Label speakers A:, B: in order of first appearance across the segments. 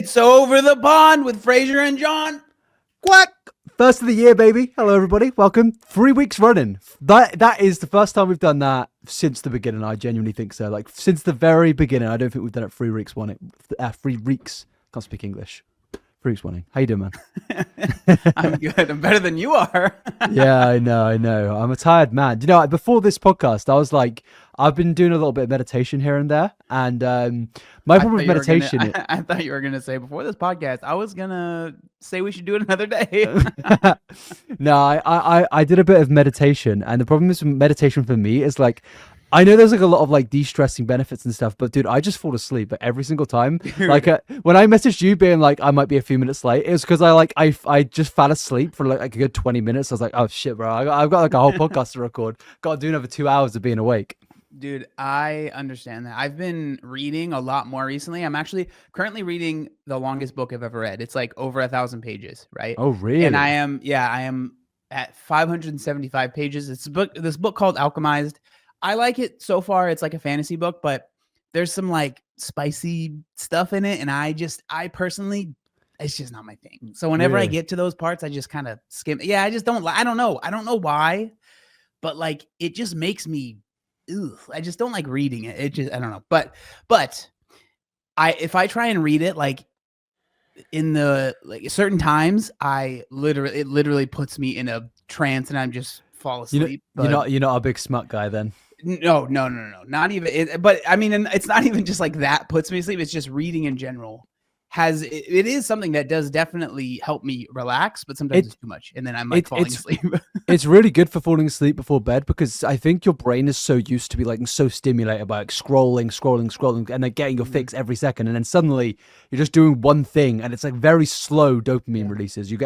A: It's over the pond with Fraser and John.
B: Quack! First of the year, baby. Hello, everybody. Welcome. 3 weeks running. That is the first time we've done that since the beginning. I genuinely think so. Like, since the very beginning, I don't think we've done it 3 weeks running. 3 weeks. Can't speak English. 3 weeks running. How you doing, man?
A: I'm good. I'm better than you are.
B: Yeah, I know. I'm a tired man. You know, before this podcast, I was like, I've been doing a little bit of meditation here and there. And my problem with meditation...
A: I thought you were going to say, before this podcast, I was going to say we should do it another day.
B: No, I did a bit of meditation. And the problem is with meditation for me is like, I know there's like a lot of like de-stressing benefits and stuff, but dude, I just fall asleep every single time. Like when I messaged you being like, I might be a few minutes late, it was because I just fell asleep for like a good 20 minutes. I was like, oh shit, bro, I've got like a whole podcast to record. Got to do another 2 hours of being awake.
A: Dude, I understand that. I've been reading a lot more recently. I'm actually currently reading the longest book I've ever read. It's like over 1,000 pages, right?
B: Oh, really?
A: And I am at 575 pages. It's this book called Alchemized. I like it so far. It's like a fantasy book, but there's some like spicy stuff in it. And I personally, it's just not my thing. So whenever I get to those parts, I just kind of skim. Yeah, I just don't, I don't know why, but like, it just makes me, I just don't like reading it. It just, I don't know. But if I try and read it, like in the, like certain times, it literally puts me in a trance and I'm just fall asleep.
B: You're not a big smut guy then.
A: No, not even. But I mean, it's not even just like that puts me to sleep. It's just reading in general it is something that does definitely help me relax, but sometimes it's too much, and then I'm like falling asleep.
B: It's really good for falling asleep before bed because I think your brain is so used to be like so stimulated by like scrolling, and then getting your fix every second, and then suddenly you're just doing one thing, and it's like very slow dopamine releases. You're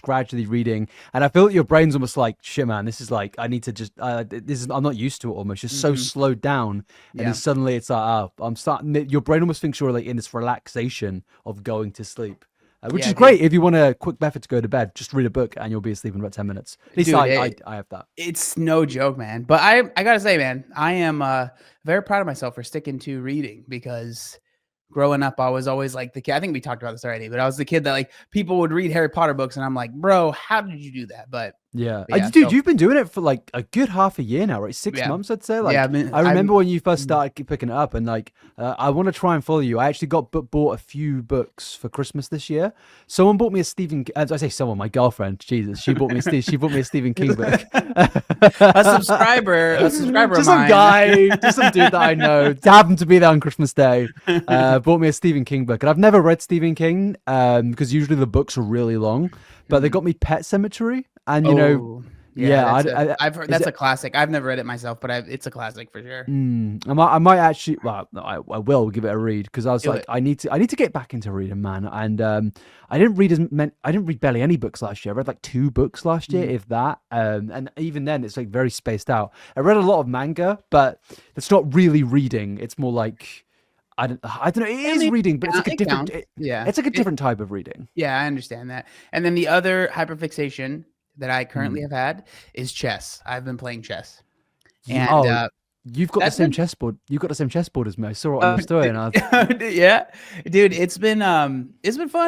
B: gradually reading, and I feel that your brain's almost like, shit, man, this is like I need to just I'm not used to it almost. Just so slowed down, and then suddenly it's like, oh, I'm starting. Your brain almost thinks you're like in this relaxation of going to sleep, which is great. If you want a quick method to go to bed, just read a book and you'll be asleep in about 10 minutes. At least I have that.
A: It's no joke, man. But I gotta say, man, I am very proud of myself for sticking to reading, because growing up, I was always like the kid. I think we talked about this already, but I was the kid that like people would read Harry Potter books, and I'm like, bro, how did you do that? But
B: dude, you've been doing it for like a good half a year now, right? 6 months, I'd say. Like, I remember when you first started picking it up, and like, I want to try and follow you. I actually bought a few books for Christmas this year. Someone bought me a Stephen. As I say, someone, my girlfriend, Jesus, she bought me a Stephen King book.
A: a subscriber
B: just
A: of mine.
B: Some guy, just some dude that I know, happened to be there on Christmas Day. Bought me a Stephen King book, and I've never read Stephen King because usually the books are really long. But they got me Pet Cemetery. And
A: I've heard that's a classic. I've never read it myself, but it's a classic for sure.
B: I might actually. Well, no, I will give it a read, because I was I need to get back into reading, man. And I didn't read barely any books last year. I read like 2 books last year, if that. And even then, it's like very spaced out. I read a lot of manga, but it's not really reading. It's more like, I don't know. It is reading, but it's like a different. It's like a different type of reading.
A: Yeah, I understand that. And then the other hyperfixation that I currently have had is chess. I've been playing chess, and
B: you've got the same chessboard. You've got the same chessboard as me. I saw it on your story, and
A: yeah, dude, it's been fun,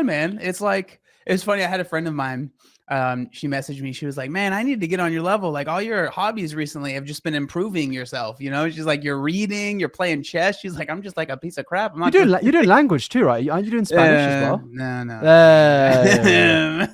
A: man. It's funny. I had a friend of mine. She messaged me. She was like, man, I need to get on your level. Like, all your hobbies recently have just been improving yourself. You know, she's like, you're reading, you're playing chess. She's like, I'm just like a piece of crap.
B: You're doing language too, right? Aren't you doing Spanish as well?
A: No.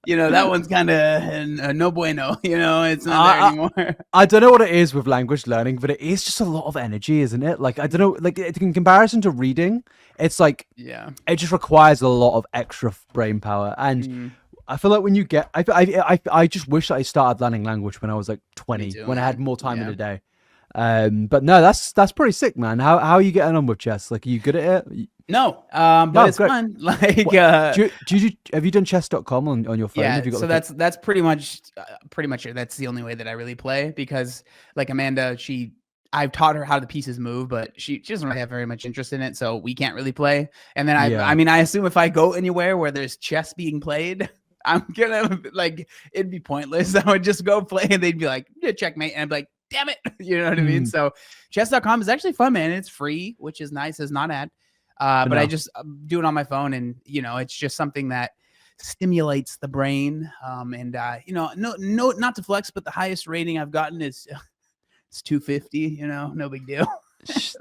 A: You know, that one's kind of no bueno. You know, it's not there anymore.
B: I don't know what it is with language learning, but it is just a lot of energy, isn't it? Like, I don't know, like in comparison to reading, it's like, it just requires a lot of extra brain power. And I feel like when you get, I just wish that I started learning language when I was like 20, when I had more time in a day. But no, that's pretty sick, man. How are you getting on with chess? Like, are you good at it?
A: No, but it's fun. Like,
B: have you done chess.com on your phone?
A: Yeah,
B: have you got
A: so that's pretty much it. That's the only way that I really play, because like Amanda, I've taught her how the pieces move, but she doesn't really have very much interest in it, so we can't really play. And then I assume if I go anywhere where there's chess being played, I'm gonna like, it'd be pointless. I would just go play, and they'd be like, yeah, checkmate, and I'd be like, damn it, you know what I mean? So chess.com is actually fun, man. It's free, which is nice. It's not ad. But I
B: No.
A: just do it on my phone, and it's just something that stimulates the brain. And no, not to flex, but the highest rating I've gotten is it's 250. No big deal.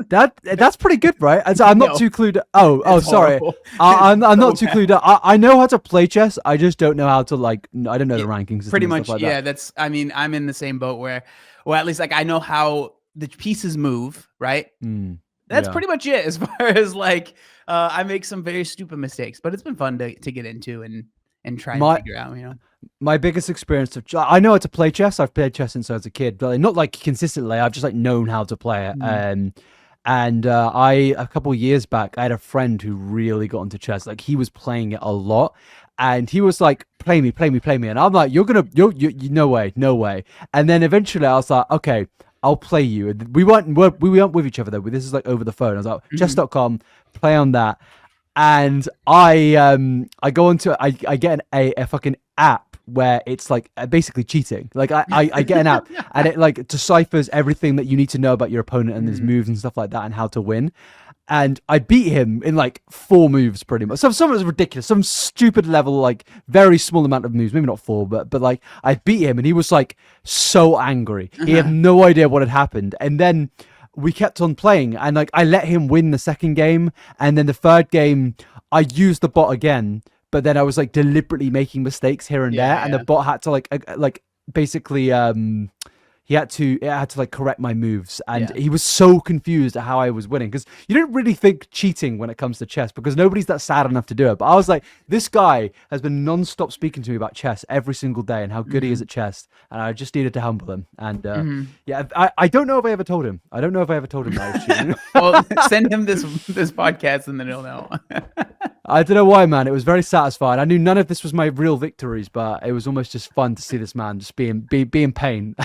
B: That's pretty good, right? And so I'm not
A: No,
B: too clued. Oh,
A: it's
B: sorry.
A: horrible.
B: I'm
A: It's
B: not
A: so
B: too clued up. I know how to play chess. I just don't know how to I don't know the rankings.
A: pretty
B: And
A: much,
B: stuff like
A: yeah.
B: that.
A: I'm in the same boat where, well, at least like I know how the pieces move, right? That's
B: Yeah.
A: pretty much it as far as like I make some very stupid mistakes, but it's been fun to get into and try and
B: My
A: figure out,
B: my biggest experience of I know how to play chess. I've played chess since I was a kid, but not like consistently. I've just like known how to play it. And I a couple of years back, I had a friend who really got into chess. Like he was playing it a lot, and he was like, "Play me, play me, play me." And I'm like, "You no way, no way." And then eventually, I was like, "Okay, I'll play you." And we weren't with each other though. This is like over the phone. I was like, chess.com, play on that. And I go into I get a fucking app where it's like basically cheating. Like I get an app and it like deciphers everything that you need to know about your opponent and his moves and stuff like that and how to win. And I beat him in like 4 moves pretty much. Some of it was ridiculous, some stupid level, like very small amount of moves, maybe not 4, but like I beat him and he was like so angry. He had no idea what had happened. And then we kept on playing and like I let him win the second game, and then the third game I used the bot again, but then I was like deliberately making mistakes here and there, and the bot had to like basically it had to like correct my moves, and he was so confused at how I was winning, because you don't really think cheating when it comes to chess because nobody's that sad enough to do it. But I was like, this guy has been non-stop speaking to me about chess every single day and how good he is at chess, and I just needed to humble him. And I don't know if I ever told him. I don't know if I ever told him that I was cheating.
A: Well, send him this podcast and then he'll know.
B: I don't know why, man. It was very satisfying. I knew none of this was my real victories, but it was almost just fun to see this man just be in pain.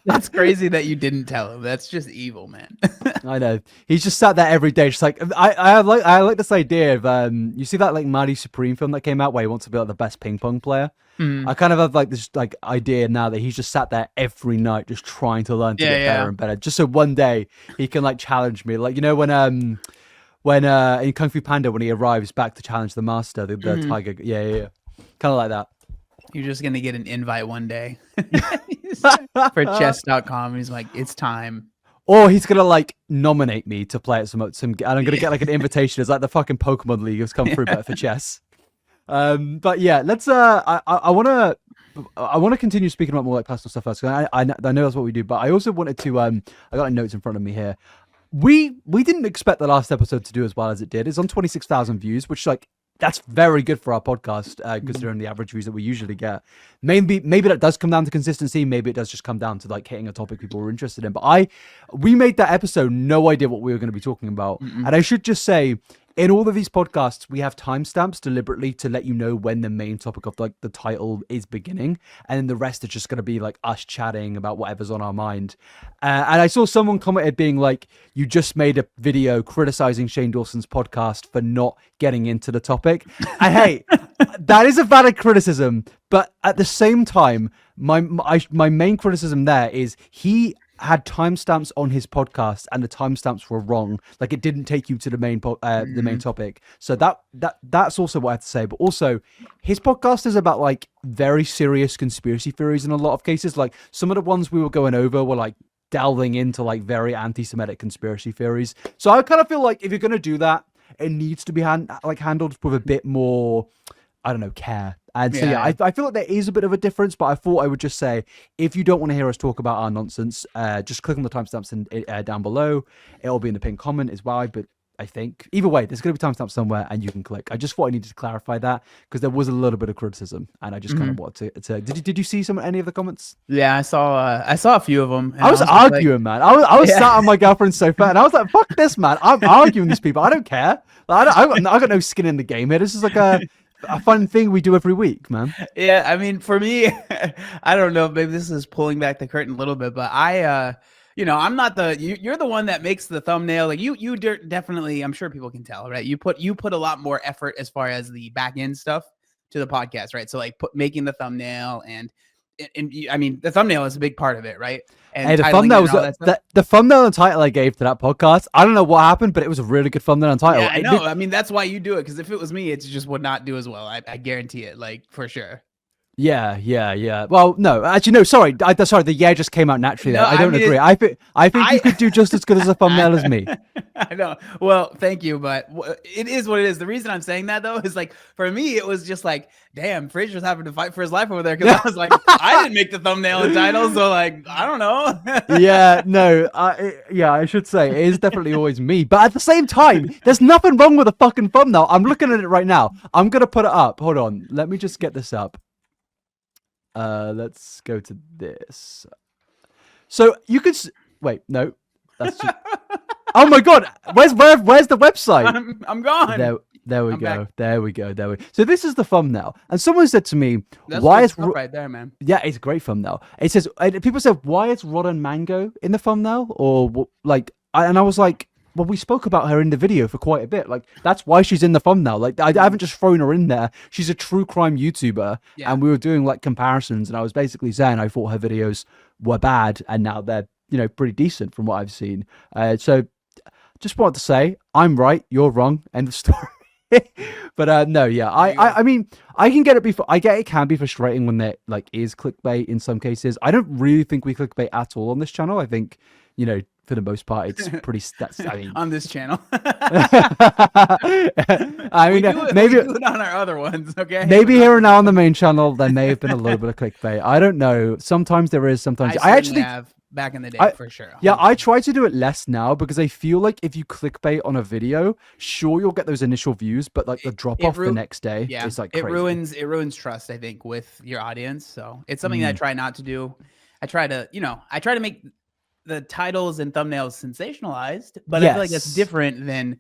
A: That's crazy that you didn't tell him. That's just evil, man.
B: I know. He's just sat there every day, just like I like this idea of you see that like Mighty Supreme film that came out where he wants to be like the best ping pong player. I kind of have like this like idea now that he's just sat there every night just trying to learn to get better and better, just so one day he can like challenge me, like when in Kung Fu Panda when he arrives back to challenge the master, the tiger. Yeah, kind of like that.
A: You're just gonna get an invite one day for chess.com. He's like, it's time.
B: Or he's gonna like nominate me to play at some and I'm gonna get like an invitation. It's like the fucking Pokemon League has come through, but for chess. But yeah, let's I wanna continue speaking about more like personal stuff first. I know that's what we do, but I also wanted to I got notes in front of me here. We didn't expect the last episode to do as well as it did. It's on 26,000 views, which like that's very good for our podcast, considering the average views that we usually get. Maybe that does come down to consistency. Maybe it does just come down to like hitting a topic people were interested in. But we made that episode no idea what we were going to be talking about. And I should just say, in all of these podcasts, we have timestamps deliberately to let you know when the main topic of like the title is beginning, and then the rest is just going to be like us chatting about whatever's on our mind. And I saw someone commented being like, "You just made a video criticizing Shane Dawson's podcast for not getting into the topic." And hey, that is a valid criticism, but at the same time, my main criticism there is he had timestamps on his podcast and the timestamps were wrong. Like it didn't take you to the main the main topic. So that's also what I have to say. But also his podcast is about like very serious conspiracy theories in a lot of cases. Like some of the ones we were going over were like delving into like very anti-Semitic conspiracy theories. So I kind of feel like if you're going to do that, it needs to be handled with a bit more, I don't know, care. And so I feel like there is a bit of a difference, but I thought I would just say, if you don't want to hear us talk about our nonsense, just click on the timestamps down below. It'll be in the pinned comment as well. But I think either way, there's going to be timestamps somewhere, and you can click. I just thought I needed to clarify that because there was a little bit of criticism, and I just kind of wanted to. Did you see any of the comments?
A: Yeah, I saw a few of them.
B: I was arguing, man. I was sat on my girlfriend's sofa, and I was like, "Fuck this, man! I'm arguing with these people. I don't care. Like, I got no skin in the game here. This is like a fun thing we do every week, man."
A: Yeah, I mean, for me, I don't know. Maybe this is pulling back the curtain a little bit, but I'm not you're the one that makes the thumbnail. Like you definitely, I'm sure people can tell, right? You put a lot more effort as far as the back end stuff to the podcast, right? So like making the thumbnail and I mean, the thumbnail is a big part of it, right? And
B: Hey, the
A: titling
B: thumbnail
A: it
B: was
A: and all that stuff.
B: the thumbnail and title I gave to that podcast. I don't know what happened, but it was a really good thumbnail and title.
A: Yeah, I know. I mean, that's why you do it, because if it was me, it just would not do as well. I guarantee it, like, for sure.
B: Yeah. Well, no, actually, no. Sorry, the just came out naturally.
A: No,
B: There, I don't
A: mean,
B: agree. I think you could do just as good as a thumbnail as me.
A: I know. Well, thank you, but it is what it is. The reason I'm saying that though is like for me, it was just like, damn, Fraser's having to fight for his life over there, because I was like, I didn't make the thumbnail and title, so like, I don't know.
B: Yeah, no, I should say it is definitely always me. But at the same time, there's nothing wrong with a fucking thumbnail. I'm looking at it right now. I'm gonna put it up. Hold on, let me just get this up. Let's go to this. So you could wait. No, that's just. Oh my god, where's the website?
A: I'm gone.
B: There we
A: I'm
B: go.
A: back.
B: There we go. So this is the thumbnail, and someone said to me,
A: That's
B: "Why is
A: right there, man?"
B: Yeah, it's a great thumbnail. It says people said, "Why is Rotten Mango in the thumbnail?" Or like, and I was like, "Well, we spoke about her in the video for quite a bit. Like, that's why she's in the thumbnail. Like, I haven't just thrown her in there. She's a true crime YouTuber, and we were doing like comparisons, and I was basically saying I thought her videos were bad, and now they're pretty decent from what I've seen. So just wanted to say I'm right, you're wrong, end of story." But no, yeah, I mean, I can get it. I get it can be frustrating when there like is clickbait in some cases. I don't really think we clickbait at all on this channel. I think for the most part, it's pretty. I mean,
A: on this channel.
B: I mean, maybe
A: we do it on our other ones. Okay.
B: Maybe here and now on the main channel, there may have been a little bit of clickbait. I don't know. Sometimes there is. Sometimes I actually
A: have back in the day for sure. 100%.
B: Yeah, I try to do it less now because I feel like if you clickbait on a video, sure you'll get those initial views, but like the drop off the next day is like crazy.
A: It ruins trust, I think, with your audience. So it's something that I try not to do. I try to make the titles and thumbnails sensationalized, but I feel like that's different than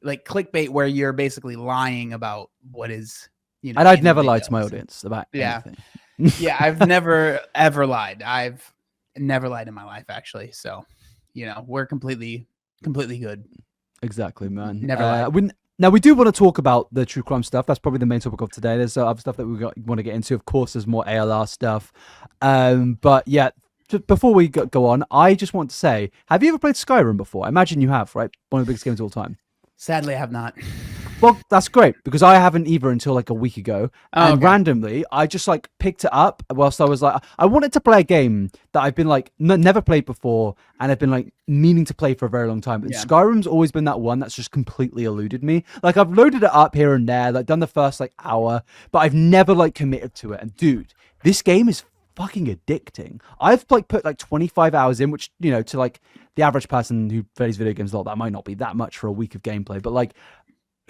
A: like clickbait where you're basically lying about what is,
B: and I'd never lie to my audience about anything.
A: Yeah, I've never ever lied. I've never lied in my life, actually. So, we're completely good.
B: Exactly, man.
A: Never lied.
B: Now, we do want to talk about the true crime stuff. That's probably the main topic of today. There's other stuff that we want to get into. Of course, there's more ALR stuff. But yeah, before we go on, I just want to say, have you ever played Skyrim before? I imagine you have, right? One of the biggest games of all time.
A: Sadly, I have not.
B: Well, that's great because I haven't either until like a week ago. Randomly, I just like picked it up whilst I was like, I wanted to play a game that I've been like never played before, and I've been like meaning to play for a very long time. And Skyrim's always been that one that's just completely eluded me. Like I've loaded it up here and there, like done the first like hour, but I've never like committed to it. And dude, this game is fucking addicting. I've like put like 25 hours in, which to like the average person who plays video games a lot, that might not be that much for a week of gameplay, but like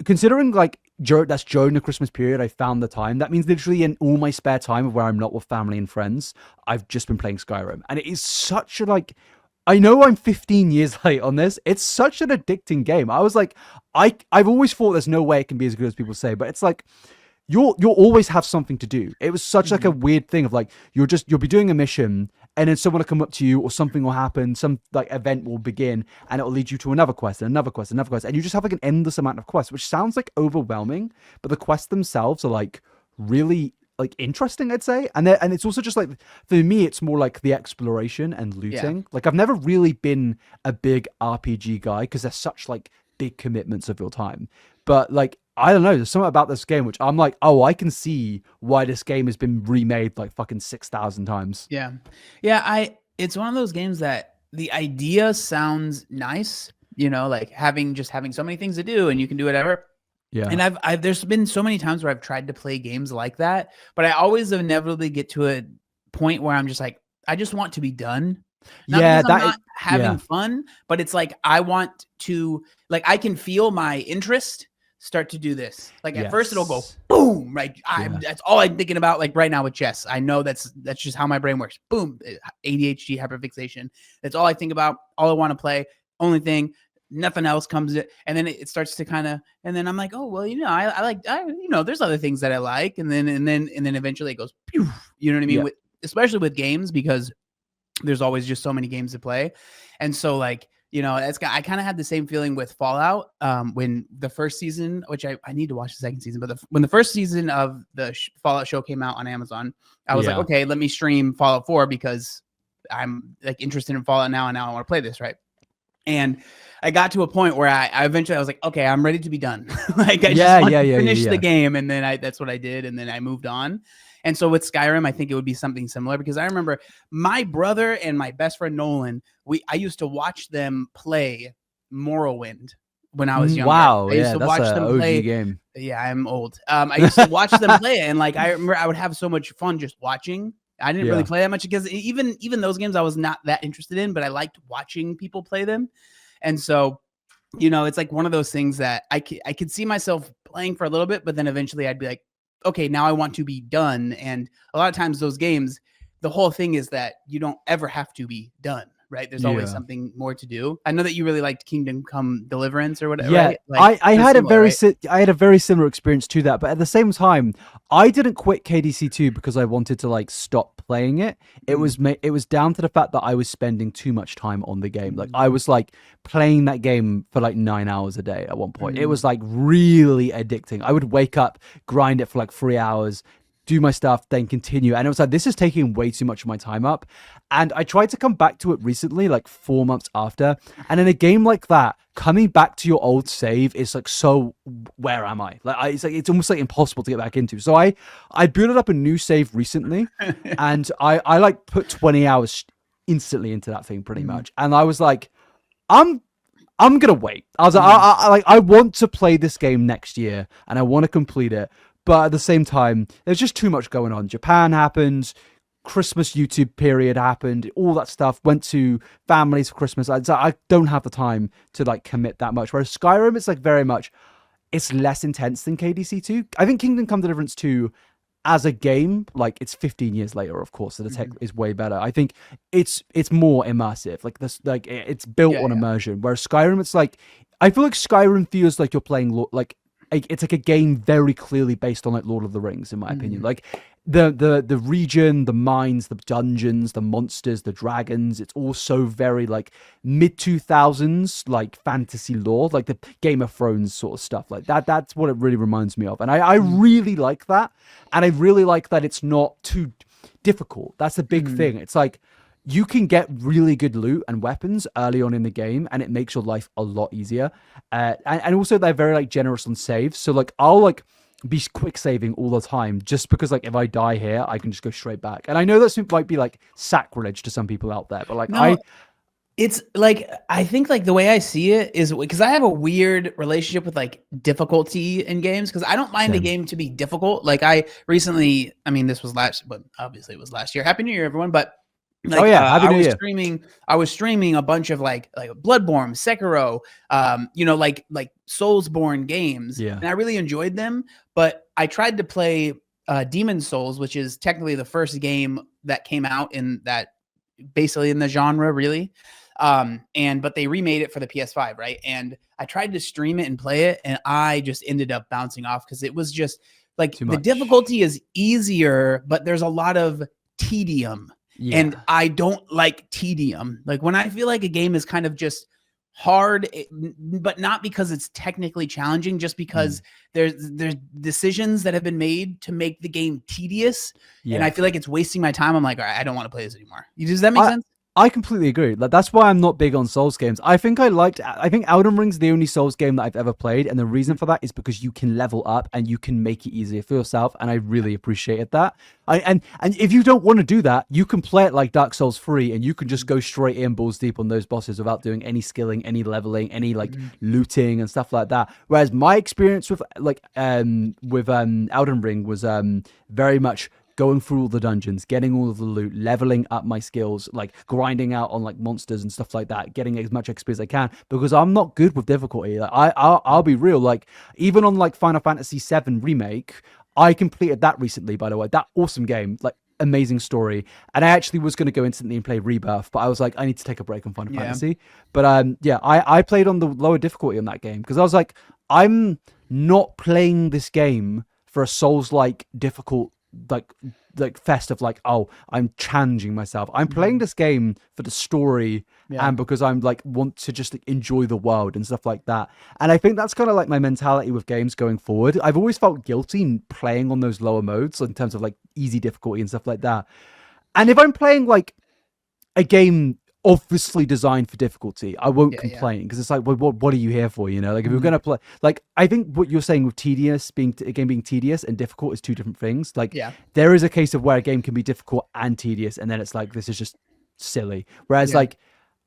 B: considering like that's during the Christmas period, I found the time. That means literally in all my spare time of where I'm not with family and friends, I've just been playing Skyrim, and it is such a like. I know I'm 15 years late on this. It's such an addicting game. I was like, I've always thought there's no way it can be as good as people say, but it's like you'll always have something to do. It was such like a weird thing of like you'll be doing a mission, and then someone will come up to you, or something will happen, some like event will begin, and it will lead you to another quest and another quest and another quest, and you just have like an endless amount of quests, which sounds like overwhelming, but the quests themselves are like really like interesting, I'd say, and it's also just like for me, it's more like the exploration and looting. Yeah. Like I've never really been a big RPG guy because they're such like big commitments of your time, but like I don't know. There's something about this game which I'm like, oh, I can see why this game has been remade like fucking 6,000 times.
A: Yeah. It's one of those games that the idea sounds nice, like having so many things to do and you can do whatever.
B: Yeah.
A: And there's been so many times where I've tried to play games like that, but I always inevitably get to a point where I'm just like, I just want to be done. Not not having fun, but it's like I want to, like I can feel my interest start to do this. Like at first it'll go boom, right? That's all I'm thinking about. Like right now with chess, I know that's just how my brain works. Boom, ADHD, hyperfixation. That's all I think about. All I want to play. Only thing. Nothing else comes in, and then it starts to kind of, and then I'm like, oh well, I there's other things that I like, and then eventually it goes, pew, you know what I mean? Especially with games, because there's always just so many games to play, and so like I kind of had the same feeling with Fallout when the first season, which I need to watch the second season, but when the first season of the Fallout show came out on Amazon, I was like, okay, let me stream Fallout 4 because I'm like interested in Fallout now, and now I want to play this, right? And I got to a point where I eventually was like, okay, I'm ready to be done. Like I just want to finish the game, and then that's what I did, and then I moved on. And so with Skyrim, I think it would be something similar because I remember my brother and my best friend Nolan, I used to watch them play Morrowind when I was younger.
B: Wow,
A: I used to
B: that's
A: watch
B: an
A: them
B: OG
A: play.
B: game.
A: Yeah, I'm old. I used to watch them play it, and like I remember I would have so much fun just watching. I didn't really play that much because even those games I was not that interested in, but I liked watching people play them. And so, it's like one of those things that I could see myself playing for a little bit, but then eventually I'd be like, okay, now I want to be done. And a lot of times those games, the whole thing is that you don't ever have to be done, right? There's always something more to do. I know that you really liked Kingdom Come Deliverance or whatever.
B: Yeah,
A: right? Like,
B: I had
A: similar,
B: I had a very similar experience to that, but at the same time, I didn't quit KDC2 because I wanted to like stop playing it. It was down to the fact that I was spending too much time on the game. Like I was like playing that game for like 9 hours a day at one point. It was like really addicting. I would wake up, grind it for like 3 hours, do my stuff, then continue. And it was like, this is taking way too much of my time up. And I tried to come back to it recently, like 4 months after. And in a game like that, coming back to your old save is like, so where am I? It's almost like impossible to get back into. So I booted up a new save recently and I like put 20 hours instantly into that thing pretty much. And I was like, I'm gonna wait. I was like, I want to play this game next year and I want to complete it. But at the same time, there's just too much going on. Japan happened, Christmas YouTube period happened, all that stuff. Went to families for Christmas. I don't have the time to like commit that much. Whereas Skyrim, it's like very much, it's less intense than KDC2. I think Kingdom Come Deliverance 2 as a game, like it's 15 years later, of course, so the tech is way better. I think it's more immersive. Like this, like it's built on immersion. Whereas Skyrim, it's like, I feel like Skyrim feels like you're playing like it's like a game very clearly based on like Lord of the Rings, in my opinion. Like the region, the mines, the dungeons, the monsters, the dragons, it's all so very like mid 2000s like fantasy lore, like the Game of Thrones sort of stuff like that. That's what it really reminds me of. And I really like that. And I really like that it's not too difficult. That's the big thing. It's like you can get really good loot and weapons early on in the game, and it makes your life a lot easier. And also they're very like generous on saves. So like I'll like be quick saving all the time just because like if I die here, I can just go straight back. And I know that might be like sacrilege to some people out there, but like
A: it's like, I think like the way I see it is because I have a weird relationship with like difficulty in games because I don't mind a game to be difficult. Like I recently, I mean, this was but obviously it was last year. Happy New Year, everyone. But like,
B: Happy New Year.
A: I was streaming a bunch of like Bloodborne, Sekiro, like Soulsborne games, and I really enjoyed them. But I tried to play Demon's Souls, which is technically the first game that came out in that, basically in the genre, really. But they remade it for the PS5, right? And I tried to stream it and play it, and I just ended up bouncing off because it was just like the difficulty is easier, but there's a lot of tedium. And I don't like tedium. Like when I feel like a game is kind of just hard, but not because it's technically challenging, just because there's decisions that have been made to make the game tedious. And I feel like it's wasting my time. I'm like, all right, I don't want to play this anymore. Does that make sense?
B: I completely agree. Like that's why I'm not big on Souls games. I think Elden Ring's the only Souls game that I've ever played, and the reason for that is because you can level up and you can make it easier for yourself, and I really appreciated that. And if you don't want to do that, you can play it like Dark Souls 3, and you can just go straight in balls deep on those bosses without doing any skilling, any leveling, any like looting and stuff like that. Whereas my experience with Elden Ring was very much going through all the dungeons, getting all of the loot, leveling up my skills, like grinding out on like monsters and stuff like that, getting as much XP as I can, because I'm not good with difficulty. Like I'll be real, like even on like Final Fantasy VII Remake, I completed that recently, by the way. That awesome game, like amazing story. And I actually was going to go instantly and play Rebirth, but I was like, I need to take a break on Final Fantasy. But I played on the lower difficulty on that game because I was like, I'm not playing this game for a Souls-like difficult like fest of like, oh, I'm challenging myself. I'm playing this game for the story and because I'm like want to just like, enjoy the world and stuff like that. And I think that's kind of like my mentality with games going forward. I've always felt guilty in playing on those lower modes in terms of like easy difficulty and stuff like that. And if I'm playing like a game obviously designed for difficulty, I won't complain because it's like, well, what are you here for? You know, like if you're gonna play, like I think what you're saying with a game being tedious and difficult is two different things. Like there is a case of where a game can be difficult and tedious, and then it's like this is just silly. Whereas like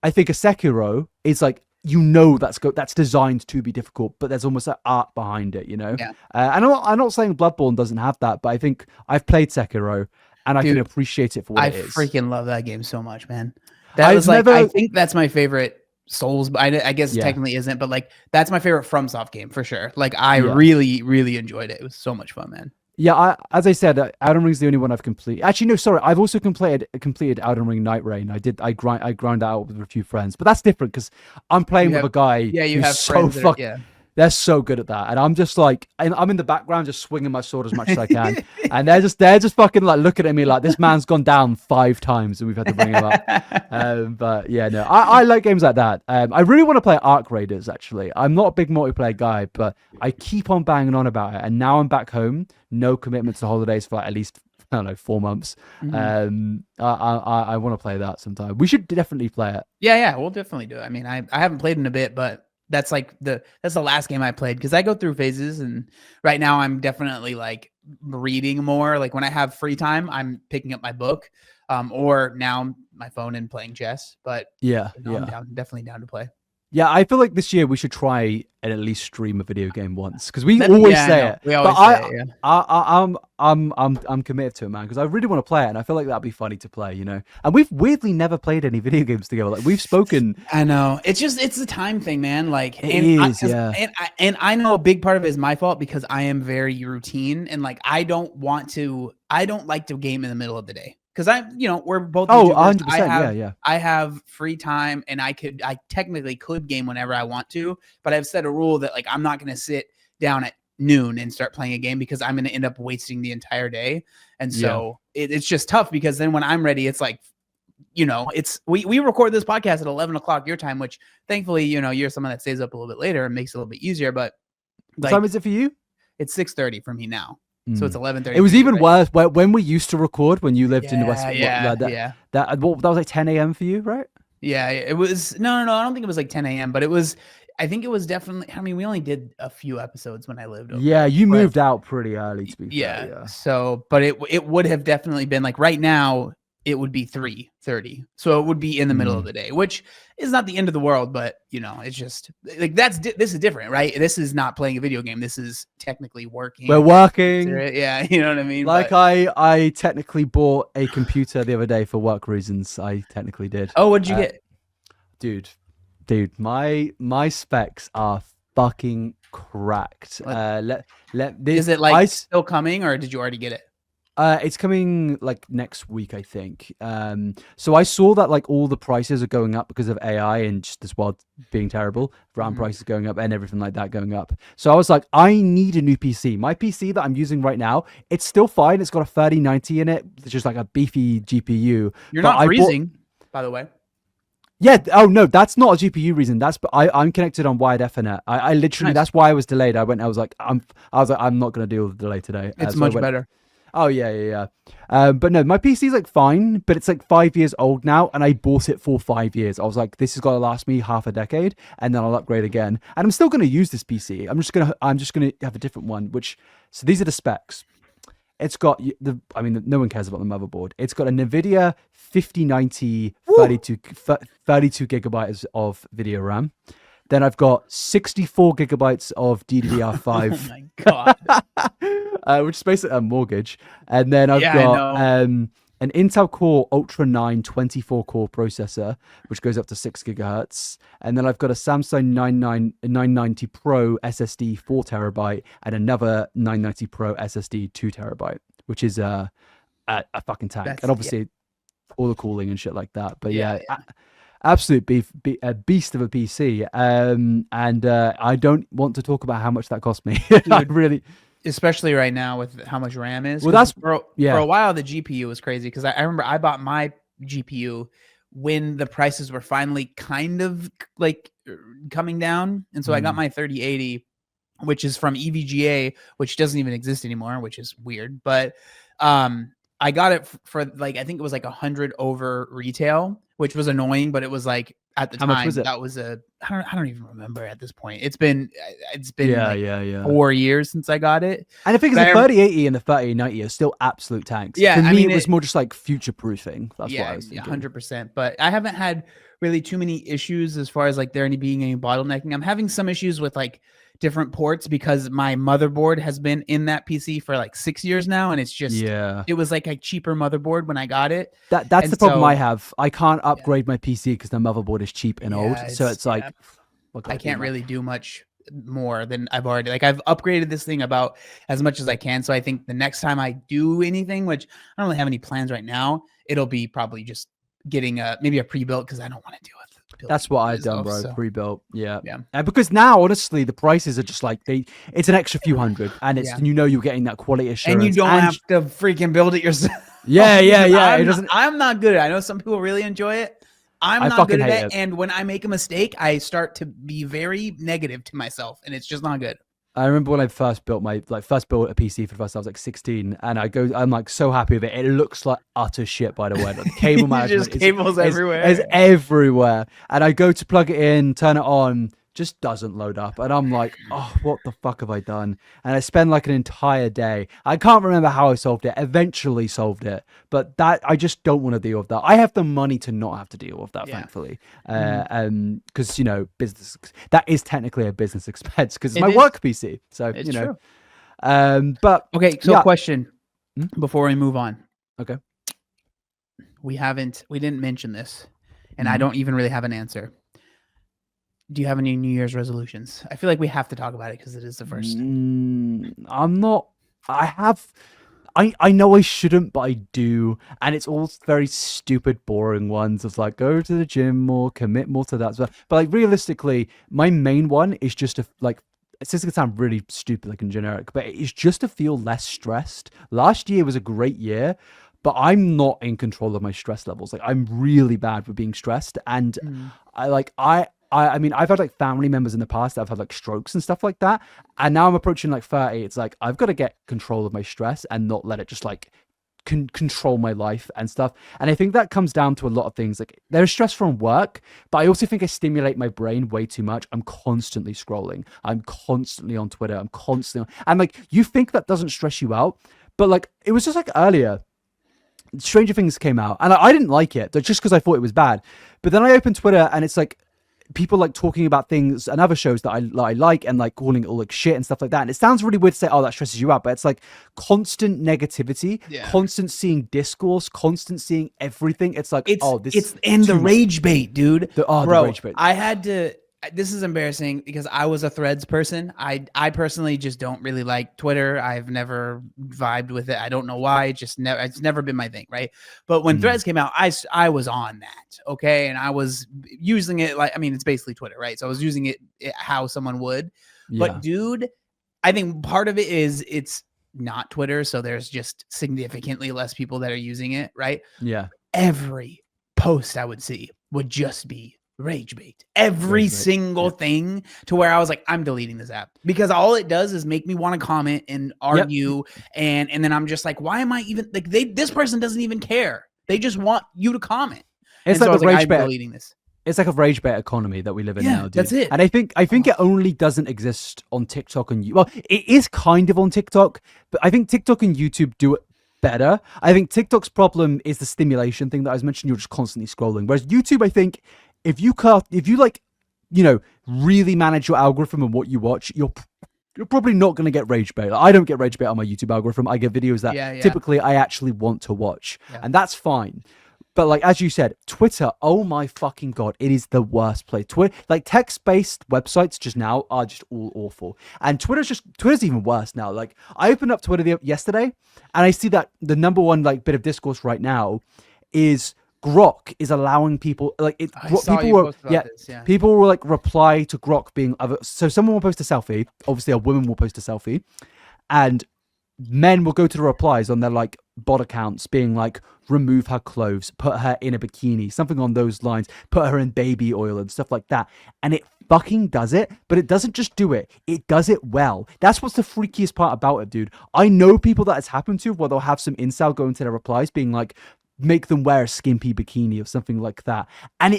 B: I think a Sekiro is like, you know, that's designed to be difficult, but there's almost an art behind it, you know. And I'm not saying Bloodborne doesn't have that, but I think I've played Sekiro and I can appreciate it for what it is.
A: I freaking love that game so much, man. I think that's my favorite Souls. I guess it technically isn't, but like that's my favorite FromSoft game for sure. Like I really, really enjoyed it. It was so much fun, man.
B: Yeah, as I said, Elden Ring's the only one I've completed. Actually, no, sorry, I've also completed Elden Ring Night Rain. I grind out with a few friends, but that's different because I'm playing with a guy. Yeah, you have so they're so good at that, and I'm just like, I'm in the background just swinging my sword as much as I can, and they're just fucking like looking at me like this man's gone down 5 times and we've had to bring him up. But yeah, no, I like games like that. I really want to play Arc Raiders. Actually, I'm not a big multiplayer guy, but I keep on banging on about it, and now I'm back home, no commitments to holidays for like at least, I don't know, 4 months. I want to play that sometime. We should definitely play it.
A: Yeah, we'll definitely do it. I mean, I haven't played in a bit, but that's the last game I played because I go through phases, and right now I'm definitely like reading more. Like when I have free time, I'm picking up my book, or now my phone and playing chess. But I'm definitely down to play. Yeah,
B: I feel like this year we should try and at least stream a video game once because we always say it.
A: We always say it.
B: I'm committed to it, man, because I really want to play it, and I feel like that'd be funny to play, you know. And we've weirdly never played any video games together. Like we've spoken.
A: I know it's a time thing, man. Like
B: I
A: know a big part of it is my fault because I am very routine, and like I don't like to game in the middle of the day. Because we're both.
B: Oh, 100%.
A: I have free time, and I technically could game whenever I want to, but I've set a rule that like I'm not going to sit down at noon and start playing a game because I'm going to end up wasting the entire day. And so it's just tough because then when I'm ready, it's like, we record this podcast at 11 o'clock your time, which thankfully, you're someone that stays up a little bit later and makes it a little bit easier. But
B: what time is it for you?
A: It's 6:30 for me now. So it's 11:30.
B: It was even worse when we used to record when you lived in the West. That was like 10 a.m. for you, right?
A: Yeah, it was. No. I don't think it was like 10 a.m. But it was. I think it was definitely. I mean, we only did a few episodes when I lived over there.
B: You moved out pretty early, to be fair.
A: Yeah. So, but it would have definitely been like right now. It would be 3:30, so it would be in the middle of the day, which is not the end of the world, but it's just like this is different, right? This is not playing a video game. This is technically working.
B: We're working.
A: Yeah, you know what I mean?
B: Like I technically bought a computer the other day for work reasons. I technically did.
A: Oh, what did you get?
B: Dude, my specs are fucking cracked.
A: Is it like still coming, or did you already get it?
B: It's coming like next week, I think. So I saw that like all the prices are going up because of AI and just this world being terrible. RAM prices going up and everything like that going up. So I was like, I need a new PC. My PC that I'm using right now, it's still fine. It's got a 3090 in it. It's just like a beefy GPU.
A: You're not freezing, by the way.
B: Yeah. Oh no, that's not a GPU reason. I'm connected on wired Ethernet. I literally that's why I was delayed. I was like, I'm not gonna deal with the delay today.
A: It's much better.
B: Oh yeah. But no, my PC is like fine, but it's like 5 years old now, and I bought it for 5 years. I was like, this has got to last me half a decade, and then I'll upgrade again. And I'm still going to use this PC. I'm just gonna have a different one. So these are the specs. It's got no one cares about the motherboard. It's got a NVIDIA 5090 32 gigabytes of video RAM. Then I've got 64 gigabytes of DDR5.
A: Oh my god.
B: Which is basically a mortgage. And then I've got an Intel Core Ultra 9 24 core processor, which goes up to 6 gigahertz. And then I've got a Samsung 990 Pro SSD 4 terabyte and another 990 Pro SSD 2 terabyte, which is a fucking tank. And obviously all the cooling and shit like that. But absolute beast of a PC. And I don't want to talk about how much that cost me. I really.
A: especially right now with how much RAM is.
B: Well,
A: 'Cause
B: that's
A: for a while the GPU was crazy because I remember I bought my GPU when the prices were finally kind of like coming down, and so I got my 3080, which is from EVGA, which doesn't even exist anymore, which is weird. But I got it for like I think it was like 100 over retail, which was annoying, but it was like at the
B: how much was
A: time
B: it?
A: that was I don't even remember at this point. It's been
B: Yeah,
A: like
B: yeah.
A: 4 years since I got it.
B: And I think
A: But
B: the 3080 and the 3090 are still absolute tanks.
A: Yeah,
B: For
A: I
B: me,
A: mean,
B: it was more just like future proofing. That's what I
A: yeah,
B: was thinking.
A: 100%. But I haven't had really too many issues as far as like there being any bottlenecking. I'm having some issues with like different ports because my motherboard has been in that PC for like 6 years now, and it's just
B: Yeah.
A: it was like a cheaper motherboard when I got it.
B: That's
A: And
B: the problem
A: so-
B: I have. I can't upgrade my PC because the motherboard is cheap and old.
A: Yeah,
B: So it's like,
A: yeah.
B: what can
A: I
B: do
A: can't
B: now?
A: really do much more than I've already like I've upgraded this thing about as much as I can. So I think the next time I do anything, which I don't really have any plans right now, it'll be probably just getting maybe a pre-built because I don't want to deal with building
B: That's what I've
A: myself,
B: done, bro.
A: so.
B: Pre-built. Yeah.
A: Yeah.
B: And because now, honestly, the prices are just like it's an extra few hundred, and it's
A: Yeah.
B: you're getting that quality assurance.
A: And you don't have to freaking build it yourself.
B: Yeah.
A: I'm not good at it. I know some people really enjoy it. I'm
B: I
A: not
B: fucking
A: good at
B: hate
A: it.
B: it.
A: And when I make a mistake, I start to be very negative to myself, and it's just not good.
B: I remember when I first built a PC for the first time, I was like 16, and I'm like so happy with it. It looks like utter shit, by the way. Like the cable management
A: Just cables everywhere.
B: is everywhere. And I go to plug it in, turn it on, just doesn't load up. And I'm like, oh, what the fuck have I done? And I spend like an entire day. I can't remember how I solved it. Eventually solved it. But that I just don't want to deal with that. I have the money to not have to deal with that, thankfully. Because, business, that is technically a business expense because it's my work PC. So,
A: It's true.
B: But
A: okay, so question before we move on.
B: Okay.
A: We didn't mention this, and I don't even really have an answer. Do you have any New Year's resolutions? I feel like we have to talk about it because it is the first.
B: I'm not. I know I shouldn't, but I do, and it's all very stupid, boring ones. It's like go to the gym more, commit more to that. But like realistically, my main one is just to like. It's just gonna sound really stupid, like and generic, but it's just to feel less stressed. Last year was a great year, but I'm not in control of my stress levels. Like I'm really bad with being stressed, and I mean, I've had like family members in the past that have had like strokes and stuff like that. And now I'm approaching like 30. It's like, I've got to get control of my stress and not let it just like control my life and stuff. And I think that comes down to a lot of things. Like there's stress from work, but I also think I stimulate my brain way too much. I'm constantly scrolling. I'm constantly on Twitter. And like, you think that doesn't stress you out, but like, it was just like earlier. Stranger Things came out and I didn't like it just because I thought it was bad. But then I opened Twitter and it's like, people like talking about things and other shows that I like and like calling it all like shit and stuff like that. And it sounds really weird to say, oh, that stresses you out, but it's like constant negativity, constant seeing discourse, constant seeing everything. It's like,
A: it's in the rage bait, dude.
B: The rage bait.
A: I had to. This is embarrassing because I was a Threads person. I personally just don't really like Twitter. I've never vibed with it. I don't know why. It's never been my thing, right? But when Threads came out, I was on that, okay, and I was using it like, I mean, it's basically Twitter, right? So I was using it how someone would. But dude, I think part of it is it's not Twitter, so there's just significantly less people that are using it, right?
B: Yeah.
A: Every post I would see would just be rage bait. Every single thing, to where I was like, I'm deleting this app because all it does is make me want to comment and argue. And then I'm just like, why am I even like, this person doesn't even care. They just want you to comment.
B: It's like a rage bait.
A: I'm deleting this.
B: It's like a rage bait economy that we live in now, dude.
A: That's it.
B: And I think it only doesn't exist on TikTok and well, it is kind of on TikTok, but I think TikTok and YouTube do it better. I think TikTok's problem is the stimulation thing that I was mentioning. You're just constantly scrolling. Whereas YouTube, I think if you like, really manage your algorithm and what you watch, you're probably not going to get rage bait. Like, I don't get rage bait on my YouTube algorithm. I get videos that typically I actually want to watch, and that's fine. But like, as you said, Twitter, oh my fucking God, it is the worst place. Like text-based websites just now are just all awful. And Twitter's even worse now. Like I opened up Twitter yesterday and I see that the number one like bit of discourse right now is Grok is allowing people like it. People will like reply to Grok being other. So someone will post a selfie. Obviously, a woman will post a selfie, and men will go to the replies on their like bot accounts being like, remove her clothes, put her in a bikini, something on those lines, put her in baby oil and stuff like that. And it fucking does it, but it doesn't just do it, it does it well. That's what's the freakiest part about it, dude. I know people that it's happened to where they'll have some incel go into their replies being like, make them wear a skimpy bikini or something like that. And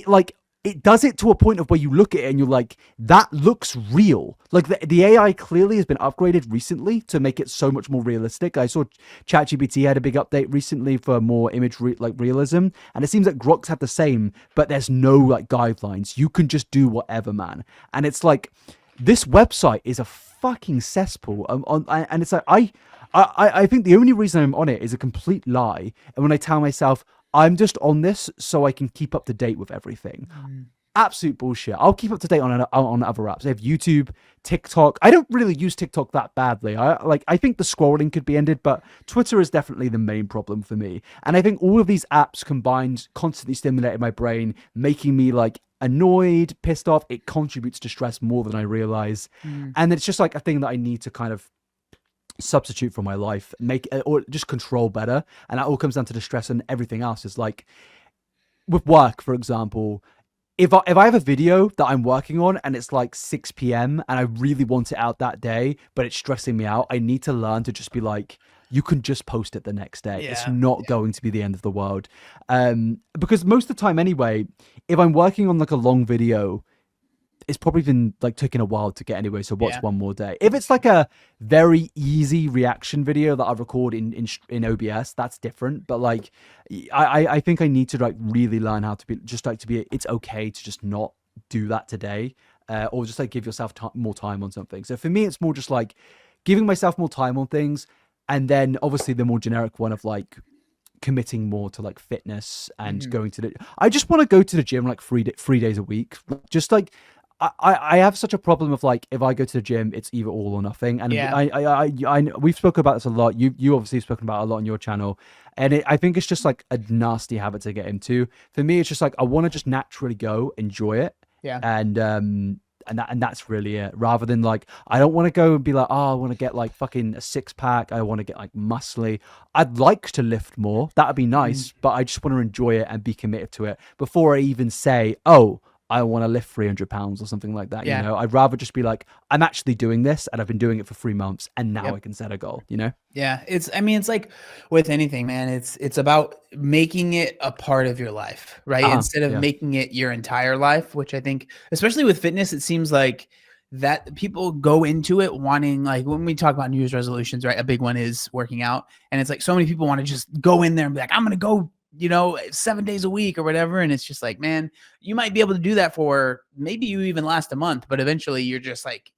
B: it does it to a point of where you look at it and you're like, that looks real. Like the AI clearly has been upgraded recently to make it so much more realistic. I saw ChatGPT had a big update recently for more image realism. And it seems like Grok's had the same, but there's no like guidelines. You can just do whatever, man. And it's like, this website is a fucking cesspool. And it's like, I think the only reason I'm on it is a complete lie. And when I tell myself, I'm just on this so I can keep up to date with everything. Absolute bullshit. I'll keep up to date on other apps. I have YouTube, TikTok. I don't really use TikTok that badly. I think the scrolling could be ended, but Twitter is definitely the main problem for me. And I think all of these apps combined constantly stimulating my brain, making me like annoyed, pissed off. It contributes to stress more than I realize. And it's just like a thing that I need to kind of substitute for my life, make or just control better. And that all comes down to the stress, and everything else is like with work, for example. If I have a video that I'm working on and it's like 6 p.m. and I really want it out that day, but it's stressing me out, I need to learn to just be like, you can just post it the next day. Yeah. It's not going to be the end of the world. Because most of the time anyway, if I'm working on like a long video, it's probably been like taking a while to get anyway. So what's one more day? If it's like a very easy reaction video that I record in OBS, that's different. But like, I think I need to like really learn how to be it's okay to just not do that today, or just like give yourself more time on something. So for me, it's more just like giving myself more time on things. And then obviously the more generic one of like committing more to like fitness and going to I just want to go to the gym like 3 days a week. Just like, I have such a problem of like, if I go to the gym, it's either all or nothing. And we've spoken about this a lot. You obviously have spoken about it a lot on your channel. And I think it's just like a nasty habit to get into. For me, it's just like, I want to just naturally go enjoy it. Yeah. And that's really it. Rather than like, I don't want to go and be like, oh, I want to get like fucking a 6-pack. I want to get like muscly. I'd like to lift more. That would be nice. But I just want to enjoy it and be committed to it before I even say, oh, I want to lift 300 pounds or something like that. You know, I'd rather just be like, I'm actually doing this and I've been doing it for 3 months and now I can set a goal, you know?
A: Yeah. It's like with anything, man, it's about making it a part of your life, right? Instead of making it your entire life, which I think, especially with fitness, it seems like that people go into it wanting, like when we talk about New Year's resolutions, right? A big one is working out. And it's like, so many people want to just go in there and be like, I'm going to go, 7 days a week or whatever. And it's just like, man, you might be able to do that for maybe you even last a month, but eventually you're just like,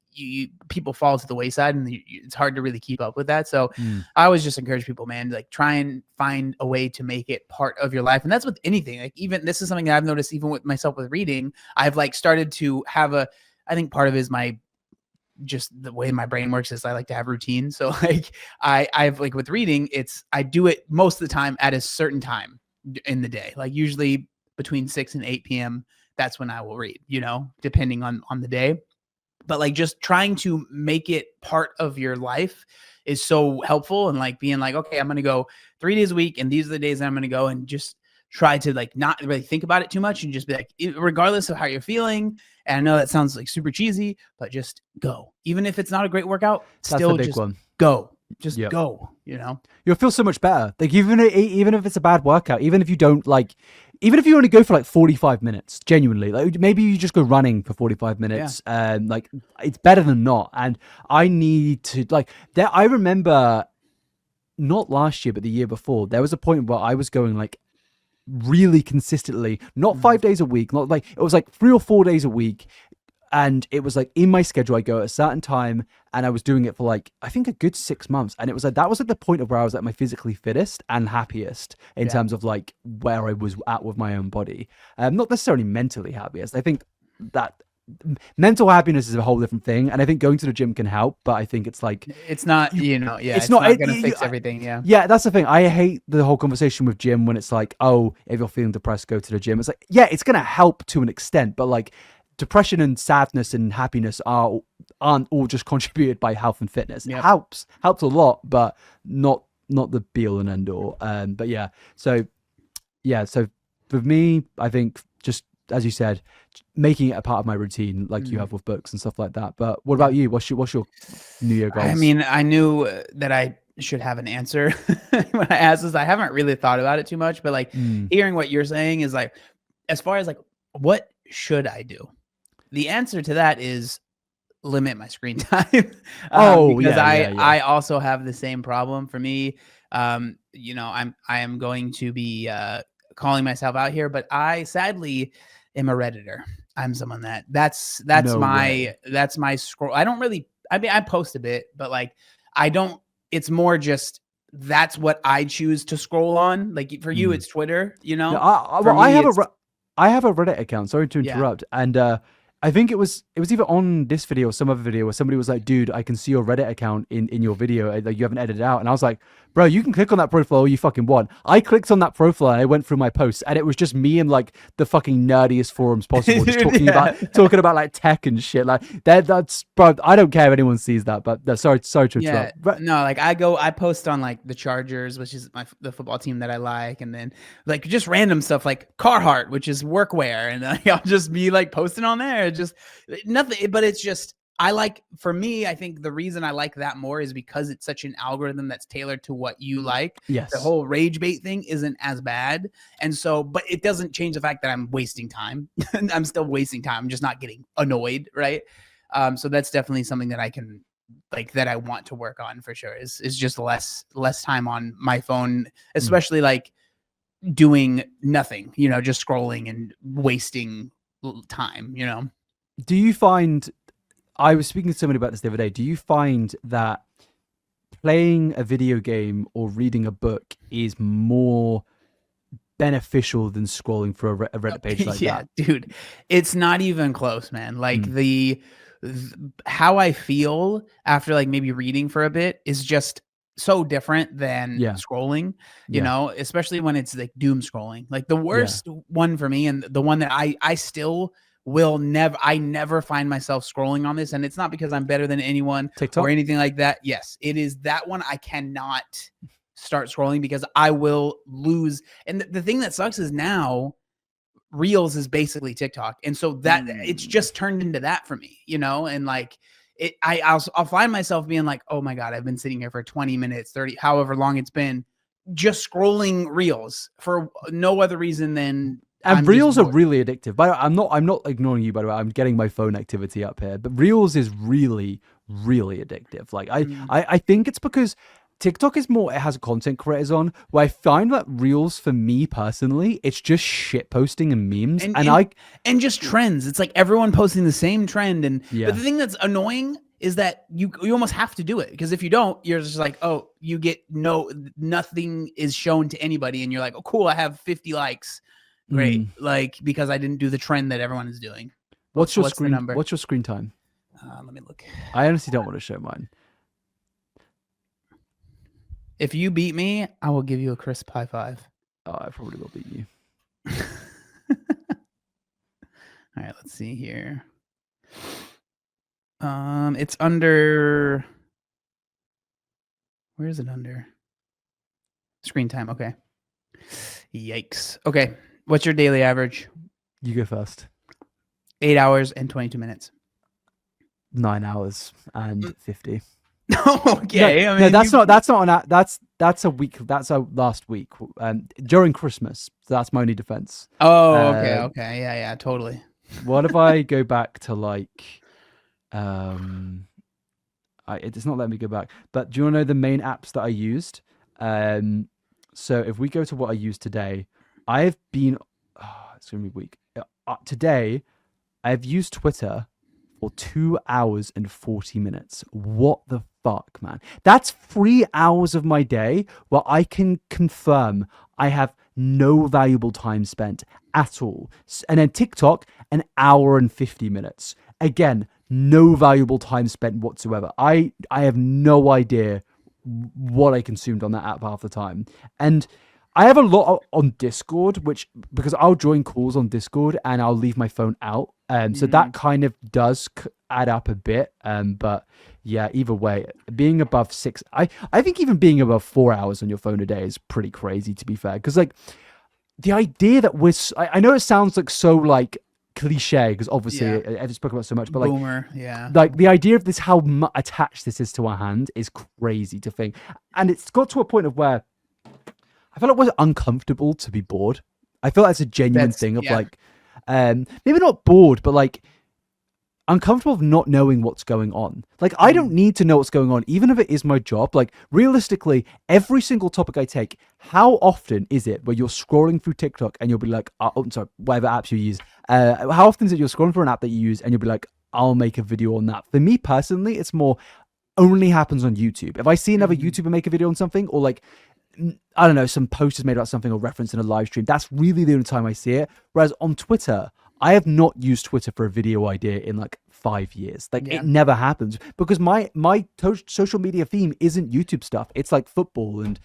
A: people fall to the wayside and it's hard to really keep up with that. So I always just encourage people, man, like try and find a way to make it part of your life. And that's with anything. Like even this is something that I've noticed even with myself with reading. I've like started to have I think part of it is just the way my brain works is I like to have routine. So like I've like with reading, I do it most of the time at a certain time in the day, like usually between 6 and 8 p.m. That's when I will read, depending on the day. But like just trying to make it part of your life is so helpful. And like being like, okay, I'm going to go 3 days a week. And these are the days that I'm going to go, and just try to like not really think about it too much and just be like, regardless of how you're feeling. And I know that sounds like super cheesy, but just go. Even if it's not a great workout, still just go. Just go, You'll
B: feel so much better. Like even if it's a bad workout, even if you don't like, even if you only go for like 45 minutes, genuinely, like maybe you just go running for 45 minutes, like it's better than not. And I need to like that. I remember not last year, but the year before, there was a point where I was going like really consistently, not 5 days a week, not like, it was like 3 or 4 days a week. And it was like in my schedule, I go at a certain time, and I was doing it for like, I think a good 6 months. And it was like, that was like the point of where I was at my physically fittest and happiest in terms of like where I was at with my own body. Not necessarily mentally happiest. I think that mental happiness is a whole different thing. And I think going to the gym can help, but I think it's like,
A: it's not, it's not going to fix everything.
B: Yeah. That's the thing. I hate the whole conversation with gym when it's like, oh, if you're feeling depressed, go to the gym. It's like, yeah, it's going to help to an extent, but like, depression and sadness and happiness are aren't all just contributed by health and fitness. It
A: Yep.
B: helps a lot, but not the be all and end all. But yeah, so for me, I think just as you said, making it a part of my routine, like you have with books and stuff like that. But what about you? What's your New Year goals?
A: I mean, I knew that I should have an answer when I asked this. I haven't really thought about it too much, but like hearing what you're saying is like, as far as like, what should I do? The answer to that is limit my screen time. Because I also have the same problem. For me, you know, I am going to be calling myself out here, but I sadly am a Redditor. I'm someone that's my scroll. I don't really, I mean, I post a bit, but like I don't, it's more just that's what I choose to scroll on. Like for you, it's Twitter, you know?
B: Yeah, I have a Reddit account. Sorry to interrupt. And I think it was either on this video or some other video where somebody was like, dude, I can see your Reddit account in your video. Like, you haven't edited it out. And I was like, bro, you can click on that profile all you fucking want. I clicked on that profile and I went through my posts and it was just me in like the fucking nerdiest forums possible, just talking about like tech and shit. Like that's, bro, I don't care if anyone sees that, but sorry to interrupt.
A: Yeah, but no, like I post on like the Chargers, which is the football team that I like, and then like just random stuff like Carhartt, which is workwear, and I'll just be like posting on there, just nothing. But it's just for me, I think the reason I like that more is because it's such an algorithm that's tailored to what you like.
B: Yes,
A: the whole rage bait thing isn't as bad, and so, but it doesn't change the fact that I'm wasting time. I'm still wasting time. I'm just not getting annoyed, right? So that's definitely something that I can. Like that I want to work on for sure is just less time on my phone, especially like doing nothing, you know, just scrolling and wasting time, you know.
B: Do you find, I was speaking to somebody about this the other day, do you find that playing a video game or reading a book is more beneficial than scrolling through a Reddit page like that?
A: Yeah, dude, it's not even close, man. Like how I feel after like maybe reading for a bit is just so different than scrolling, you know, especially when it's like doom scrolling. Like the worst one for me, and the one that I still will never find myself scrolling on this, and it's not because I'm better than anyone
B: TikTok
A: or anything like that. Yes, it is that one I cannot start scrolling because I will lose. And the thing that sucks is now Reels is basically TikTok. And so that it's just turned into that for me, you know? And like I'll find myself being like, oh my God, I've been sitting here for 20 minutes, 30, however long it's been, just scrolling Reels for no other reason than
B: Reels are really addictive. But I'm not ignoring you, by the way. I'm getting my phone activity up here. But Reels is really, really addictive. Like I think it's because TikTok is more, it has content creators on, where I find that Reels, for me personally, it's just shit posting and memes and
A: just trends. It's like everyone posting the same trend. And but the thing that's annoying is that you almost have to do it, because if you don't, you're just like, oh, you get nothing is shown to anybody, and you're like, oh cool, I have 50 likes, great, like because I didn't do the trend that everyone is doing.
B: What's your screen time?
A: Let me look.
B: I honestly don't want to show mine.
A: If you beat me, I will give you a crisp high five.
B: Oh, I probably will beat you.
A: All right, let's see here. It's under. Where is it under? Screen time. Okay. Yikes. Okay. What's your daily average?
B: You go first.
A: 8 hours and 22 minutes.
B: 9 hours and 50.
A: Okay.
B: No, I mean, that's a week. That's a last week during Christmas. So that's my only defense.
A: Oh, okay. Yeah, totally.
B: What if I go back to like, it's not letting me go back. But do you want to know the main apps that I used? So if we go to what I used today, I've been. It's gonna be weak. Today, I've used Twitter for 2 hours and 40 minutes. What the fuck, man? That's 3 hours of my day where I can confirm I have no valuable time spent at all. And then TikTok, 1 hour and 50 minutes. Again, no valuable time spent whatsoever. I have no idea what I consumed on that app half the time. And I have a lot on Discord, because I'll join calls on Discord and I'll leave my phone out So that kind of does add up a bit. But yeah, either way, being above 6, I think even being above 4 hours on your phone a day is pretty crazy, to be fair. Because like the idea that I know it sounds like so like cliche, because obviously I've spoken about it so much, but like
A: Boomer, yeah.
B: like the idea of this, how attached this is to our hand, is crazy to think. And it's got to a point of where I feel like we're uncomfortable to be bored. I feel like that's a genuine thing of like, maybe not bored, but like uncomfortable of not knowing what's going on. Like, I don't need to know what's going on, even if it is my job. Like, realistically, every single topic I take, how often is it where you're scrolling through TikTok and you'll be like, oh, sorry, whatever apps you use. How often is it you're scrolling through an app that you use and you'll be like, I'll make a video on that? For me personally, it's more only happens on YouTube. If I see another YouTuber make a video on something, or like, I don't know, some post is made about something or reference in a live stream, that's really the only time I see it. Whereas on Twitter, I have not used Twitter for a video idea in like 5 years. Like it never happens, because my social media theme isn't YouTube stuff. It's like football and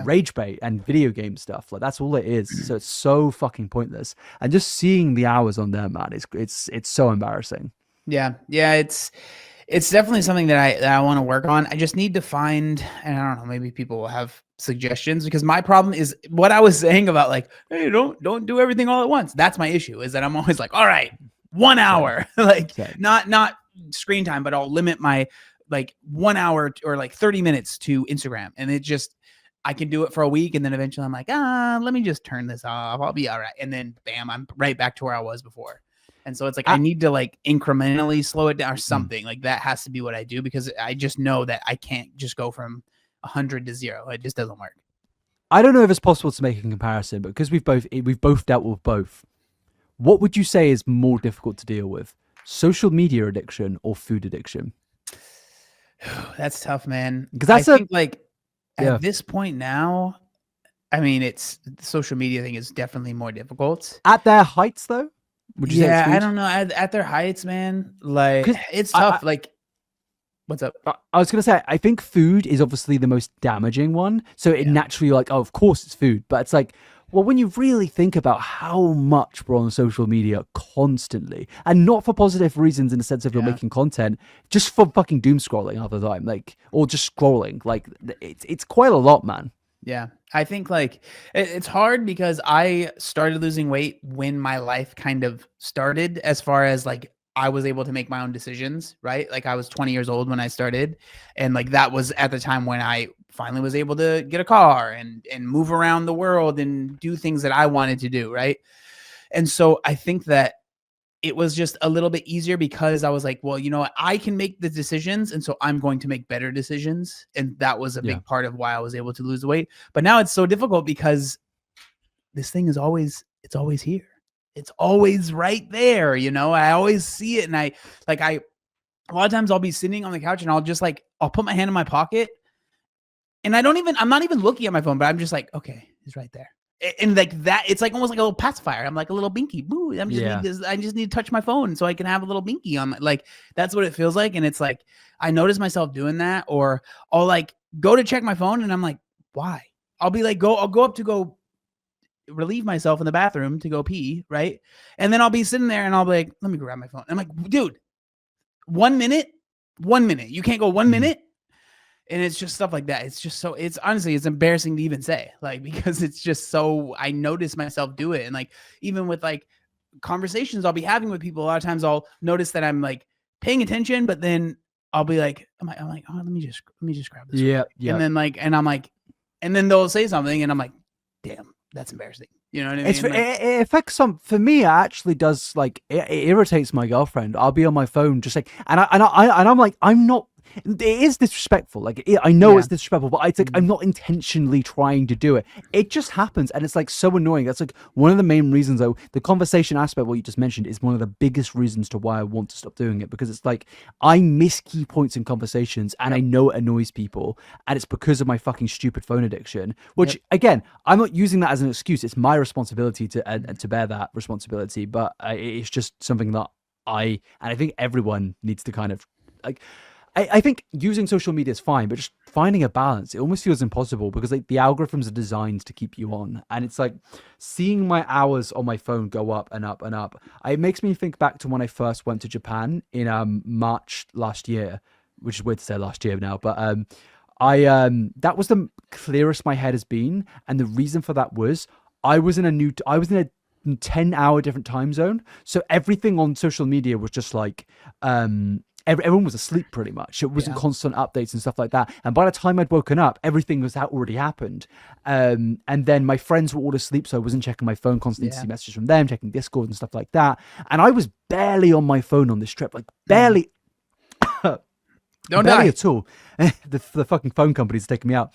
B: rage bait and video game stuff. Like that's all it is. So it's so fucking pointless. And just seeing the hours on there, man, it's so embarrassing.
A: Yeah. It's definitely something that I want to work on. I just need to find, and I don't know, maybe people will have suggestions, because my problem is what I was saying about like, hey, don't do everything all at once. That's my issue, is that I'm always like, all right, 1 hour, like not screen time, but I'll limit my like 1 hour or like 30 minutes to Instagram. And it just, I can do it for a week. And then eventually I'm like, let me just turn this off. I'll be all right. And then bam, I'm right back to where I was before. And so it's like, I need to like incrementally slow it down or something. Like that has to be what I do, because I just know that I can't just go from 100 to 0. It just doesn't work.
B: I don't know if it's possible to make a comparison, but because we've both dealt with both, what would you say is more difficult to deal with? Social media addiction or food addiction?
A: That's tough, man.
B: Because I
A: think like at this point now, I mean, it's the social media thing is definitely more difficult.
B: At their heights though? Would you say it's food?
A: I don't know. At their heights, man, like it's tough. Like, what's up?
B: I was going to say, I think food is obviously the most damaging one. So it naturally like, oh, of course it's food. But it's like, well, when you really think about how much we're on social media constantly, and not for positive reasons in the sense of you're making content, just for fucking doom scrolling half the time, like, or just scrolling, like it's quite a lot, man.
A: Yeah. I think like it's hard because I started losing weight when my life kind of started, as far as like I was able to make my own decisions, right? Like I was 20 years old when I started, and like that was at the time when I finally was able to get a car and move around the world and do things that I wanted to do, right? And so I think that it was just a little bit easier because I was like, well, you know what? I can make the decisions, and so I'm going to make better decisions. And that was a big part of why I was able to lose the weight. But now it's so difficult because this thing is always here. It's always right there. You know, I always see it. And a lot of times I'll be sitting on the couch and I'll put my hand in my pocket, and I'm not even looking at my phone, but I'm just like, okay, it's right there. And like that, it's like almost like a little pacifier. I'm like a little binky. Boo! I just need to touch my phone so I can have a little binky on my, like, that's what it feels like. And it's like, I notice myself doing that, or I'll like go to check my phone and I'm like, why? I'll be like, I'll go up to go relieve myself in the bathroom to go pee. Right. And then I'll be sitting there and I'll be like, let me grab my phone. I'm like, dude, 1 minute, you can't go 1 minute. And it's just stuff like that. It's just so, it's honestly, it's embarrassing to even say, like, because it's just so, I notice myself do it. And like, even with like conversations I'll be having with people, a lot of times I'll notice that I'm like paying attention, but then I'll be like, I'm like, oh, let me just grab this.
B: Yeah.
A: And then like, and I'm like, and then they'll say something and I'm like, damn, that's embarrassing. You know what I mean?
B: It affects for me. It actually does, like, it irritates my girlfriend. I'll be on my phone just like, and I'm like, I'm not. It is disrespectful. Like I know it's disrespectful, but it's like I'm not intentionally trying to do it. It just happens, and it's like so annoying. That's like one of the main reasons, though. The conversation aspect, what you just mentioned, is one of the biggest reasons to why I want to stop doing it, because it's like I miss key points in conversations, and I know it annoys people, and it's because of my fucking stupid phone addiction. Which again, I'm not using that as an excuse. It's my responsibility to bear that responsibility, but it's just something that I think everyone needs to kind of like. I think using social media is fine, but just finding a balance, it almost feels impossible because like the algorithms are designed to keep you on. And it's like seeing my hours on my phone go up and up and up. It makes me think back to when I first went to Japan in March last year, which is weird to say last year now, but I that was the clearest my head has been. And the reason for that was I was in a 10-hour different time zone. So everything on social media was just like everyone was asleep pretty much. It wasn't constant updates and stuff like that. And by the time I'd woken up, everything was already happened. And then my friends were all asleep, so I wasn't checking my phone constantly to see messages from them, checking Discord and stuff like that. And I was barely on my phone on this trip, like barely.
A: Don't
B: barely
A: die.
B: at all. The fucking phone company's taking me out.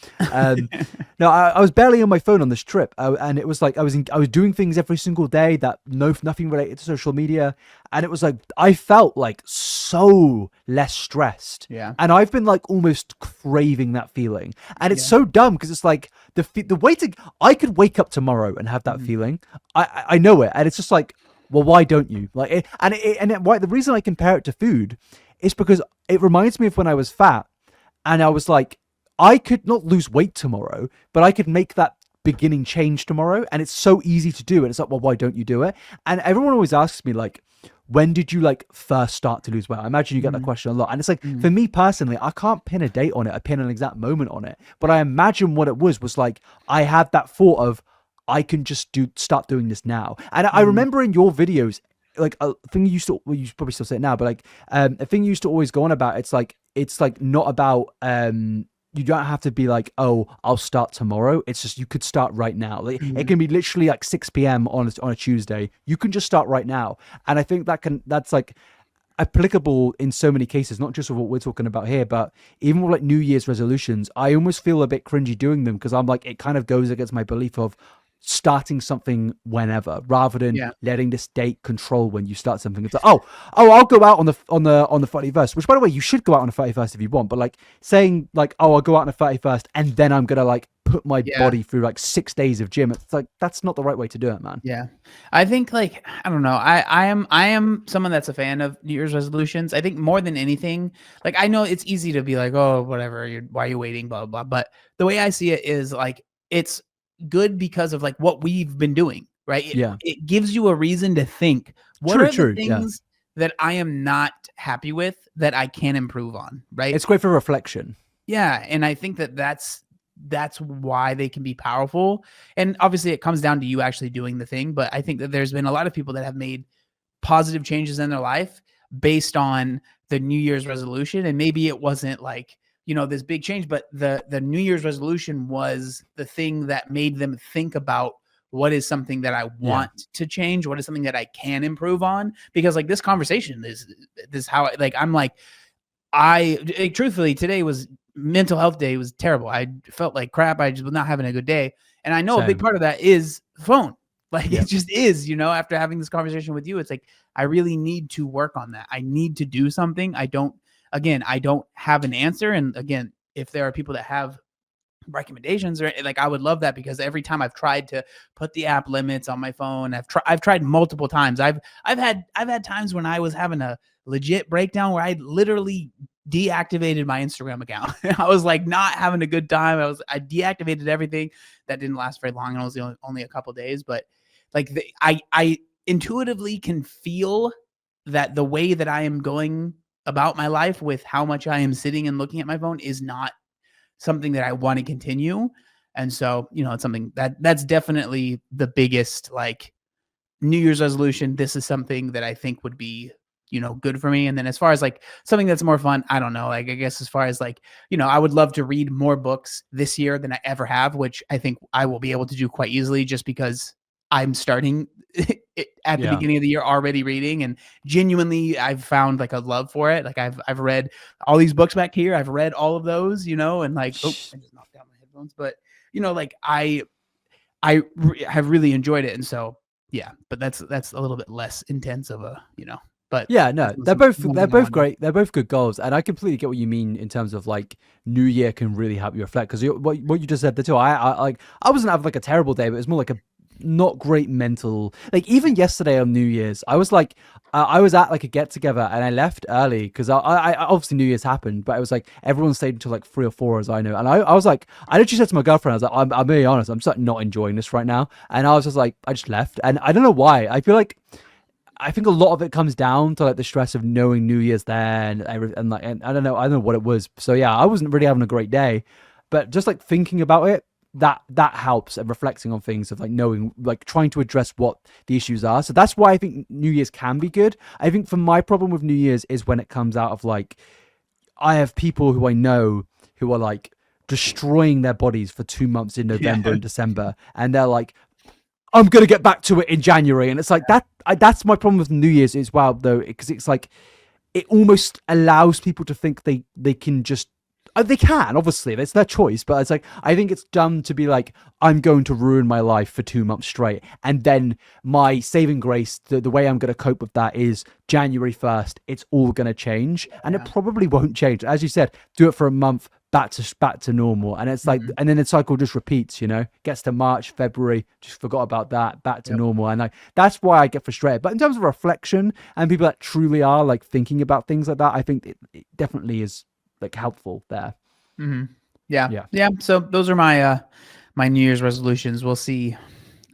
B: No, I was barely on my phone on this trip, and it was like I was doing things every single day that nothing related to social media, and it was like I felt like so less stressed.
A: Yeah.
B: And I've been like almost craving that feeling, and it's so dumb because it's like the way to I could wake up tomorrow and have that feeling. I know it, and it's just like, well, why don't you like? Why the reason I compare it to food is because it reminds me of when I was fat and I was like, I could not lose weight tomorrow, but I could make that beginning change tomorrow. And it's so easy to do. And it's like, well, why don't you do it? And everyone always asks me like, when did you like first start to lose weight? I imagine you get that question a lot. And it's like, for me personally, I can't pin a date on it. I pin an exact moment on it. But I imagine what it was like, I had that thought of, I can just start doing this now. And I remember in your videos, like a thing you probably still say it now, but like a thing you used to always go on about, it's like not about you don't have to be like, oh, I'll start tomorrow. It's just you could start right now. Like it can be literally like 6 p.m. on a Tuesday. You can just start right now. And I think that's like applicable in so many cases, not just with what we're talking about here, but even with like New Year's resolutions. I almost feel a bit cringy doing them because I'm like, it kind of goes against my belief of starting something whenever, rather than letting this date control when you start something. It's like, oh, I'll go out on the 31st, which by the way, you should go out on the 31st if you want, but like saying like, oh, I'll go out on the 31st and then I'm gonna like put my body through like 6 days of gym. It's like, that's not the right way to do it, man.
A: Yeah. I think like, I don't know. I am someone that's a fan of New Year's resolutions. I think more than anything, like I know it's easy to be like, oh, whatever, why are you waiting, blah, blah, blah. But the way I see it is like, it's good because of like what we've been doing, right? It gives you a reason to think, what are the things that I am not happy with that I can improve on, right?
B: It's great for reflection.
A: Yeah. And I think that's why they can be powerful. And obviously it comes down to you actually doing the thing. But I think that there's been a lot of people that have made positive changes in their life based on the New Year's resolution. And maybe it wasn't like, you know, this big change, but the New Year's resolution was the thing that made them think about what is something that I want to change, what is something that I can improve on. Because like this conversation is how I'm like, truthfully, today was mental health day. It was terrible. I felt like crap. I just was not having a good day. And I know a big part of that is phone. Like it just is, you know, after having this conversation with you, it's like, I really need to work on that. I need to do something. I don't have an answer. And again, if there are people that have recommendations or like, I would love that, because every time I've tried to put the app limits on my phone, I've tried multiple times. I've had times when I was having a legit breakdown where I literally deactivated my Instagram account. I was like not having a good time. I deactivated everything. That didn't last very long. It was only a couple of days, but like I intuitively can feel that the way that I am going about my life with how much I am sitting and looking at my phone is not something that I want to continue. And so, you know, it's something that's definitely the biggest like New Year's resolution. This is something that I think would be, you know, good for me. And then as far as like something that's more fun, I don't know, like, I guess as far as like, you know, I would love to read more books this year than I ever have, which I think I will be able to do quite easily just because I'm starting at the beginning of the year already reading, and genuinely I've found like a love for it. Like I've read all these books back here. I've read all of those, you know, and like, oh, I just knocked out my headphones, but you know, like I have really enjoyed it. And so, yeah, but that's a little bit less intense of a, you know, but
B: yeah, no, they're both great. They're both good goals. And I completely get what you mean in terms of like New Year can really help you reflect. Cause what you just said there too, I wasn't having like a terrible day, but it was more like not great mental. Like even yesterday on New Year's, I was like, I was at like a get together and I left early because I obviously New Year's happened, but it was like everyone stayed until like 3 or 4 as I know, and I was like, I literally said to my girlfriend, I was like, I'm being honest, I'm just like, not enjoying this right now, and I was just like, I just left, and I don't know why. I think a lot of it comes down to like the stress of knowing New Year's there and like, and I don't know what it was. So yeah, I wasn't really having a great day, but just like thinking about it, that helps, and reflecting on things of like knowing, like trying to address what the issues are. So that's why I think New Year's can be good. I think for my problem with New Year's is when it comes out of like, I have people who I know who are like destroying their bodies for 2 months in November and December, and they're like, I'm gonna get back to it in January, and it's like that's my problem with New Year's as well, though, because it's like it almost allows people to think they can just. They can, obviously, it's their choice, but it's like, I think it's dumb to be like, I'm going to ruin my life for 2 months straight, and then my saving grace, the way I'm going to cope with that is January 1st, it's all going to change, and it probably won't change. As you said, do it for a month, back to normal, and it's like, and then the cycle just repeats, gets to March, February, just forgot about that, back to normal, and like, that's why I get frustrated. But in terms of reflection, and people that truly are like thinking about things like that, I think it definitely is like helpful there.
A: Yeah. So those are my my New Year's resolutions. We'll see.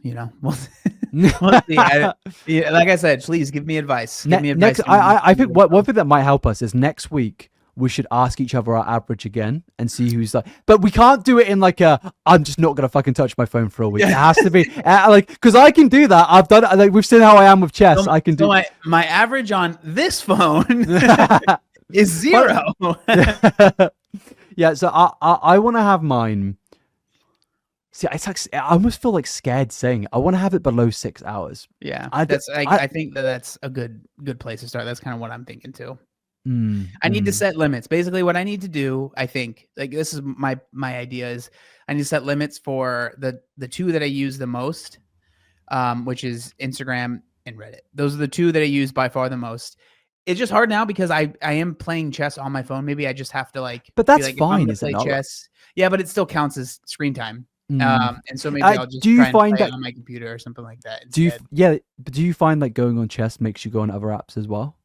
A: We'll see. Like I said, please give me advice. Give me advice.
B: I think one thing that might help us is next week we should ask each other our average again and see who's like. But we can't do it in like I'm just not gonna fucking touch my phone for a week. It has to be like, because I can do that. I've done it. Like we've seen how I am with chess. I can do
A: my average on this phone. Is 0.
B: Yeah, so I want to have mine. See, it's like I almost feel like scared saying it. I want to have it below 6 hours.
A: Yeah, I think that's a good place to start. That's kind of what I'm thinking too. I need to set limits. Basically, what I need to do, I think, like this is my idea is I need to set limits for the two that I use the most, which is Instagram and Reddit. Those are the two that I use by far the most. It's just hard now because I am playing chess on my phone. Maybe I just have to like.
B: But that's fine, is it not?
A: Chess. Yeah, but it still counts as screen time. And so maybe I'll just try and play it on my computer or something like that instead.
B: But do you find like going on chess makes you go on other apps as well?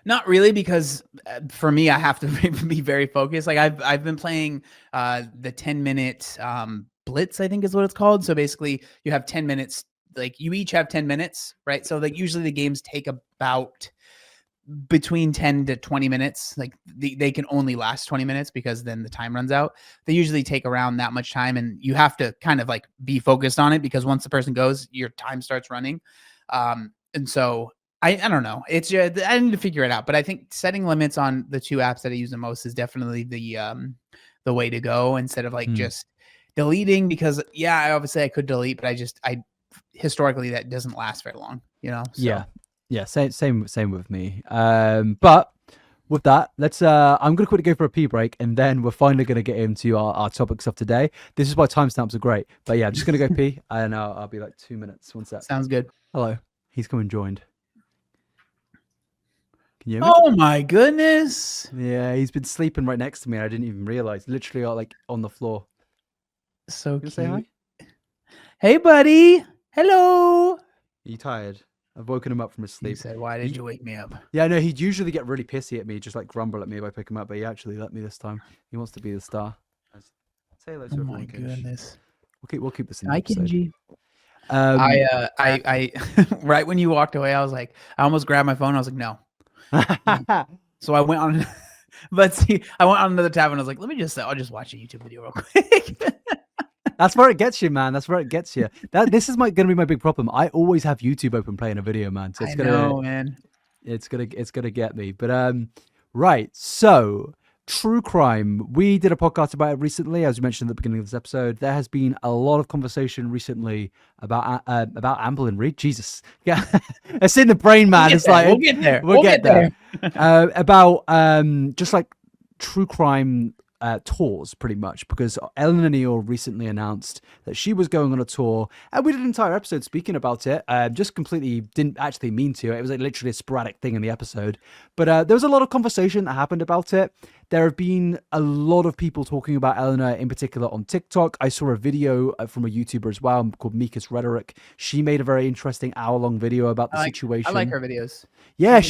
A: Not really, because for me, I have to be very focused. Like I've been playing the 10-minute blitz, I think is what it's called. So basically, you have 10 minutes. Like you each have 10 minutes, right? So like usually the games take about between 10 to 20 minutes. Like they can only last 20 minutes because then the time runs out. They usually take around that much time, and you have to kind of like be focused on it because once the person goes, your time starts running. And so I don't know. It's just, I need to figure it out, but I think setting limits on the two apps that I use the most is definitely the way to go, instead of like just deleting, because I obviously I could delete, but I historically that doesn't last very long, So.
B: Yeah, same with me. But with that, let's I'm gonna quickly go for a pee break, and then we're finally gonna get into our topics of today. This is why timestamps are great. But yeah, I'm just gonna go pee, and I'll be like 2 minutes. One sec.
A: Sounds good.
B: Hello, he's come and joined. Can you hear me?
A: Oh my goodness.
B: Yeah, he's been sleeping right next to me, and I didn't even realize. Literally, like on the floor.
A: So cute.
B: Say hi?
A: Hey, buddy. Hello.
B: Are you tired? I've woken him up from his sleep.
A: He said, "Why did you wake me up?"
B: Yeah, I know. He'd usually get really pissy at me, just like grumble at me if I pick him up, but he actually let me this time. He wants to be the star. Say hello to everyone.
A: Oh my goodness.
B: We'll keep this in the
A: Hi,
B: episode.
A: Kenji. I right when you walked away, I was like, I almost grabbed my phone. I was like, no. So I went on. I went on another tab and I was like, I'll just watch a YouTube video real quick.
B: That's where it gets you, man. That's where it gets you. This is going to be my big problem. I always have YouTube open playing a video, man. So it's gonna get me. But right. So true crime. We did a podcast about it recently, as we mentioned at the beginning of this episode. There has been a lot of conversation recently about Amberlynn, Reid. Jesus, yeah, it's in the brain, man. It's like
A: we'll get there.
B: We'll get there. About just like true crime tours pretty much, because Eleanor Neale recently announced that she was going on a tour, and we did an entire episode speaking about it. Just completely didn't actually mean to. It was like literally a sporadic thing in the episode, but there was a lot of conversation that happened about it. There have been a lot of people talking about Eleanor in particular on TikTok. I saw a video from a YouTuber as well called Mika's Rhetoric. She made a very interesting hour-long video about the situation.
A: I like her videos.
B: Yeah,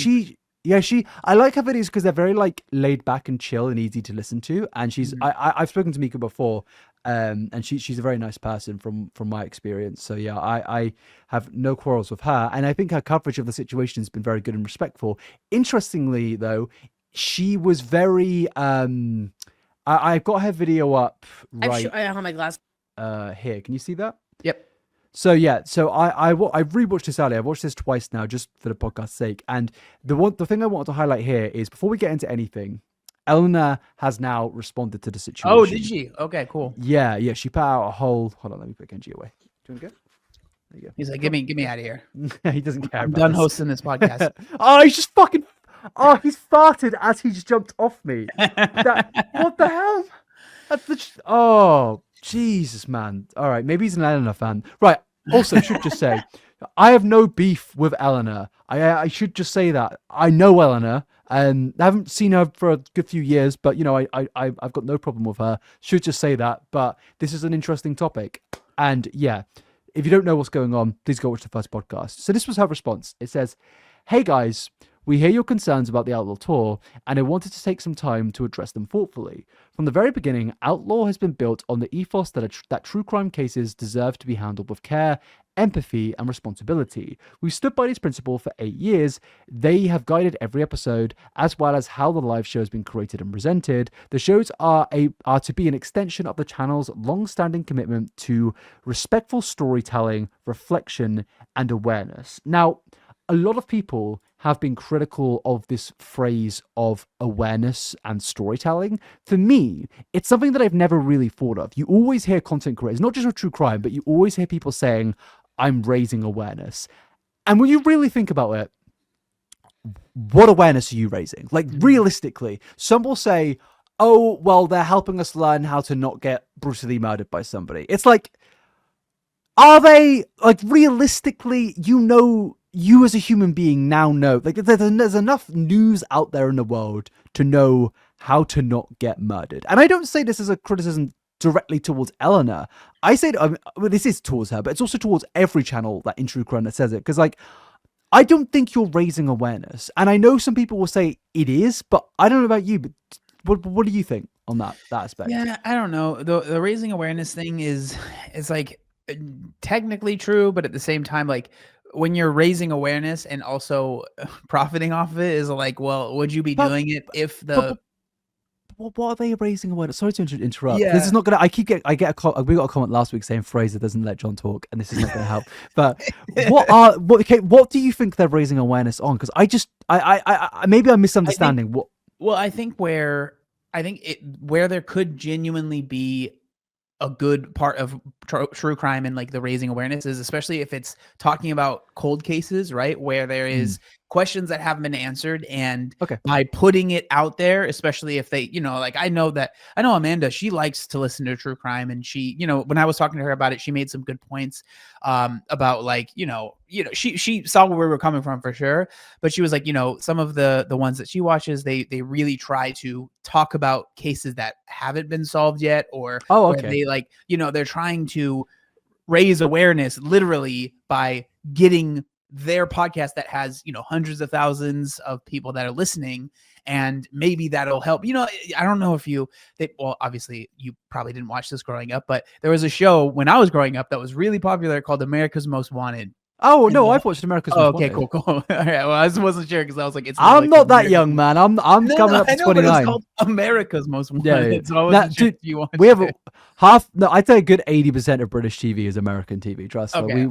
B: I like her videos because they're very like laid back and chill and easy to listen to. And she's, I've spoken to Mika before, and she's a very nice person from my experience. So yeah, I have no quarrels with her, and I think her coverage of the situation has been very good and respectful. Interestingly, though, she was very. I've got her video up right.
C: I have my glass.
B: Here, can you see that?
A: Yep.
B: So yeah, so I rewatched this earlier. I've watched this twice now, just for the podcast's sake. And the thing I wanted to highlight here is, before we get into anything, Eleanor has now responded to the situation.
A: Oh, did she? Okay, cool.
B: Yeah. She put out a whole. Hold on, let me put Genji away. Do you want to go? There you go.
A: He's like, get me out of here.
B: He doesn't care.
A: I'm done hosting this podcast.
B: Oh, he's just fucking. Oh, he's farted as he just jumped off me. What the hell? That's the. Oh, Jesus, man. All right, maybe he's an Eleanor fan. Right. Also, should just say, I have no beef with Eleanor. I should just say that. I know Eleanor, and I haven't seen her for a good few years, but you know, I've got no problem with her. Should just say that. But this is an interesting topic, and yeah, if you don't know what's going on, please go watch the first podcast. So this was her response. It says, "Hey guys, we hear your concerns about the Outlaw Tour, and I wanted to take some time to address them thoughtfully. From the very beginning, Outlaw has been built on the ethos that true crime cases deserve to be handled with care, empathy, and responsibility. We've stood by this principle for 8 years. They have guided every episode, as well as how the live show has been created and presented. The shows are to be an extension of the channel's long-standing commitment to respectful storytelling, reflection, and awareness." Now, a lot of people have been critical of this phrase of awareness and storytelling. For me, it's something that I've never really thought of. You always hear content creators, not just with true crime, but you always hear people saying, I'm raising awareness. And when you really think about it, what awareness are you raising? Like, realistically, some will say, oh, well, they're helping us learn how to not get brutally murdered by somebody. It's like, are they, like, realistically, you as a human being now know, like, there's enough news out there in the world to know how to not get murdered. And I don't say this as a criticism directly towards Eleanor. I say, well, this is towards her, but it's also towards every channel that in true crime that says it. Because, like, I don't think you're raising awareness. And I know some people will say it is, but I don't know about you, but what do you think on that aspect?
A: Yeah, I don't know. The raising awareness thing is like technically true, but at the same time, like, when you're raising awareness and also profiting off of it is like, well, would you be doing it if the...
B: What are they raising awareness? Sorry to interrupt.
A: Yeah.
B: This is not gonna. We got a comment last week saying Fraser doesn't let John talk, and this is not gonna help. But what do you think they're raising awareness on? Because I maybe I'm misunderstanding.
A: Well, I think where there could genuinely be a good part of true crime and like the raising awareness is, especially if it's talking about cold cases, right? Where there is questions that haven't been answered, and by putting it out there, especially if they, you know, like I know Amanda, she likes to listen to true crime, and she, you know, when I was talking to her about it, she made some good points about like, you know, she saw where we were coming from for sure, but she was like, you know, some of the ones that she watches, they really try to talk about cases that haven't been solved yet, or they like, you know, they're trying to raise awareness literally by getting their podcast that has, you know, hundreds of thousands of people that are listening, and maybe that'll help. You know, I don't know if well, obviously you probably didn't watch this growing up, but there was a show when I was growing up that was really popular called America's Most Wanted.
B: Oh, no, I've watched America's Most Wanted.
A: Okay, cool. All right, well, I just wasn't sure because I was like,
B: I'm not that young, man. I'm coming up to 29.
A: But it's called America's Most Wanted.
B: Yeah.
A: So I wasn't sure if you watched
B: we have
A: it.
B: I'd say a good 80% of British TV is American TV. Trust me.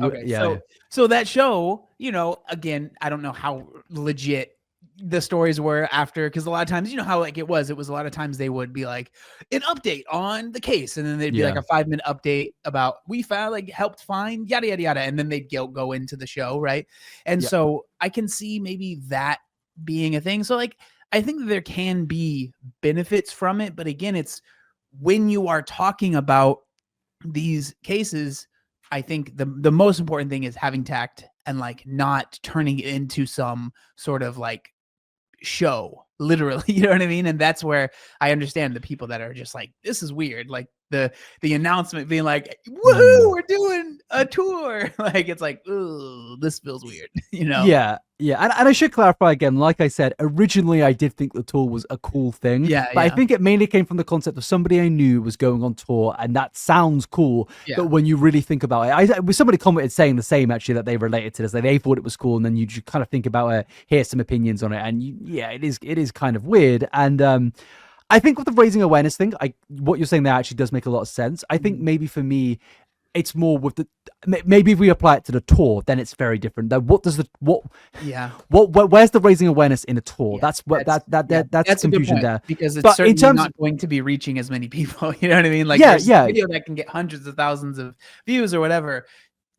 A: So that show, you know, again, I don't know how legit the stories were after, because a lot of times, you know how like it was a lot of times they would be like an update on the case, and then they'd be like a 5-minute update about we found, like, helped find yada yada yada, and then they'd go into the show, right? And so I can see maybe that being a thing. So like I think that there can be benefits from it, but again, it's when you are talking about these cases, I think the most important thing is having tact and like not turning it into some sort of like show, literally. You know what I mean? And that's where I understand the people that are just like, this is weird. Like the announcement being like, woohoo, we're doing a tour. Like it's like, ooh, this feels weird, you know?
B: Yeah, yeah, and I should clarify again. Like I said, originally I did think the tour was a cool thing,
A: Yeah,
B: but I
A: yeah,
B: think it mainly came from the concept of somebody I knew was going on tour, and that sounds cool.
A: yeah.
B: But when you really think about it, somebody commented saying the same actually, that they related to this, like they thought it was cool, and then you just kind of think about it, hear some opinions on it, and yeah, it is kind of weird. And I think with the raising awareness thing, what you're saying there actually does make a lot of sense. I think maybe for me, it's more with the maybe if we apply it to the tour, then it's very different. That what does the
A: Yeah.
B: where's the raising awareness in a tour?
A: Yeah,
B: That's what that's
A: a good
B: confusion
A: point,
B: there.
A: because it's
B: But in
A: certainly
B: terms
A: not going to be reaching as many people. You know what I mean? Like
B: yeah,
A: there's
B: yeah,
A: a video that can get hundreds of thousands of views or whatever.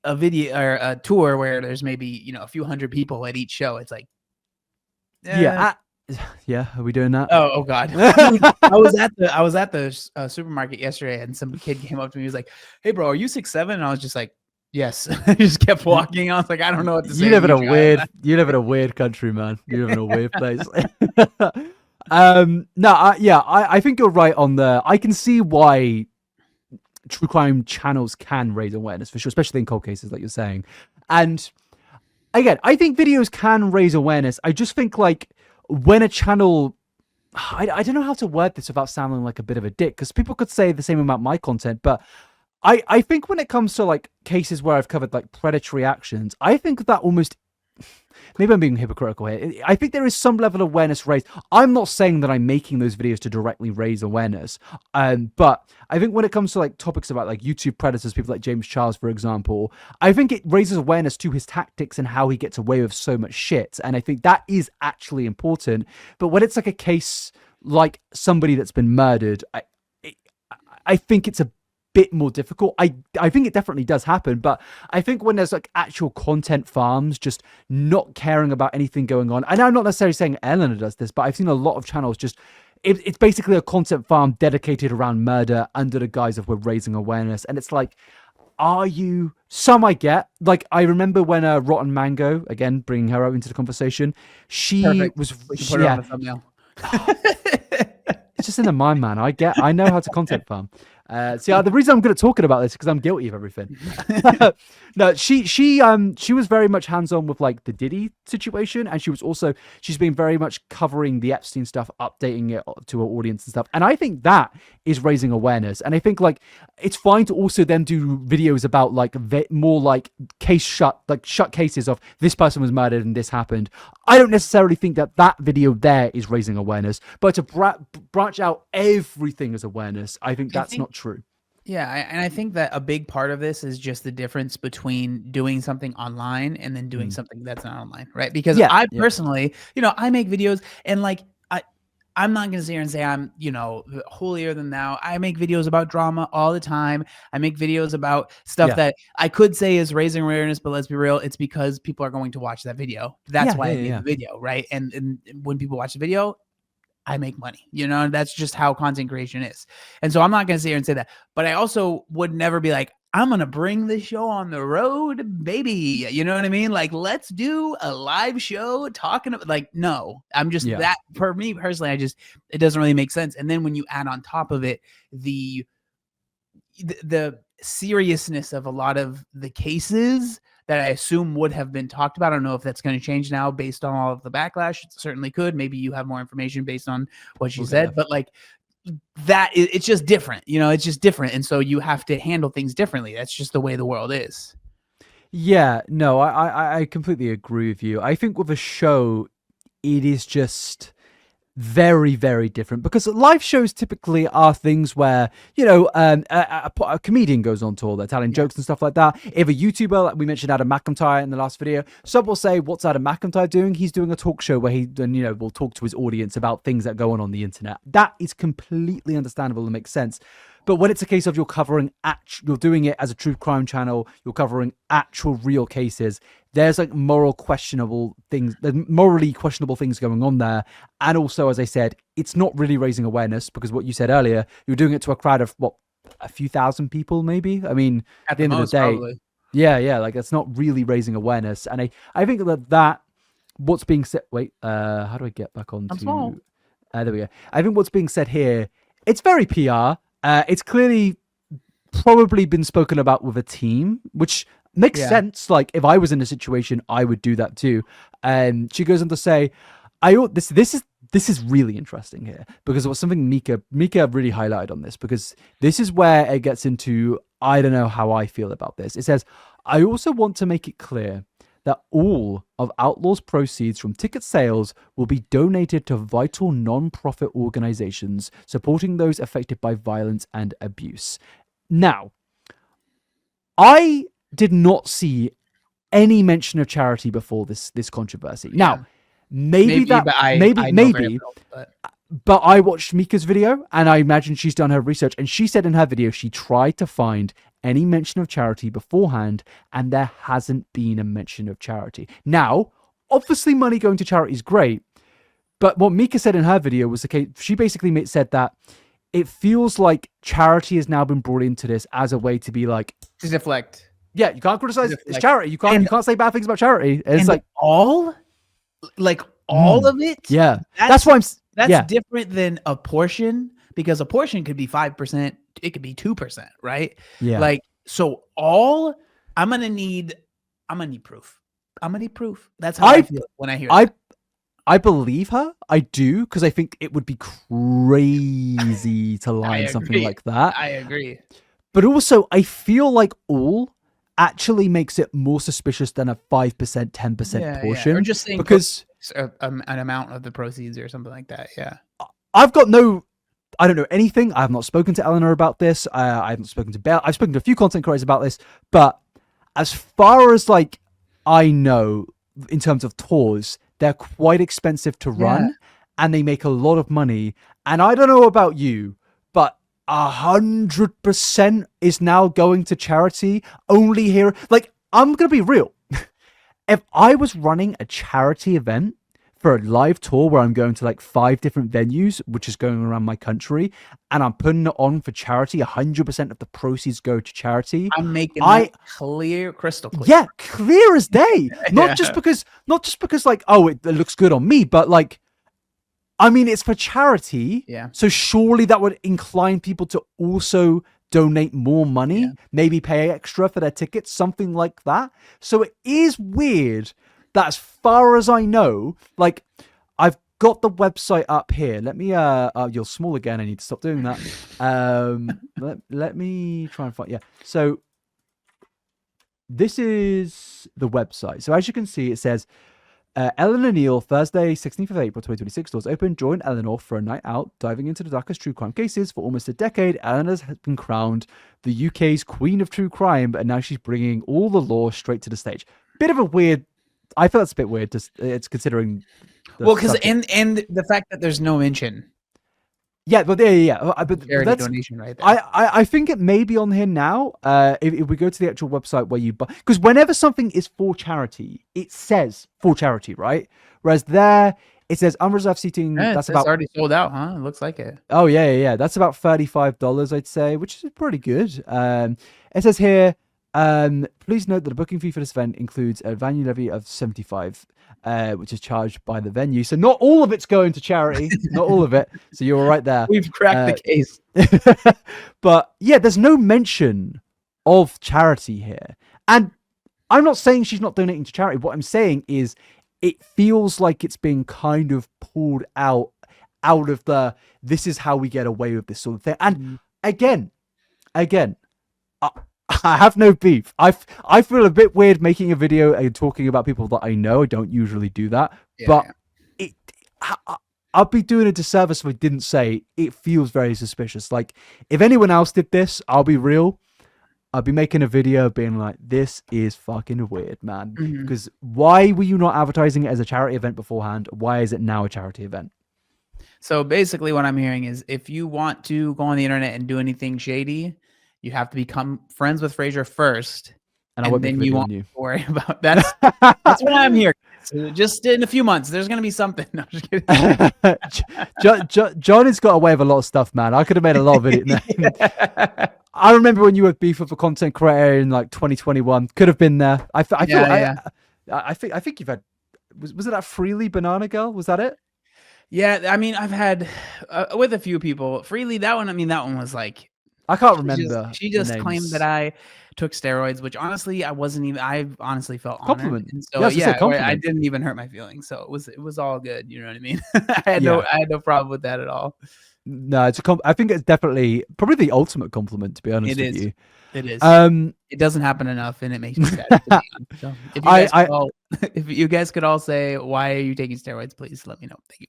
A: A video or a tour where there's maybe, you know, a few hundred people at each show. It's like,
B: yeah, yeah. Are we doing that?
A: oh God. Dude, I was at the supermarket yesterday, and some kid came up to me. He was like, "Hey, bro, are you 6'7"?" And I was just like, "Yes." I just kept walking. I was like, "I don't know what to say."
B: You live in a weird country, man. You live in a weird place. No, yeah, I think you're right on the. I can see why true crime channels can raise awareness for sure, especially in cold cases, like you're saying. And again, I think videos can raise awareness. I just think like when a channel, I don't know how to word this without sounding like a bit of a dick, because people could say the same about my content, but I think when it comes to like cases where I've covered like predatory actions, I think that almost, maybe I'm being hypocritical here. I think there is some level of awareness raised. I'm not saying that I'm making those videos to directly raise awareness, but I think when it comes to like topics about like YouTube predators, people like James Charles, for example, I think it raises awareness to his tactics and how he gets away with so much shit. And I think that is actually important. But when it's like a case like somebody that's been murdered, I think it's a bit more difficult. I think it definitely does happen, but I think when there's like actual content farms just not caring about anything going on, and I'm not necessarily saying Eleanor does this, but I've seen a lot of channels just it's basically a content farm dedicated around murder under the guise of we're raising awareness. And it's like, are you, some I get, like I remember when Rotten Mango, again bringing her out into the conversation, she
A: Perfect.
B: was
A: We can put it on the thumbnail.
B: it's just in the mind, man. I know how to content farm. See, the reason I'm good at talking about this is because I'm guilty of everything. No, she was very much hands-on with like the Diddy situation, and she's been very much covering the Epstein stuff, updating it to her audience and stuff. And I think that is raising awareness. And I think like it's fine to also then do videos about like more like shut cases of this person was murdered and this happened. I don't necessarily think that video there is raising awareness, but to branch out everything as awareness, I think that's not true.
A: Yeah, and I think that a big part of this is just the difference between doing something online and then doing something that's not online, right? Because I personally, you know, I make videos and like I'm not gonna sit here and say I'm, you know, holier than thou. I make videos about drama all the time. I make videos about stuff that I could say is raising awareness, but let's be real, it's because people are going to watch that video. That's why I made the video, right? And when people watch the video, I make money, you know, and that's just how content creation is. And so I'm not going to sit here and say that, but I also would never be like, I'm going to bring the show on the road, baby. You know what I mean? Like, let's do a live show talking about, like, no, I'm just that for me personally, it doesn't really make sense. And then when you add on top of it, the seriousness of a lot of the cases that I assume would have been talked about. I don't know if that's going to change now based on all of the backlash. It certainly could. Maybe you have more information based on what she said, but like it's just different, you know, it's just different. And so you have to handle things differently. That's just the way the world is.
B: Yeah, no, I completely agree with you. I think with a show, it is just very, very different, because live shows typically are things where, you know, a comedian goes on tour, they're telling jokes and stuff like that. If a YouTuber, like we mentioned Adam McIntyre in the last video, some will say, what's Adam McIntyre doing? He's doing a talk show where he then, you know, will talk to his audience about things that go on the internet. That is completely understandable and makes sense. But when it's a case of you're doing it as a true crime channel, you're covering actual real cases, there's like morally questionable things going on there. And also, as I said, it's not really raising awareness, because what you said earlier, you're doing it to a crowd of what, a few thousand people, maybe. I mean,
A: At
B: the
A: the
B: end of
A: most,
B: the day,
A: probably.
B: yeah, like that's not really raising awareness. And I think that what's being said. Wait, how do I get back
A: I'm small.
B: onto? There we go. I think what's being said here, it's very PR. It's clearly probably been spoken about with a team, which makes
A: Yeah.
B: sense. Like if I was in a situation, I would do that too. And she goes on to say, this is really interesting here, because it was something Mika really highlighted on this, because this is where it gets into, I don't know how I feel about this. It says, I also want to make it clear that all of Outlaw's proceeds from ticket sales will be donated to vital non-profit organizations supporting those affected by violence and abuse. Now, I did not see any mention of charity before this controversy.
A: Yeah.
B: Now, maybe
A: but I know very
B: maybe,
A: little,
B: but I watched Mika's video, and I imagine she's done her research, and she said in her video she tried to find any mention of charity beforehand, and there hasn't been a mention of charity. Now, obviously money going to charity is great, but what Mika said in her video was, okay, she basically said that it feels like charity has now been brought into this as a way to be like,
A: to deflect.
B: yeah, you can't criticize, it's charity. You can't say bad things about charity. And it's like
A: all of it.
B: Yeah, that's why
A: that's different than a portion, because a portion could be 5%, it could be 2%, right?
B: Yeah.
A: Like, so all I'm gonna need proof. I'm gonna need proof. That's how I feel when I hear that.
B: I believe her. I do, because I think it would be crazy to line something like that.
A: I agree.
B: But also, I feel like all actually makes it more suspicious than a 5%, 10% portion.
A: Or just saying
B: because
A: an amount of the proceeds or something like that. Yeah.
B: I don't know anything. I have not spoken to Eleanor about this. I haven't spoken to Belle. I've spoken to a few content creators about this. But as far as like I know, in terms of tours, they're quite expensive to run, and they make a lot of money. And I don't know about you, but 100% is now going to charity. Only here, like, I'm gonna be real. If I was running a charity event for a live tour where I'm going to like 5 different venues, which is going around my country, and I'm putting it on for charity, 100% of the proceeds go to charity.
A: I'm making that clear, crystal clear.
B: Yeah, clear as day. Not just because like, oh, it looks good on me, but like, I mean, it's for charity.
A: Yeah.
B: So surely that would incline people to also donate more money, maybe pay extra for their tickets, something like that. So it is weird that, as far as I know, like, I've got the website up here. Let me you're small again. I need to stop doing that. Let me try and find, So this is the website. So as you can see, it says Eleanor Neale, Thursday, 16th of April, 2026, doors open. Join Eleanor for a night out, diving into the darkest true crime cases. For almost a decade, Eleanor has been crowned the UK's Queen of True Crime, and now she's bringing all the law straight to the stage. Bit of a weird, I feel that's a bit weird, it's considering
A: because and the fact that there's no mention.
B: Yeah, but but
A: charity donation right there.
B: I think it may be on here now. If we go to the actual website where you buy, because whenever something is for charity, it says for charity, right? Whereas there it says unreserved seating. That's about
A: already sold out, huh? It looks like it.
B: Oh yeah. That's about $35, I'd say, which is pretty good. It says here, please note that the booking fee for this event includes a venue levy of $75, which is charged by the venue. So not all of it's going to charity, not all of it. So you're right there.
A: We've cracked the case.
B: But yeah, there's no mention of charity here. And I'm not saying she's not donating to charity. What I'm saying is it feels like it's being kind of pulled out of the, this is how we get away with this sort of thing. And again, I have no beef. I feel a bit weird making a video and talking about people that I know. I don't usually do that, but I'd be doing a disservice if I didn't say it feels very suspicious. Like, if anyone else did this, I'll be real, I'd be making a video being like, this is fucking weird, man. Because why were you not advertising it as a charity event beforehand? Why is it now a charity event?
A: So basically what I'm hearing is, if you want to go on the internet and do anything shady, you have to become friends with Fraser first,
B: and I won't make a
A: then you
B: video
A: won't
B: on you.
A: worry about that's why I'm here. So just in a few months, there's gonna be something. No, I'm just kidding.
B: John has got away with a lot of stuff, man. I could have made a lot of videos.
A: Yeah.
B: I remember when you were beef with a content creator in like 2021. Could have been there. I think you've had. Was it that Freely Banana Girl? Was that it?
A: Yeah, I mean, I've had with a few people. Freely, that one. I mean, that one was like
B: I can't remember.
A: She just claimed that I took steroids, which honestly, I wasn't even. I honestly felt
B: compliment.
A: Honored. And so
B: compliment.
A: I didn't even hurt my feelings. So it was all good. You know what I mean? I had no problem with that at all.
B: No, it's I think it's definitely probably the ultimate compliment, to be honest with you.
A: It is. It doesn't happen enough, and it makes me sad. So if you guys could all say, "Why are you taking steroids?" Please let me know. Thank you.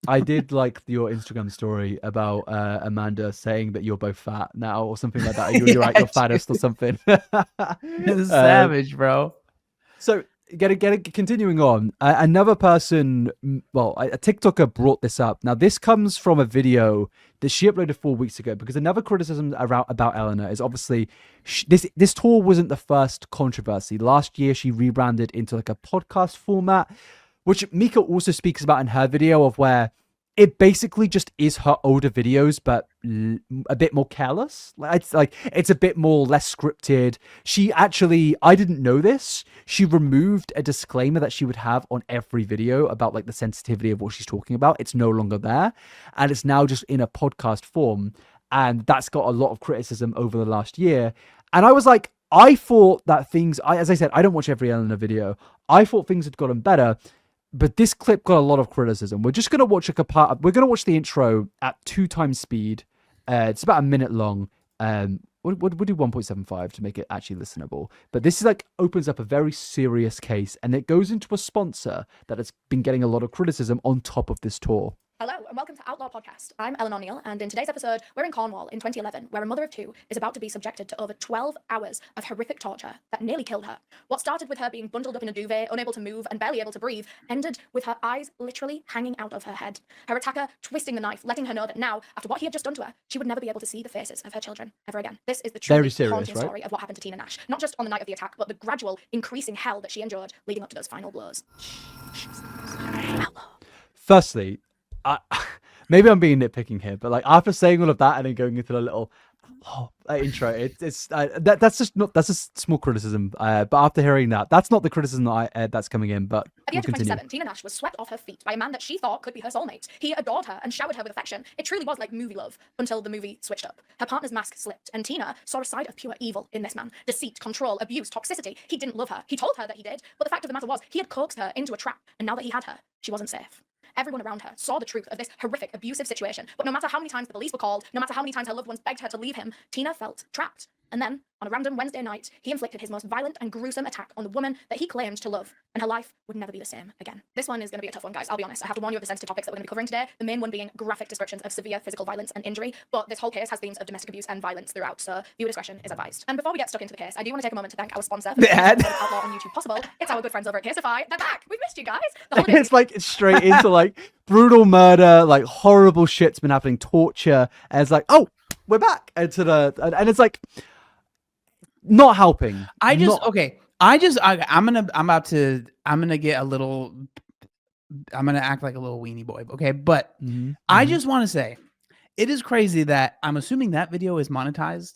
B: I did like your Instagram story about Amanda saying that you're both fat now or something like that. You're at your fattest or something.
A: Savage, bro.
B: So continuing on, another person, well, a TikToker brought this up. Now, this comes from a video that she uploaded 4 weeks ago, because another criticism about Eleanor is obviously this tour wasn't the first controversy. Last year, she rebranded into like a podcast format, which Mika also speaks about in her video, of where it basically just is her older videos, but a bit more careless. It's a bit more less scripted. She actually, I didn't know this, she removed a disclaimer that she would have on every video about like the sensitivity of what she's talking about. It's no longer there, and it's now just in a podcast form, and that's got a lot of criticism over the last year. And I was like, I thought that as I said, I don't watch every Eleanor video. I thought things had gotten better. But this clip got a lot of criticism. We're just going to watch we're going to watch the intro at 2x speed. It's about a minute long. We'll do 1.75 to make it actually listenable. But this is opens up a very serious case, and it goes into a sponsor that has been getting a lot of criticism on top of this tour.
C: Hello and welcome to Outlaw Podcast. I'm Eleanor Neale, and in today's episode, we're in Cornwall in 2011, where a mother of two is about to be subjected to over 12 hours of horrific torture that nearly killed her. What started with her being bundled up in a duvet, unable to move and barely able to breathe, ended with her eyes literally hanging out of her head. Her attacker twisting the knife, letting her know that now, after what he had just done to her, she would never be able to see the faces of her children ever again. This is the truly haunting story of what happened to Tina Nash, not just on the night of the attack, but the gradual increasing hell that she endured leading up to those final blows.
B: Firstly, maybe I'm being nitpicking here, but after saying all of that and then going into the little intro, that's a small criticism. But after hearing that, that's not the criticism that that's coming in. But
C: at the age of 27, Tina Nash was swept off her feet by a man that she thought could be her soulmate. He adored her and showered her with affection. It truly was like movie love until the movie switched up. Her partner's mask slipped, and Tina saw a side of pure evil in this man: deceit, control, abuse, toxicity. He didn't love her. He told her that he did, but the fact of the matter was, he had coaxed her into a trap, and now that he had her, she wasn't safe. Everyone around her saw the truth of this horrific, abusive situation, but no matter how many times the police were called, no matter how many times her loved ones begged her to leave him, Tina felt trapped. And then, on a random Wednesday night, he inflicted his most violent and gruesome attack on the woman that he claimed to love, and her life would never be the same again. This one is going to be a tough one, guys. I'll be honest. I have to warn you of the sensitive topics that we're going to be covering today, the main one being graphic descriptions of severe physical violence and injury, but this whole case has themes of domestic abuse and violence throughout, so viewer discretion is advised. And before we get stuck into the case, I do want to take a moment to thank our sponsor for making Outlaw on YouTube possible. It's our good friends over at Caseify. They're back! We've missed you guys!
B: It's straight into brutal murder, horrible shit's been happening, torture, and it's oh, we're back into and it's not helping.
A: I'm gonna act like a little weenie boy, okay? But I just want to say, it is crazy that I'm assuming that video is monetized,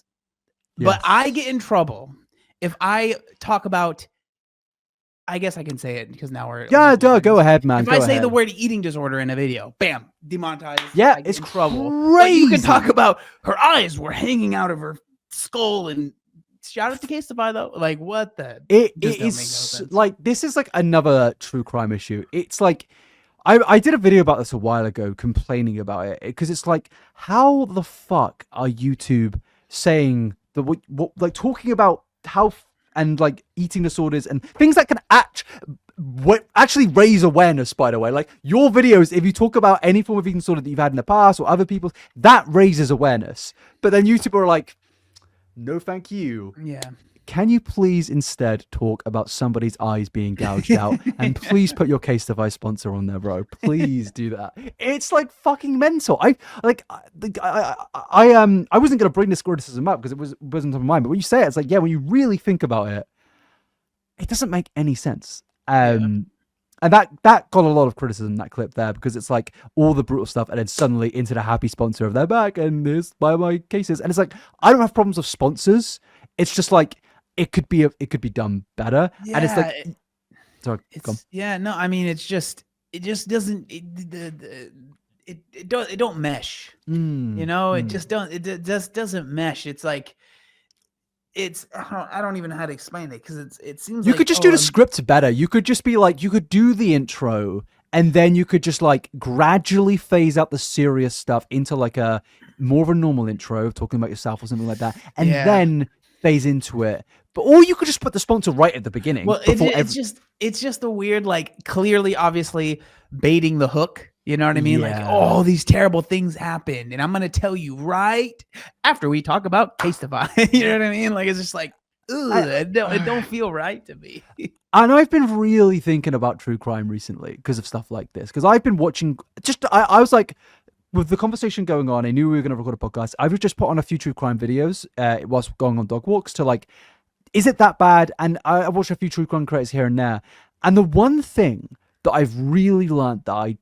A: but I get in trouble if I talk about. I guess I can say it because now we're
B: go ahead, man.
A: If I say the word eating disorder in a video, bam, demonetized.
B: Yeah,
A: it's trouble.
B: Crazy.
A: But you can talk about her eyes were hanging out of her skull and. Shout out to Caseify though. What the?
B: It is this is another true crime issue. It's I did a video about this a while ago complaining about it because it's how the fuck are YouTube saying what talking about how and eating disorders and things that can actually raise awareness, by the way. Your videos, if you talk about any form of eating disorder that you've had in the past or other people's, that raises awareness. But then YouTube are no, thank you.
A: Yeah.
B: Can you please instead talk about somebody's eyes being gouged out? And please put your Caseify sponsor on there, bro. Please do that. It's fucking mental. I wasn't gonna bring this criticism up because it wasn't on my mind. But when you say it, it's when you really think about it, it doesn't make any sense. And that got a lot of criticism, that clip there, because it's like all the brutal stuff and then suddenly into the happy sponsor of their back and here's by my cases. And it's like, I don't have problems with sponsors. It's just like, it could be done better.
A: Yeah,
B: and it's like, sorry, go on.
A: Yeah, no, I mean, it just doesn't, it don't mesh, you know, it just doesn't mesh. It's like, I don't even know how to explain it, because it seems
B: you
A: like,
B: could just do the script better. You could just be like, you could do the intro and then you could just like gradually phase out the serious stuff into like a more of a normal intro talking about yourself or something like that, and then phase into it. But or you could just put the sponsor right at the beginning.
A: Well, it's just a weird, like, clearly, obviously baiting the hook. You know what I mean? Like, oh, these terrible things happened, and I'm gonna tell you right after we talk about Casetify. You know what I mean? Like, it's just like, it don't feel right to me.
B: And I've been really thinking about true crime recently because of stuff like this. Because I've been watching. I was like, with the conversation going on, I knew we were going to record a podcast. I've just put on a few true crime videos whilst going on dog walks to like, is it that bad? And I watched a few true crime creators here and there. And the one thing that I've really learned that I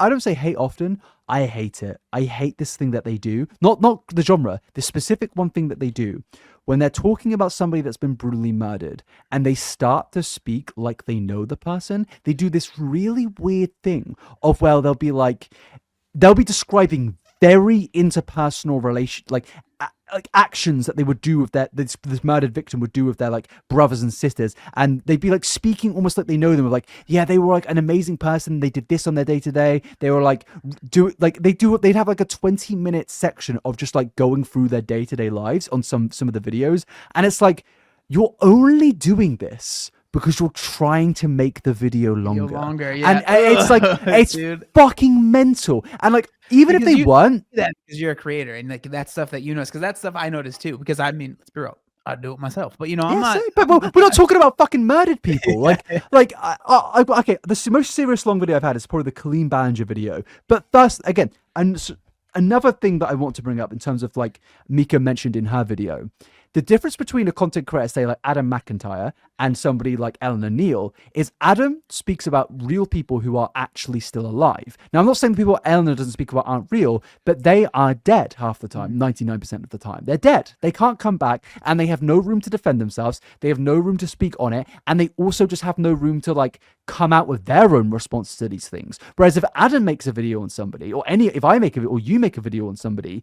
B: don't say hate often, I hate it. I hate this thing that they do. Not the genre, the specific one thing that they do. When they're talking about somebody that's been brutally murdered and they start to speak like they know the person, they do this really weird thing of, well, they'll be describing very interpersonal like actions that they would do with this murdered victim would do with their like brothers and sisters, and they'd be like speaking almost like they know them, like, yeah, they were like an amazing person, they did this on their day-to-day, they were like they'd have like a 20-minute section of just like going through their day-to-day lives on some of the videos, and it's like, you're only doing this because you're trying to make the video longer.
A: Yeah.
B: And it's like, it's fucking mental. And like, even
A: because
B: if they weren't,
A: that because you're a creator, and like that's stuff that you notice, because that's stuff I noticed too. Because I mean, let's be real, I do it myself, but you know, I'm not.
B: But we're not talking about fucking murdered people. Like, okay, the most serious long video I've had is probably the Colleen Ballinger video. But first, again, and another thing that I want to bring up in terms of like Mika mentioned in her video. The difference between a content creator, say like Adam McIntyre, and somebody like Eleanor Neale is Adam speaks about real people who are actually still alive. Now, I'm not saying the people Eleanor doesn't speak about aren't real, but they are dead half the time, 99% of the time. They're dead. They can't come back, and they have no room to defend themselves. They have no room to speak on it, and they also just have no room to like come out with their own response to these things. Whereas if Adam makes a video on somebody, if I make a video, or you make a video on somebody,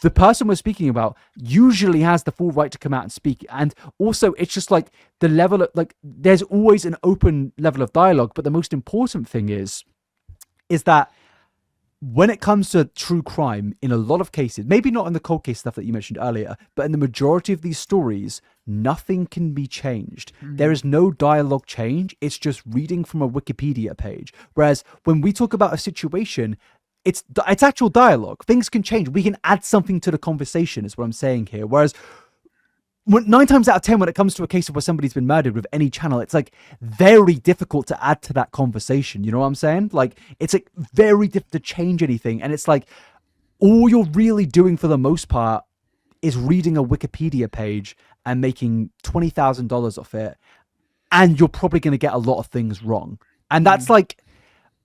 B: the person we're speaking about usually has the full right to come out and speak. And also, it's just like the level of like, there's always an open level of dialogue. But the most important thing is that when it comes to true crime, in a lot of cases, maybe not in the cold case stuff that you mentioned earlier, but in the majority of these stories, nothing can be changed. There is no dialogue change. It's just reading from a Wikipedia page. Whereas when we talk about a situation, it's actual dialogue. Things can change. We can add something to the conversation, is what I'm saying here. Whereas 9 times out of 10, when it comes to a case of where somebody's been murdered with any channel, it's like very difficult to add to that conversation. You know what I'm saying? Like, it's like very difficult to change anything. And it's like, all you're really doing for the most part is reading a Wikipedia page and making $20,000 off it. And you're probably going to get a lot of things wrong. And that's like,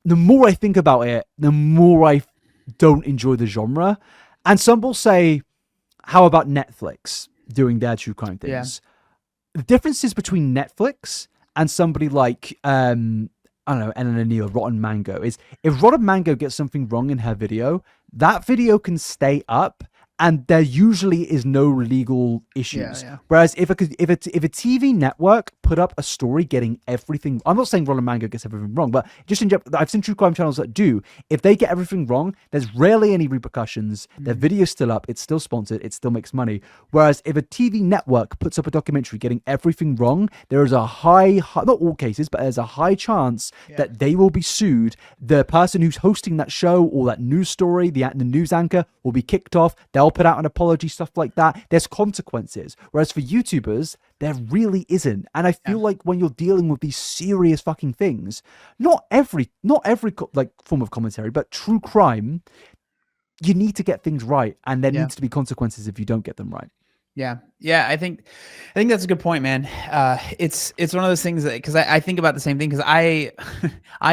B: the more I think about it, the more I don't enjoy the genre. And some will say, how about Netflix doing their true crime things? The differences between Netflix and somebody like, I don't know, Eleanor Neale, Rotten Mango, is if Rotten Mango gets something wrong in her video, that video can stay up and there usually is no legal issues. Whereas if a TV network put up a story getting everything, I'm not saying Roland Mango gets everything wrong, but just I've seen true crime channels that do. If they get everything wrong, there's rarely any repercussions. Their video's still up, it's still sponsored, it still makes money. Whereas if a TV network puts up a documentary getting everything wrong, there is a high, not all cases, but there's a high chance that they will be sued. The person who's hosting that show or that news story, the news anchor, will be kicked off. They'll put out an apology, stuff like that. There's consequences. Whereas for YouTubers, there really isn't. And I feel like when you're dealing with these serious fucking things, not every like form of commentary, but true crime, you need to get things right, and there needs to be consequences if you don't get them right.
A: Yeah. Yeah. I think that's a good point, man. It's one of those things that, cause I think about the same thing. Cause I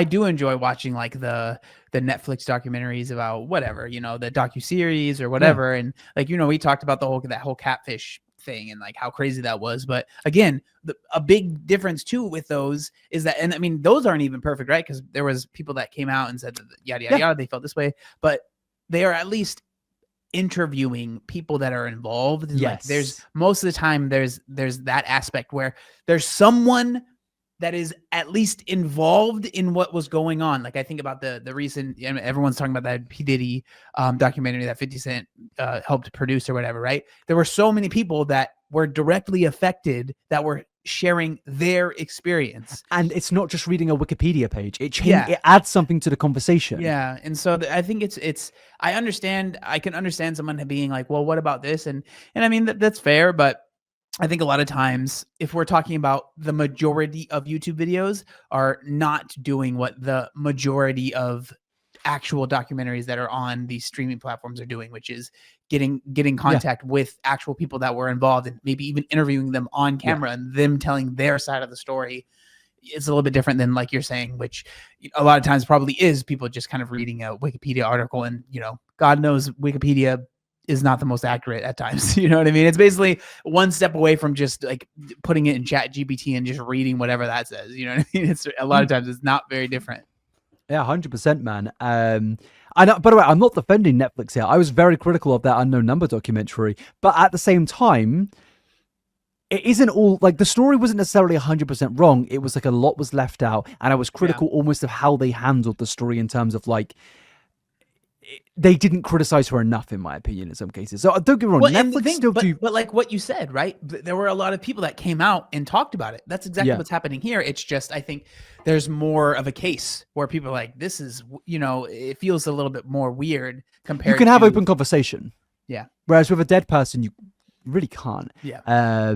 A: do enjoy watching like the Netflix documentaries about whatever, you know, the docuseries or whatever. And like, you know, we talked about that whole catfish thing and like how crazy that was. But again, a big difference too with those is that, and I mean, those aren't even perfect, right? Cause there was people that came out and said that yada, yada, yada, they felt this way, but they are at least interviewing people that are involved. And like there's most of the time there's that aspect where there's someone that is at least involved in what was going on. Like I think about the recent, I mean, everyone's talking about that P. Diddy documentary that 50 Cent helped produce or whatever, right? There were so many people that were directly affected that were sharing their experience.
B: And it's not just reading a Wikipedia page. It adds something to the conversation.
A: Yeah. And so I think I can understand someone being like, well, what about this? And I mean, that's fair, but I think a lot of times if we're talking about the majority of YouTube videos are not doing what the majority of actual documentaries that are on these streaming platforms are doing, which is getting contact with actual people that were involved and maybe even interviewing them on camera and them telling their side of the story. It's a little bit different than like you're saying, which a lot of times probably is people just kind of reading a Wikipedia article, and you know, God knows Wikipedia is not the most accurate at times. You know what I mean? It's basically one step away from just like putting it in Chat GPT and just reading whatever that says. You know what I mean? It's a lot of times it's not very different.
B: Yeah, 100%, man. I know, by the way, I'm not defending Netflix here. I was very critical of that Unknown Number documentary, but at the same time, it isn't all like the story wasn't necessarily 100% wrong. It was like a lot was left out, and I was critical almost of how they handled the story in terms of like they didn't criticize her enough, in my opinion, in some cases. So don't get me wrong, Netflix
A: but like what you said, right? There were a lot of people that came out and talked about it. That's exactly what's happening here. It's just, I think there's more of a case where people are like, this is, you know, it feels a little bit more weird compared to...
B: You can have open conversation.
A: Yeah.
B: Whereas with a dead person, you really can't.
A: Yeah.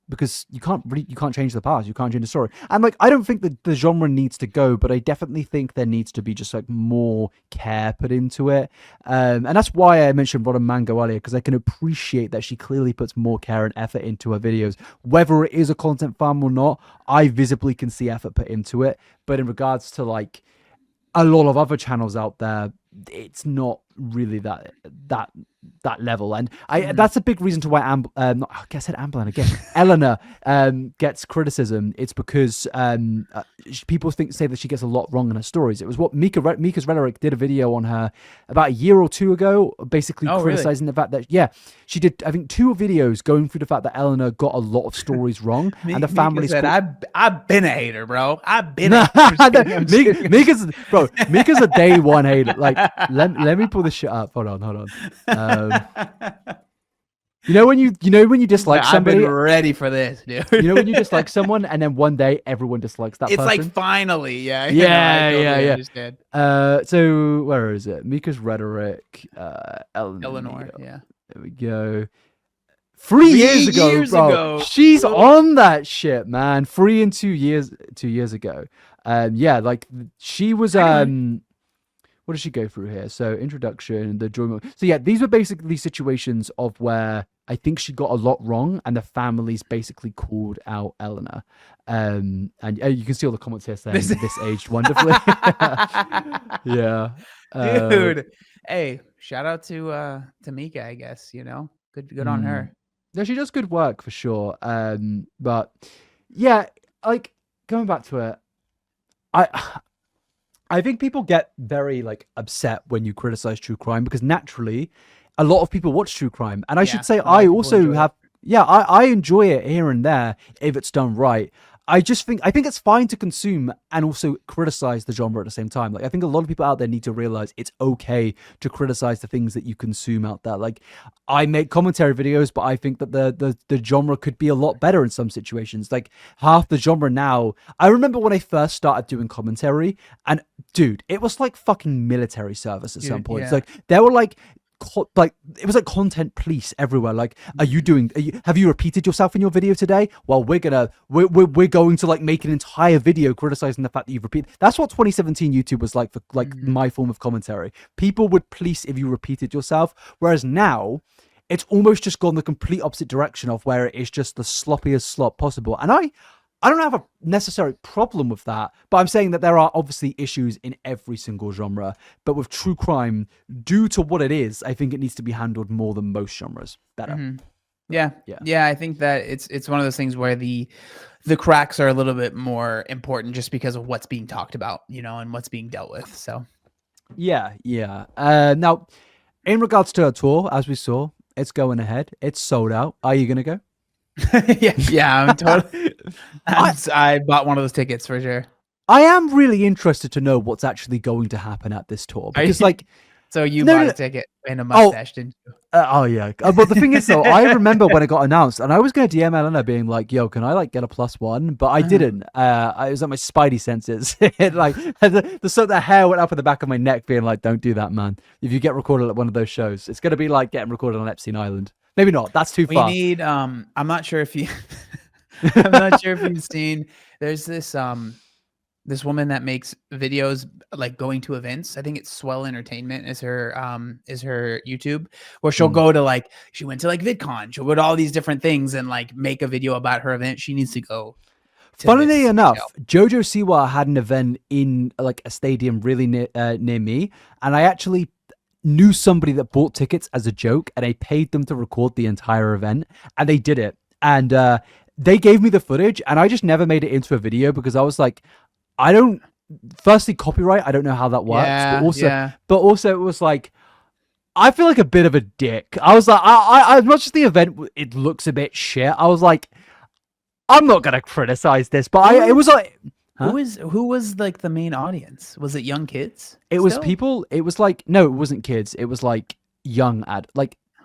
B: Because you can't change the past, you can't change the story. And like I don't think that the genre needs to go, but I definitely think there needs to be just like more care put into it. And that's why I mentioned Rodham Mango earlier, because I can appreciate that she clearly puts more care and effort into her videos. Whether it is a content farm or not, I visibly can see effort put into it. But in regards to like a lot of other channels out there, it's not really that level, and that's a big reason to why I said Amberlynn again. Eleanor gets criticism. It's because people say that she gets a lot wrong in her stories. It was what Mika's Rhetoric did a video on her about a year or two ago, basically criticizing the fact that she did I think 2 videos going through the fact that Eleanor got a lot of stories wrong, and the family
A: said, I've been a hater, bro. I've been a hater.
B: Mika's a day one hater. Like let me pull this shit up. Hold on. You know when you dislike somebody.
A: I've been ready for this, dude.
B: You know when you dislike someone and then one day everyone dislikes that person.
A: It's like finally, yeah.
B: Yeah. So where is it? Mika's Rhetoric.
A: Eleanor. Yeah.
B: There we go. 3 years ago. She's on that shit, man. 3 and 2 years ago. Like she was what does she go through here? So introduction, the joy. So yeah, these were basically situations of where I think she got a lot wrong, and the families basically called out Eleanor. And you can see all the comments here saying this aged wonderfully. Yeah,
A: dude. Hey, shout out to Mika, I guess. You know, good on her.
B: Yeah, she does good work for sure. But yeah, like going back to it, I think people get very like upset when you criticize true crime, because naturally a lot of people watch true crime, and I should say I also have I enjoy it here and there if it's done right. I think it's fine to consume and also criticize the genre at the same time. Like I think a lot of people out there need to realize it's okay to criticize the things that you consume out there. Like I make commentary videos, but I think that the genre could be a lot better in some situations. Like half the genre now, I remember when I first started doing commentary, and dude, it was like fucking military service at some points. Like there were like it was like content police everywhere. Like, have you repeated yourself in your video today? Well, we're going to like make an entire video criticizing the fact that you've repeated. That's what 2017 YouTube was like for like my form of commentary. People would police if you repeated yourself, whereas now it's almost just gone the complete opposite direction of where it is just the sloppiest slop possible. And I don't have a necessary problem with that, but I'm saying that there are obviously issues in every single genre. But with true crime, due to what it is, I think it needs to be handled more than most genres. Better.
A: Mm-hmm. Yeah. I think that it's one of those things where the cracks are a little bit more important just because of what's being talked about, and what's being dealt with. So,
B: yeah. Now, in regards to our tour, as we saw, it's going ahead. It's sold out. Are you gonna go?
A: yeah, I'm totally. I bought one of those tickets for sure.
B: I am really interested to know what's actually going to happen at this tour because,
A: so you bought a ticket and a mustache, didn't you?
B: Yeah. But the thing is, though, I remember when it got announced, and I was going to DM Eleanor being like, "Yo, can I get a +1?" But I didn't. I was at my spidey senses. The hair went up at the back of my neck, being like, "Don't do that, man. If you get recorded at one of those shows, it's going to be like getting recorded on Epstein Island." Maybe not. That's too far.
A: We need. I'm not sure if you. I'm not sure if you've seen. There's this woman that makes videos going to events. I think it's Swell Entertainment is her YouTube, where she'll go to she went to VidCon. She'll go to all these different things and make a video about her event. She needs to go.
B: Funnily enough, Jojo Siwa had an event in a stadium really near me, and I actually knew somebody that bought tickets as a joke, and I paid them to record the entire event, and they did it. And they gave me the footage, and I just never made it into a video because I was like, firstly, copyright, I don't know how that works, but also it was like, I feel like a bit of a dick. I was like, I as much as the event, it looks a bit shit, I was like, I'm not going to criticize this, but it was like,
A: huh? Who was the main audience? Was it young kids?
B: It was people. It was no, it wasn't kids. It was young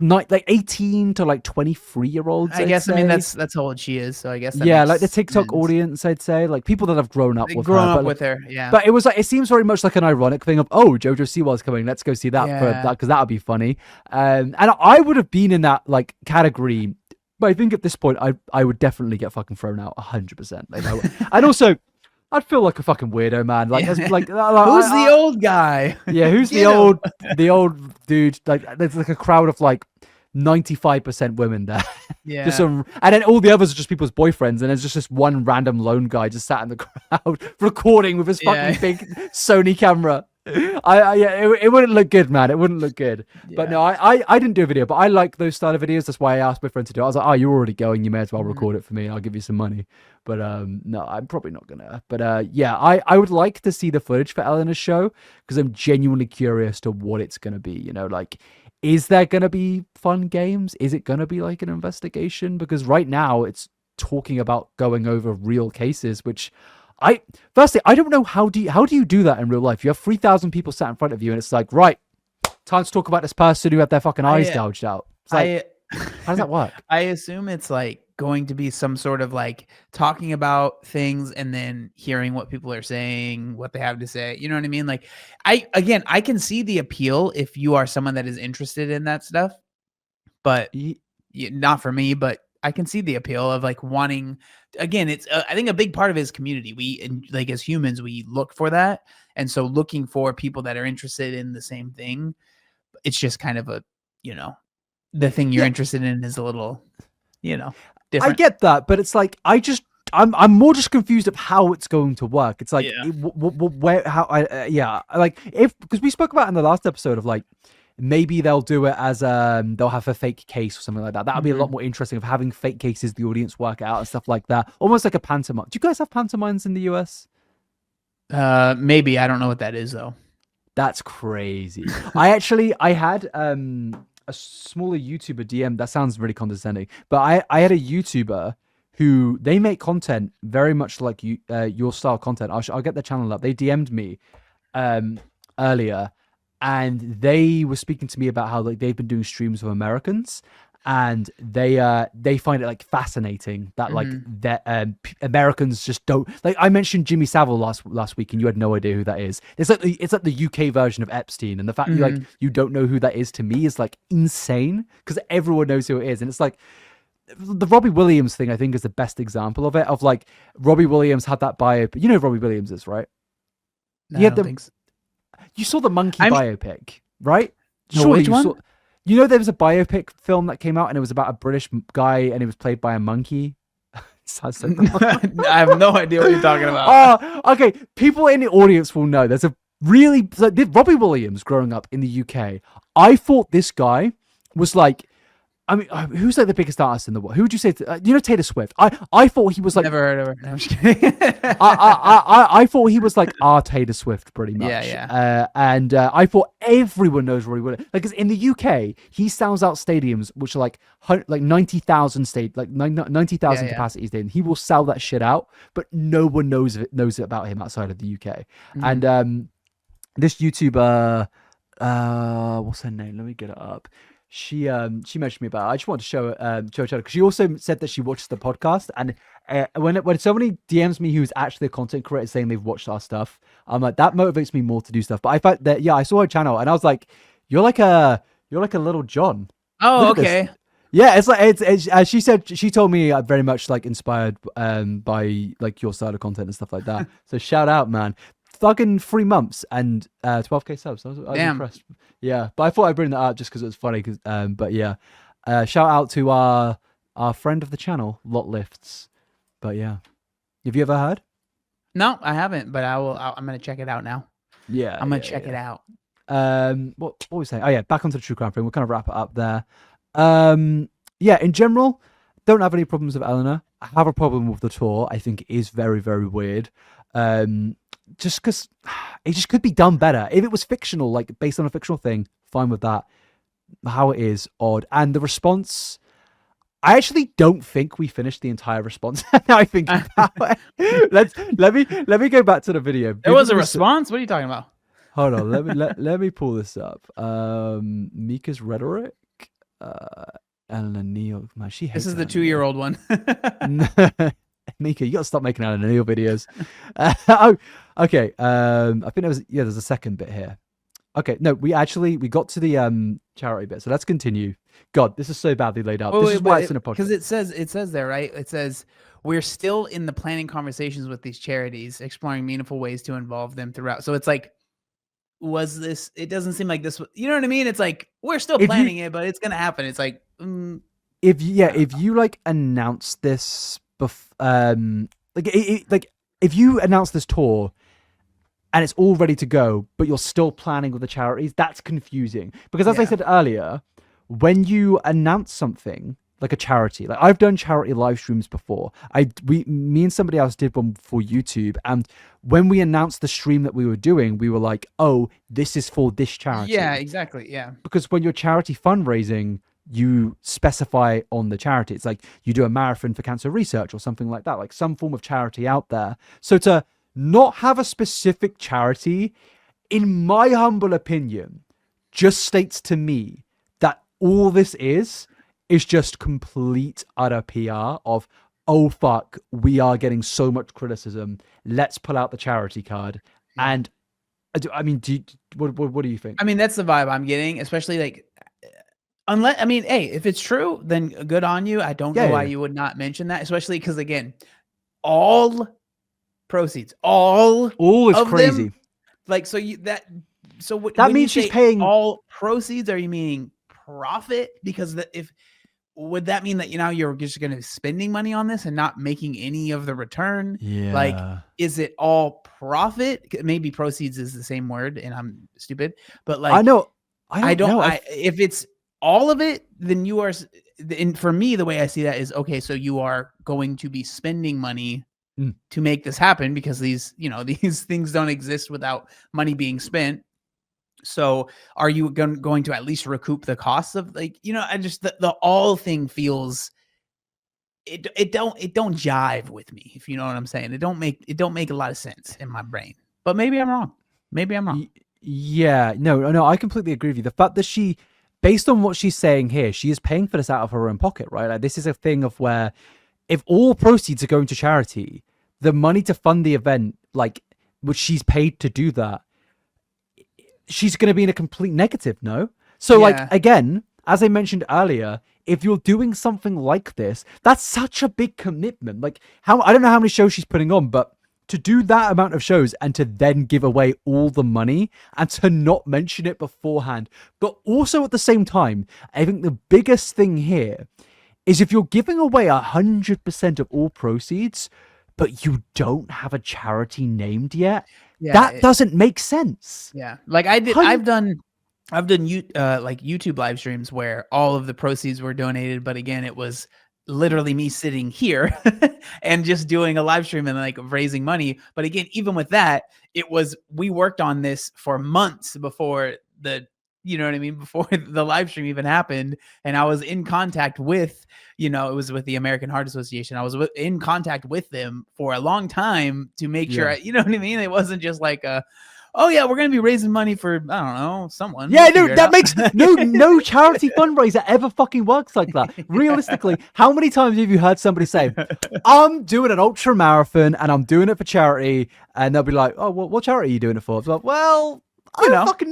B: 18 to 23-year-olds.
A: I guess. I mean, that's how old she is. So I guess.
B: That the TikTok audience, I'd say, people that have grown up with her.
A: Yeah.
B: But it was it seems very much like an ironic thing of, oh, Jojo Siwa's coming. Let's go see that because that would be funny. And I would have been in that category. But I think at this point, I would definitely get fucking thrown out 100%. And also, I'd feel like a fucking weirdo, man. Who's
A: the old guy?
B: Yeah, who's the old dude? There's a crowd of 95% women there.
A: Yeah.
B: And then all the others are just people's boyfriends, and there's just this one random lone guy just sat in the crowd recording with his fucking big Sony camera. It wouldn't look good, man. It wouldn't look good. Yeah. But no, I didn't do a video, but I like those style of videos. That's why I asked my friend to do it. I was like, oh, you're already going. You may as well record it for me. I'll give you some money. But no, I'm probably not gonna. But I would like to see the footage for Eleanor's show because I'm genuinely curious to what it's gonna be. Is there gonna be fun games? Is it gonna be an investigation? Because right now it's talking about going over real cases, which firstly, I don't know how do you do that in real life? You have 3,000 people sat in front of you, and it's right, time to talk about this person who had their fucking eyes gouged out. How does that work?
A: I assume it's going to be some sort of talking about things and then hearing what people are saying, what they have to say. You know what I mean? I can see the appeal if you are someone that is interested in that stuff, but not for me. But I can see the appeal of wanting. Again, it's I think a big part of it is community. We as humans, we look for that, and so looking for people that are interested in the same thing. It's just kind of a the thing you're interested in is a little different.
B: I get that, but it's I'm more just confused of how it's going to work. It's where how because we spoke about in the last episode of maybe they'll do it as they'll have a fake case or something like that. That would be a lot more interesting of having fake cases, the audience work out and stuff like that. Almost like a pantomime. Do you guys have pantomimes in the US?
A: Maybe. I don't know what that is though.
B: That's crazy. I had a smaller YouTuber DM. That sounds really condescending, but I had a YouTuber who they make content very much like your style content. I'll get their channel up. They DM'd me earlier. And they were speaking to me about how they've been doing streams of Americans, and they find it fascinating that that Americans just don't I mentioned Jimmy Savile last week, and you had no idea who that is. It's like the UK version of Epstein, and the fact you don't know who that is to me is insane because everyone knows who it is, and it's the Robbie Williams thing. I think is the best example of it. Of Robbie Williams had that bio. You know who Robbie Williams is, right?
A: No, I don't think so.
B: You saw the monkey biopic, right?
A: No, which one?
B: You know, there was a biopic film that came out, and it was about a British guy, and it was played by a monkey. Sounds so dumb.
A: I have no idea what you're talking about.
B: Oh, okay. People in the audience will know. There's a really Robbie Williams growing up in the UK. I thought this guy was like, I mean, who's like the biggest artist in the world? Who would you say? You know, Taylor Swift. I thought he was like.
A: Never heard of her. No, I'm just kidding.
B: I thought he was like our Taylor Swift, pretty much.
A: Yeah.
B: And I thought everyone knows Robbie Williams. Like, 'cause in the UK, he sounds out stadiums which are like 90,000 capacity stadium. He will sell that shit out, but no one knows it about him outside of the UK.
A: Mm-hmm.
B: And this YouTuber, what's her name? Let me get it up. She mentioned me about it. I just wanted to show her because she also said that she watched the podcast, and when somebody DMs me who's actually a content creator saying they've watched our stuff, I'm like, that motivates me more to do stuff. But I thought that I saw her channel and I was like, you're like a little John.
A: Oh, okay.
B: Yeah, it's like it's she said, she told me very much like inspired by like your style of content and stuff like that. So shout out, man. Fucking 3 months and 12k subs. I was impressed. Yeah, but I thought I'd bring that up just because it was funny. But yeah, shout out to our friend of the channel, Lot Lifts. But yeah, have you ever heard?
A: No, I haven't. But I'm gonna check it out now.
B: Yeah,
A: I'm gonna check it out.
B: What was we saying? Oh yeah, back onto the true crime thing. We'll kind of wrap it up there. Yeah, in general, don't have any problems with Eleanor. I have a problem with the tour. I think it is very, very weird. Just because it just could be done better. If it was fictional, like based on a fictional thing, fine with that. How it is, odd. And the response, I actually don't think we finished the entire response. Now I think about it. Let me go back to the video.
A: There was a response? What are you talking about?
B: Hold on, let me pull this up. Mika's rhetoric. Eleanor Neale, man, she hates.
A: This is the 2-year-old one.
B: Mika, you gotta stop making Eleanor Neale videos. Oh, okay. I think there's a second bit here. Okay, no, we got to the charity bit, so let's continue. God, this is so badly laid out. This is why it's in a podcast.
A: Because it says there, right? It says we're still in the planning conversations with these charities, exploring meaningful ways to involve them throughout. So it's like, was this? It doesn't seem like this. You know what I mean? It's like we're still planning it, but it's gonna happen. It's like,
B: if you like announce this, if you announce this tour and it's all ready to go, but you're still planning with the charities, that's confusing. Because as I said earlier, when you announce something like a charity, like I've done charity live streams before. Me and somebody else did one for YouTube, and when we announced the stream that we were doing, we were like, oh, this is for this charity.
A: Yeah, exactly. Yeah.
B: Because when you're charity fundraising, you specify on the charity. It's like you do a marathon for cancer research or something like that, like some form of charity out there. So to not have a specific charity, in my humble opinion, just states to me that all this is just complete utter PR of, oh fuck, we are getting so much criticism, let's pull out the charity card. And I mean, what do you think?
A: I mean, that's the vibe I'm getting, especially like, unless, I mean, hey, if it's true, then good on you. I don't know why you would not mention that, especially because again, all proceeds, all
B: is crazy.
A: Them, like, so
B: that means she's paying
A: all proceeds. Are you meaning profit? Because would that mean that you're just going to be spending money on this and not making any of the return?
B: Yeah.
A: Like, is it all profit? Maybe proceeds is the same word, and I'm stupid. But like,
B: I don't know.
A: If it's all of it, then you are. And for me, the way I see that is, okay, so you are going to be spending money to make this happen, because these things don't exist without money being spent. So are you going to at least recoup the costs of, like, I just, the all thing feels, it don't jive with me, if you know what I'm saying. It don't make a lot of sense in my brain, but maybe I'm wrong.
B: Yeah, no, I completely agree with you. The fact that based on what she's saying here, she is paying for this out of her own pocket, right? Like, this is a thing of where if all proceeds are going to charity, the money to fund the event, like, which she's paid to do that, she's going to be in a complete negative, no? So, like, again, as I mentioned earlier, if you're doing something like this, that's such a big commitment. Like, I don't know how many shows she's putting on, but to do that amount of shows and to then give away all the money and to not mention it beforehand. But also at the same time, I think the biggest thing here is if you're giving away 100% of all proceeds, but you don't have a charity named yet, that doesn't make sense.
A: Yeah. Like I've done like YouTube live streams where all of the proceeds were donated, but again, it was literally me sitting here and just doing a live stream and like raising money. But again, even with that, we worked on this for months before you know what I mean? Before the live stream even happened. And I was in contact with, it was with the American Heart Association. I was in contact with them for a long time to make sure, you know what I mean? It wasn't just like oh yeah, we're going to be raising money for, I don't know, someone.
B: Yeah, no, that makes no charity fundraiser ever fucking works like that. Realistically, how many times have you heard somebody say, I'm doing an ultra marathon and I'm doing it for charity? And they'll be like, oh, what charity are you doing it for? It's like, well, I don't fucking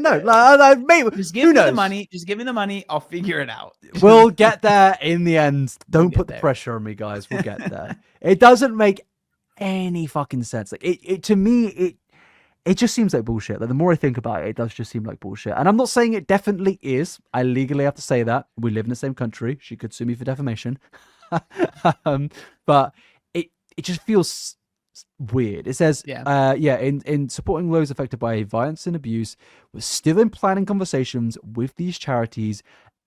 B: know. Like, mate,
A: just give me the money. Just give me the money. I'll figure it out.
B: We'll get there in the end. Don't put the pressure on me, guys. We'll get there. It doesn't make any fucking sense. Like it to me, it just seems like bullshit. Like the more I think about it, it does just seem like bullshit. And I'm not saying it definitely is. I legally have to say that. We live in the same country. She could sue me for defamation. But it just feels weird. It says, in supporting those affected by violence and abuse, we're still in planning conversations with these charities,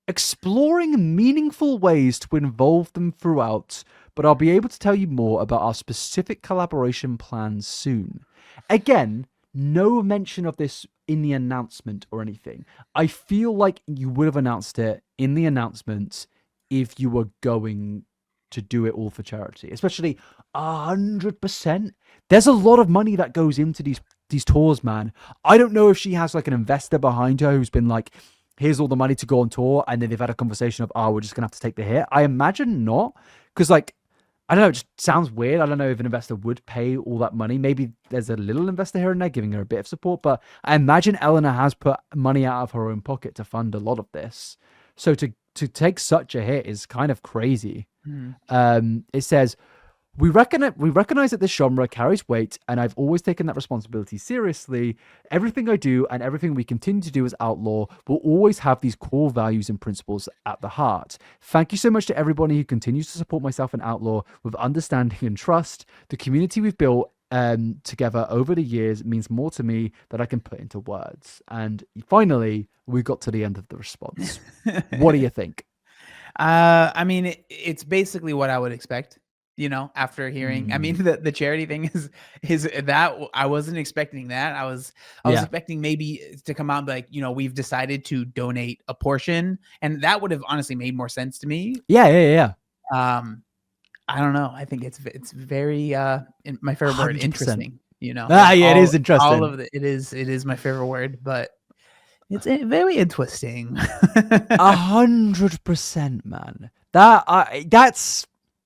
B: exploring meaningful ways to involve them throughout, but I'll be able to tell you more about our specific collaboration plans soon. Again, no mention of this in the announcement or anything. I feel like you would have announced it in the announcement if you were going to do it all for charity, especially 100%. There's a lot of money that goes into these tours, man. I don't know if she has like an investor behind her who's been like, here's all the money to go on tour, and then they've had a conversation of, we're just gonna have to take the hit. I imagine not, because like, I don't know, it just sounds weird. I don't know if an investor would pay all that money. Maybe there's a little investor here and there giving her a bit of support, but I imagine Eleanor has put money out of her own pocket to fund a lot of this. So to take such a hit is kind of crazy. It says, we recognize that this genre carries weight, and I've always taken that responsibility seriously. Everything I do and everything we continue to do as Outlaw will always have these core values and principles at the heart. Thank you so much to everybody who continues to support myself and Outlaw with understanding and trust. The community we've built together over the years means more to me than I can put into words. And finally, we got to the end of the response. What do you think?
A: I mean, it's basically what I would expect, after hearing. I mean, the charity thing is that I wasn't expecting that. I was expecting maybe to come out and be like, we've decided to donate a portion, and that would have honestly made more sense to me.
B: Yeah.
A: I don't know. I think it's very my favorite word,
B: 100%.
A: Interesting.
B: It is interesting.
A: All of it is my favorite word, but it's very interesting.
B: 100%, man.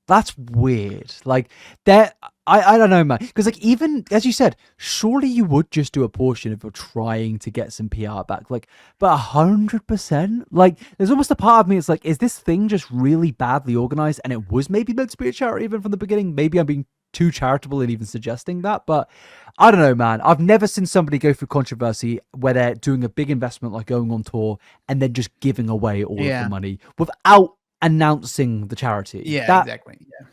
B: That's weird. Like that, I don't know, man. Because like, even as you said, surely you would just do a portion if you're trying to get some PR back. Like, but 100%, like, there's almost a part of me. It's like, is this thing just really badly organized? And it was maybe meant to be a charity even from the beginning. Maybe I'm being too charitable in even suggesting that, but I don't know, man. I've never seen somebody go through controversy where they're doing a big investment like going on tour and then just giving away all of the money without announcing the charity.
A: Exactly. Yeah.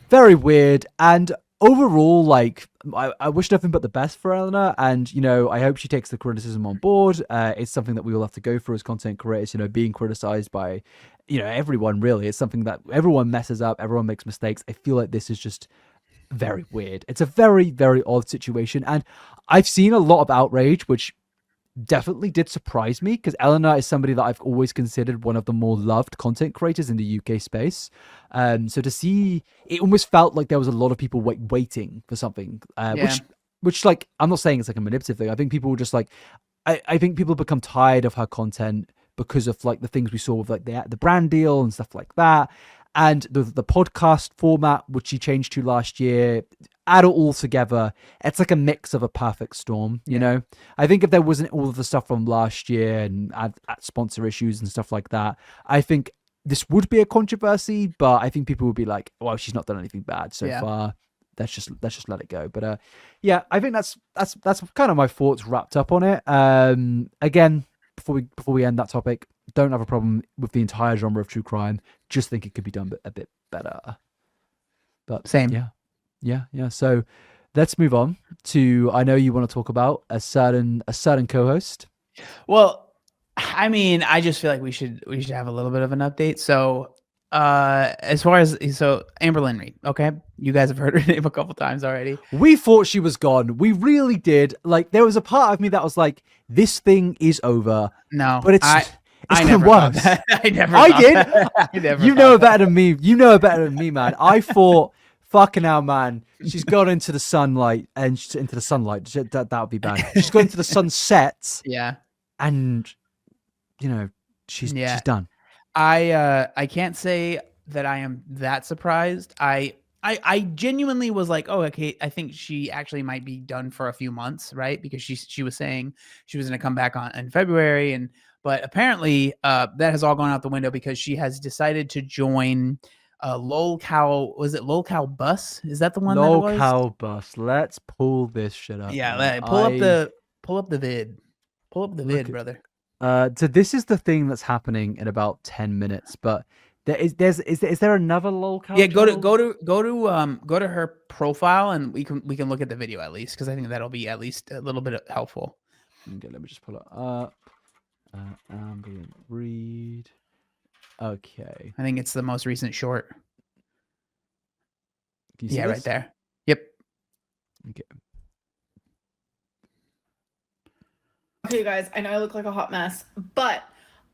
B: Very weird. And overall, like, I wish nothing but the best for Eleanor, and I hope she takes the criticism on board. It's something that we all have to go through as content creators, being criticized by everyone. Really, it's something that everyone messes up, everyone makes mistakes. I feel like this is just very weird. It's a very, very odd situation, and I've seen a lot of outrage, which definitely did surprise me, because Eleanor is somebody that I've always considered one of the more loved content creators in the UK space. So to see, it almost felt like there was a lot of people waiting for something, which like, I'm not saying it's like a manipulative thing. I think people were just like, I think people become tired of her content because of like the things we saw with like the brand deal and stuff like that. And the podcast format, which she changed to last year, add it all together, it's like a mix of a perfect storm, you know? I think if there wasn't all of the stuff from last year and add sponsor issues and stuff like that, I think this would be a controversy, but I think people would be like, well, she's not done anything bad so far. let's just let it go. But yeah, I think that's kind of my thoughts wrapped up on it. Again, before we end that topic, don't have a problem with the entire genre of true crime. Just think it could be done a bit better. But
A: Same.
B: Yeah. So let's move on to, I know you want to talk about a certain co-host.
A: Well, I mean, I just feel like we should have a little bit of an update. So, as far as Amberlynn Reid, okay, you guys have heard her name a couple times already.
B: We thought she was gone. We really did. Like, there was a part of me that was like, this thing is over.
A: No,
B: but it's
A: I
B: gotten
A: never
B: worse.
A: thought that. I never.
B: I
A: thought
B: did.
A: that. I never
B: You
A: thought
B: know
A: that.
B: better than me. You know better than me, man. I thought, fucking hell, man. She's gone into the sunlight and into the sunlight. That would be bad. She's gone into the sunset.
A: Yeah.
B: And she's done.
A: I can't say that I am that surprised. I genuinely was like, oh, okay, I think she actually might be done for a few months, right? Because she was saying she was going to come back in February, but apparently that has all gone out the window because she has decided to join Lolcow. Was it Lolcow Bus? Is that the one?
B: Lolcow Bus. Let's pull this shit up.
A: Yeah, pull up the vid. Pull up the vid, brother.
B: So this is the thing that's happening in about 10 minutes, but is there another Lolcow?
A: Yeah, go to her profile and we can look at the video at least, because I think that'll be at least a little bit helpful.
B: Okay, let me just pull it up. Amberlynn Reid. Okay.
A: I think it's the most recent short.
B: Can you see
A: this? Right there. Yep.
B: Okay.
D: Okay, you guys, I know I look like a hot mess, but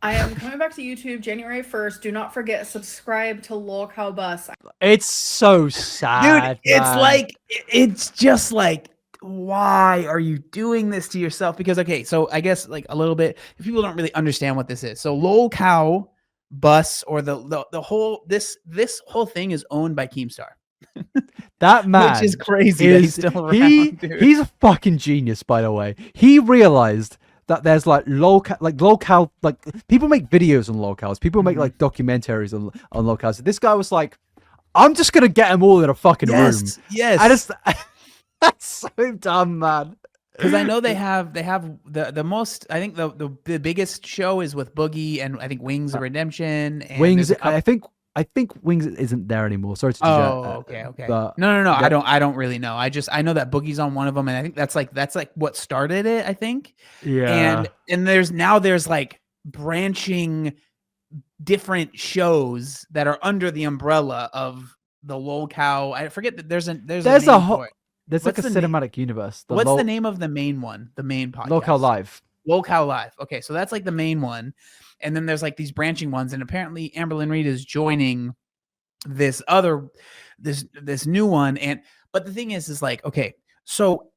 D: I am coming back to YouTube January 1st. Do not forget, subscribe to Lolcow Bus.
B: It's so sad,
A: dude.
B: man.
A: It's just like, why are you doing this to yourself? Because, okay, so I guess like a little bit, if people don't really understand what this is. So Lolcow Bus, or the whole, this whole thing is owned by Keemstar.
B: That man,
A: which is crazy. He's still around, dude.
B: He's a fucking genius, by the way. He realized that there's like Lolcow, like people make videos on Lolcows. People make like documentaries on Lolcows. This guy was like, I'm just gonna get them all in a fucking room.
A: Yes.
B: That's so dumb, man.
A: Because I know they have the most. I think the biggest show is with Boogie and I think Wings of Redemption. And
B: Wings. I think Wings isn't there anymore. Sorry to
A: okay.
B: But
A: no. I don't really know. I know that Boogie's on one of them, and I think that's like what started it. I think.
B: Yeah.
A: And there's like branching different shows that are under the umbrella of the Lolcow. I forget that there's a whole.
B: There's like a cinematic universe.
A: What's the name of the main one? The main podcast.
B: Lolcow Live.
A: Lolcow Live. Okay, so that's like the main one. And then there's like these branching ones, and apparently Amberlynn Reid is joining this new one. But the thing is like, okay, so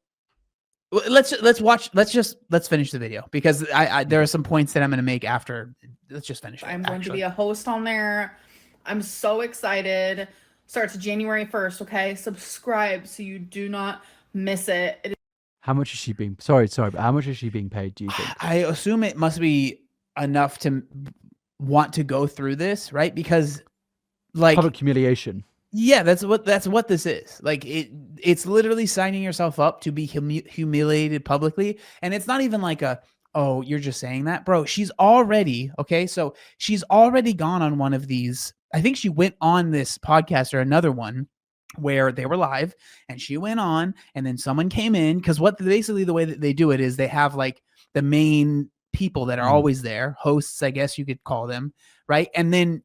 A: let's finish the video, because there are some points that I'm going to make after. Let's just finish it.
D: I'm going to be a host on there. I'm so excited. Starts January 1st. Okay, subscribe so you do not miss it.
B: How much is she being? Sorry, but how much is she being paid? Do you think?
A: I assume it must be enough to want to go through this, right? Because like
B: public humiliation.
A: Yeah, that's what this is. Like it's literally signing yourself up to be humiliated publicly, and it's not even like oh, you're just saying that, bro. She's already gone on one of these. I think she went on this podcast or another one where they were live, and she went on, and then someone came in, because basically the way that they do it is they have like the main people that are always there, hosts, I guess you could call them, right? And then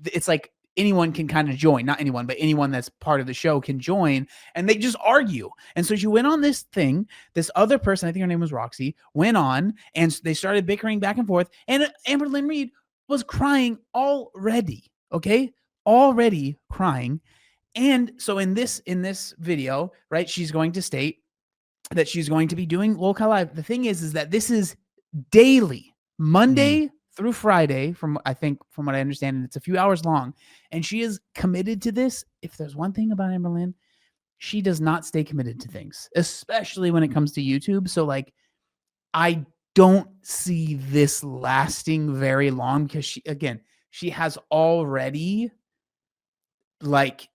A: it's like anyone can kind of join, not anyone, but anyone that's part of the show can join, and they just argue. And so she went on this thing, this other person, I think her name was Roxy, went on, and they started bickering back and forth, and Amberlynn Reid was crying already, okay? Already crying. And so in this video, right, she's going to state that she's going to be doing Lolcow Live. The thing is that this is daily, Monday through Friday, from what I understand, and it's a few hours long. And she is committed to this. If there's one thing about Amberlynn, she does not stay committed to things, especially when it comes to YouTube. So like, I don't see this lasting very long, because she has already like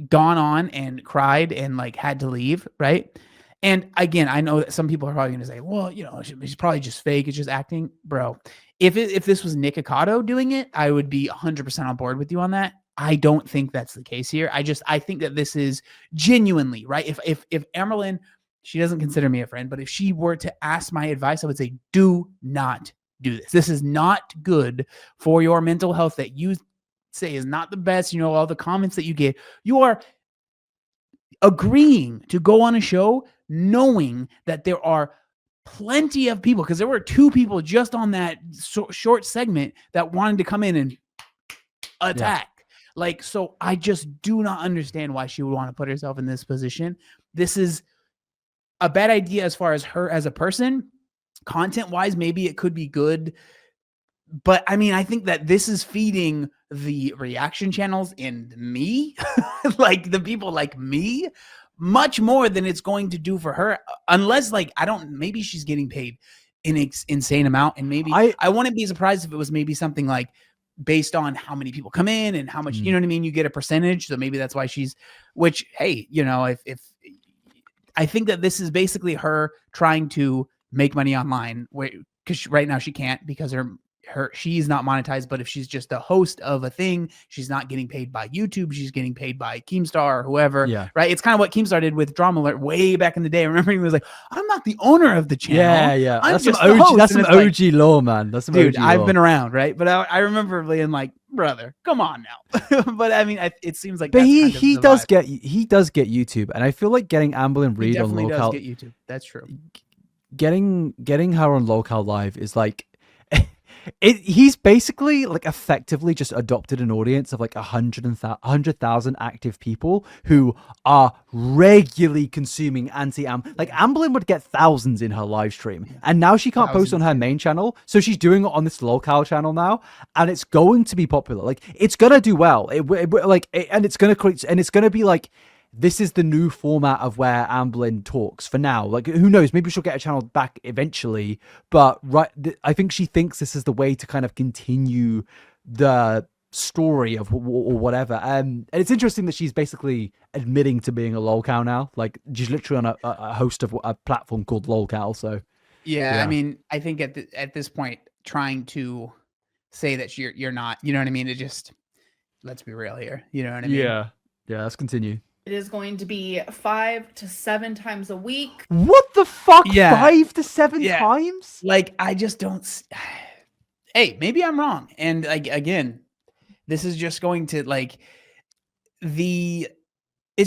A: gone on and cried and like had to leave, right? And again, I know that some people are probably going to say, well, you know, she's probably just fake. It's just acting. Bro, if this was Nick Ocado doing it, I would be 100% on board with you on that. I don't think that's the case here. I think that this is genuinely, right? If Amberlynn, she doesn't consider me a friend, but if she were to ask my advice, I would say, do not do this. This is not good for your mental health that you say is not the best. You know, all the comments that you get, you are agreeing to go on a show knowing that there are plenty of people, because there were 2 people just on that short segment that wanted to come in and attack. Like, so I just do not understand why she would want to put herself in this position. This is a bad idea as far as her as a person. Content wise, maybe it could be good. But I mean, I think that this is feeding the reaction channels and me, like the people like me, much more than it's going to do for her. Unless, like, maybe she's getting paid an insane amount. And maybe I wouldn't be surprised if it was maybe something like based on how many people come in and how much, you know what I mean? You get a percentage. So maybe that's why which, hey, you know, if I think that this is basically her trying to make money online, because right now she can't, because she's not monetized. But if she's just a host of a thing, she's not getting paid by YouTube. She's getting paid by Keemstar or whoever.
B: Yeah.
A: Right. It's kind of what Keemstar did with Drama Alert way back in the day. I remember he was like, I'm not the owner of the channel.
B: Yeah.
A: I'm
B: That's
A: just
B: some
A: the
B: OG,
A: host.
B: that's some
A: And it's
B: OG law, man. That's some
A: dude,
B: OG
A: I've
B: law.
A: been around, right? But I remember being like, brother, come on now. But I mean, it seems like
B: But
A: that's
B: he
A: kind of
B: he does get YouTube, and I feel like getting Amberlynn
A: he
B: Reid on
A: definitely does
B: Lolcow,
A: get YouTube. That's true.
B: getting her on Lolcow Live is like, he's basically like effectively just adopted an audience of like 100,000 active people who are regularly consuming like Amberlynn would get thousands in her live stream, and now she can't post on her main channel, so she's doing it on this Lolcow channel now, and it's going to be popular. Like, it's gonna do well. And it's gonna create, and it's gonna be like, this is the new format of where Amberlynn talks for now. Like, who knows? Maybe she'll get a channel back eventually. But I think she thinks this is the way to kind of continue the story of or whatever. And it's interesting that she's basically admitting to being a Lolcow now. Like, she's literally on a host of a platform called Lolcow. So
A: yeah, I mean, I think at this point, trying to say that you're not, you know what I mean? It just, let's be real here. You know what I mean?
B: Yeah. Let's continue.
D: It is going to be 5 to 7 times a week.
B: What the fuck?
A: Yeah.
B: 5 to 7 times?
A: Like, I just don't. Hey, maybe I'm wrong. And like, again, this is just going to like it's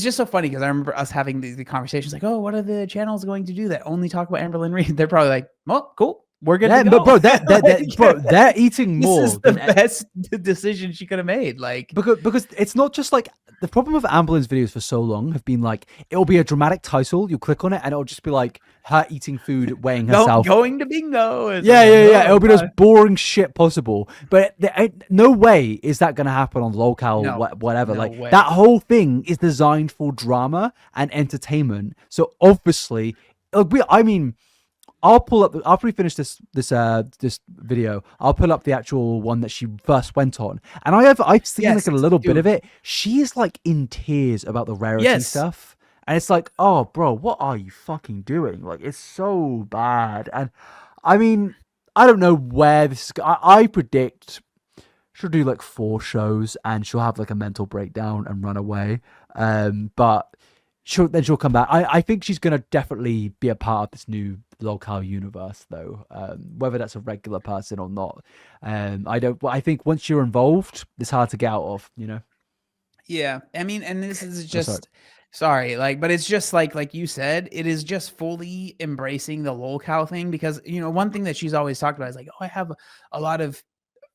A: just so funny because I remember us having the conversations like, oh, what are the channels going to do that only talk about Amberlynn Reid? They're probably like, well, cool. We're good to go.
B: But bro, they're eating more.
A: This is the best decision she could have made. Like,
B: because it's not just like, the problem with Amberlynn's videos for so long have been like, it'll be a dramatic title, you click on it, and it'll just be like her eating food, weighing herself,
A: going to bingo.
B: Yeah. It'll be the most boring shit possible. But no way is that gonna happen on Lolcow, whatever.
A: No
B: like
A: way.
B: That whole thing is designed for drama and entertainment. So obviously, I'll pull up after we finish this video. I'll pull up the actual one that she first went on, and I've seen like a little bit of it. She is like in tears about the rarity stuff, and it's like, oh, bro, what are you fucking doing? Like, it's so bad. And I mean, I don't know where this is. I predict she'll do like 4 shows, and she'll have like a mental breakdown and run away. But she'll come back. I think she's gonna definitely be a part of this new Lolcow universe, though. Whether that's a regular person or not, I think once you're involved, it's hard to get out of. You know.
A: Yeah, I mean, and this is just but it's just like you said, it is just fully embracing the Lolcow thing, because one thing that she's always talked about is like, oh, I have a lot of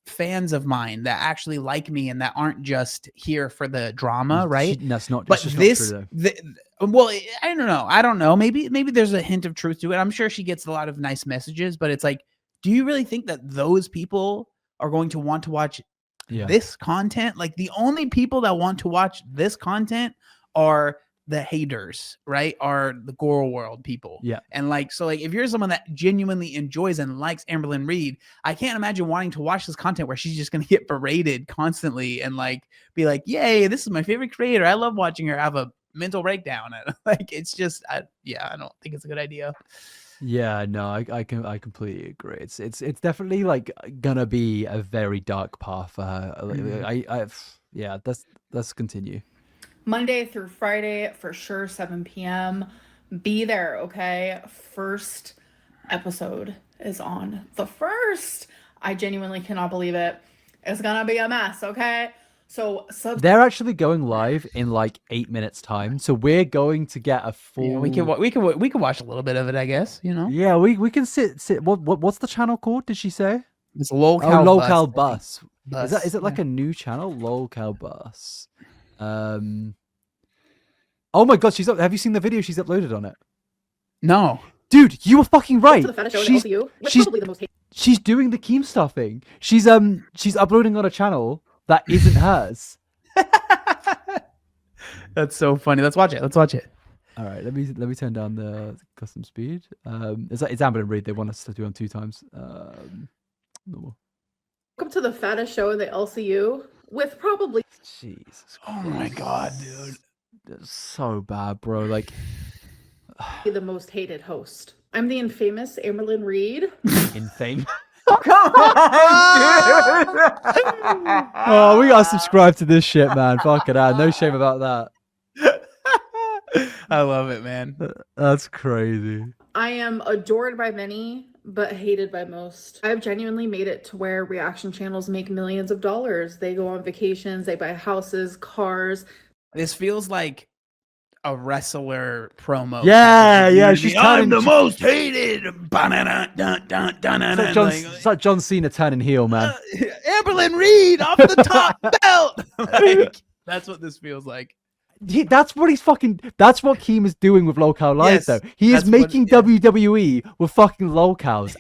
A: fans of mine that actually like me and that aren't just here for the drama, right?
B: That's not.
A: But
B: this, not true,
A: well, I don't know. Maybe there's a hint of truth to it. I'm sure she gets a lot of nice messages, but it's like, do you really think that those people are going to want to watch this content? Like, the only people that want to watch this content are the haters, right, are the Gore World people.
B: Yeah.
A: And like, so like, if you're someone that genuinely enjoys and likes Amberlynn Reid, I can't imagine wanting to watch this content where she's just going to get berated constantly and like be like, yay, this is my favorite creator. I love watching her have a mental breakdown. Like, it's just, I don't think it's a good idea.
B: Yeah, no, I completely agree. It's definitely like gonna be a very dark path for her. Yeah, let's continue.
D: Monday through Friday for sure, 7 p.m. Be there, okay? First episode is on the 1st. I genuinely cannot believe it. It's gonna be a mess, okay? So
B: they're actually going live in like 8 minutes time, so we're going to get a full.
A: Yeah, we can watch a little bit of it, I guess. You know.
B: Yeah, we can sit. What's the channel called? Did she say?
A: It's Lolcow.
B: Lolcow Bus.
A: Bus.
B: Is it like a new channel? Lolcow Bus. Oh my god, have you seen the video she's uploaded on it?
A: No.
B: Dude, you were fucking right. She's doing the Keemstar thing. She's uploading on a channel that isn't hers.
A: That's so funny. Let's watch it.
B: All right, let me turn down the custom speed. It's Amberlynn Reid. They want us to do on 2 times. Normal.
E: Welcome to the fattest show in the LCU with probably.
B: Jesus.
A: Oh my god, dude.
B: That's so bad, bro. Like
E: the most hated host. I'm the infamous Amberlynn Reid.
B: Infame.
A: Oh, come on, dude.
B: Oh, we gotta subscribe to this shit, man. Fuck it out. No shame about that.
A: I love it, man.
B: That's crazy.
E: I am adored by many, but hated by most. I've genuinely made it to where reaction channels make millions of dollars. They go on vacations, they buy houses, cars.
A: This feels like a wrestler promo.
B: Yeah, she's
A: I'm the most hated.
B: It's like John Cena turning heel, man.
A: Amberlynn Reid off the top belt. Like, that's what this feels like.
B: That's what Keem is doing with Lolcow Live,
A: Yes,
B: though. He is making WWE with fucking Lolcows.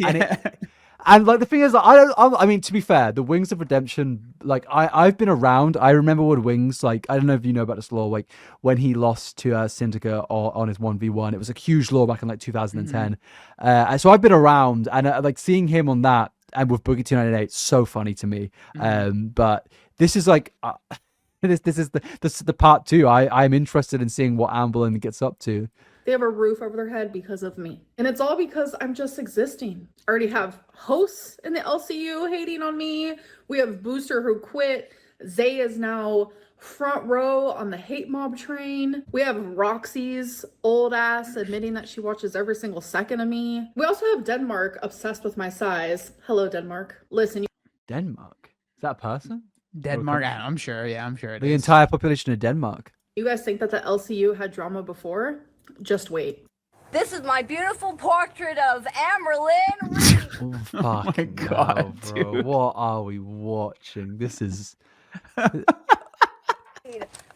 B: And like the thing is, I mean, to be fair, the Wings of Redemption, like I've been around. I remember when Wings, like I don't know if you know about this law, like when he lost to Syndicate on his 1v1, it was a huge law back in like 2010. And so I've been around, and like seeing him on that and with Boogie 298, so funny to me. But this is like. This is the part 2. I'm interested in seeing what Amberlynn gets up to.
E: They have a roof over their head because of me. And it's all because I'm just existing. I already have hosts in the LCU hating on me. We have Booster who quit. Zay is now front row on the hate mob train. We have Roxy's old ass admitting that she watches every single second of me. We also have Denmark obsessed with my size. Hello, Denmark. Listen.
B: Denmark? Is that a person?
A: Denmark? I'm sure. Yeah, I'm sure it is.
B: The entire population of Denmark.
E: You guys think that the LCU had drama before? Just wait.
F: This is my beautiful portrait of Amberlynn Reid.
B: Oh my
A: god,
B: bro.
A: dude.
B: What are we watching? This is
F: The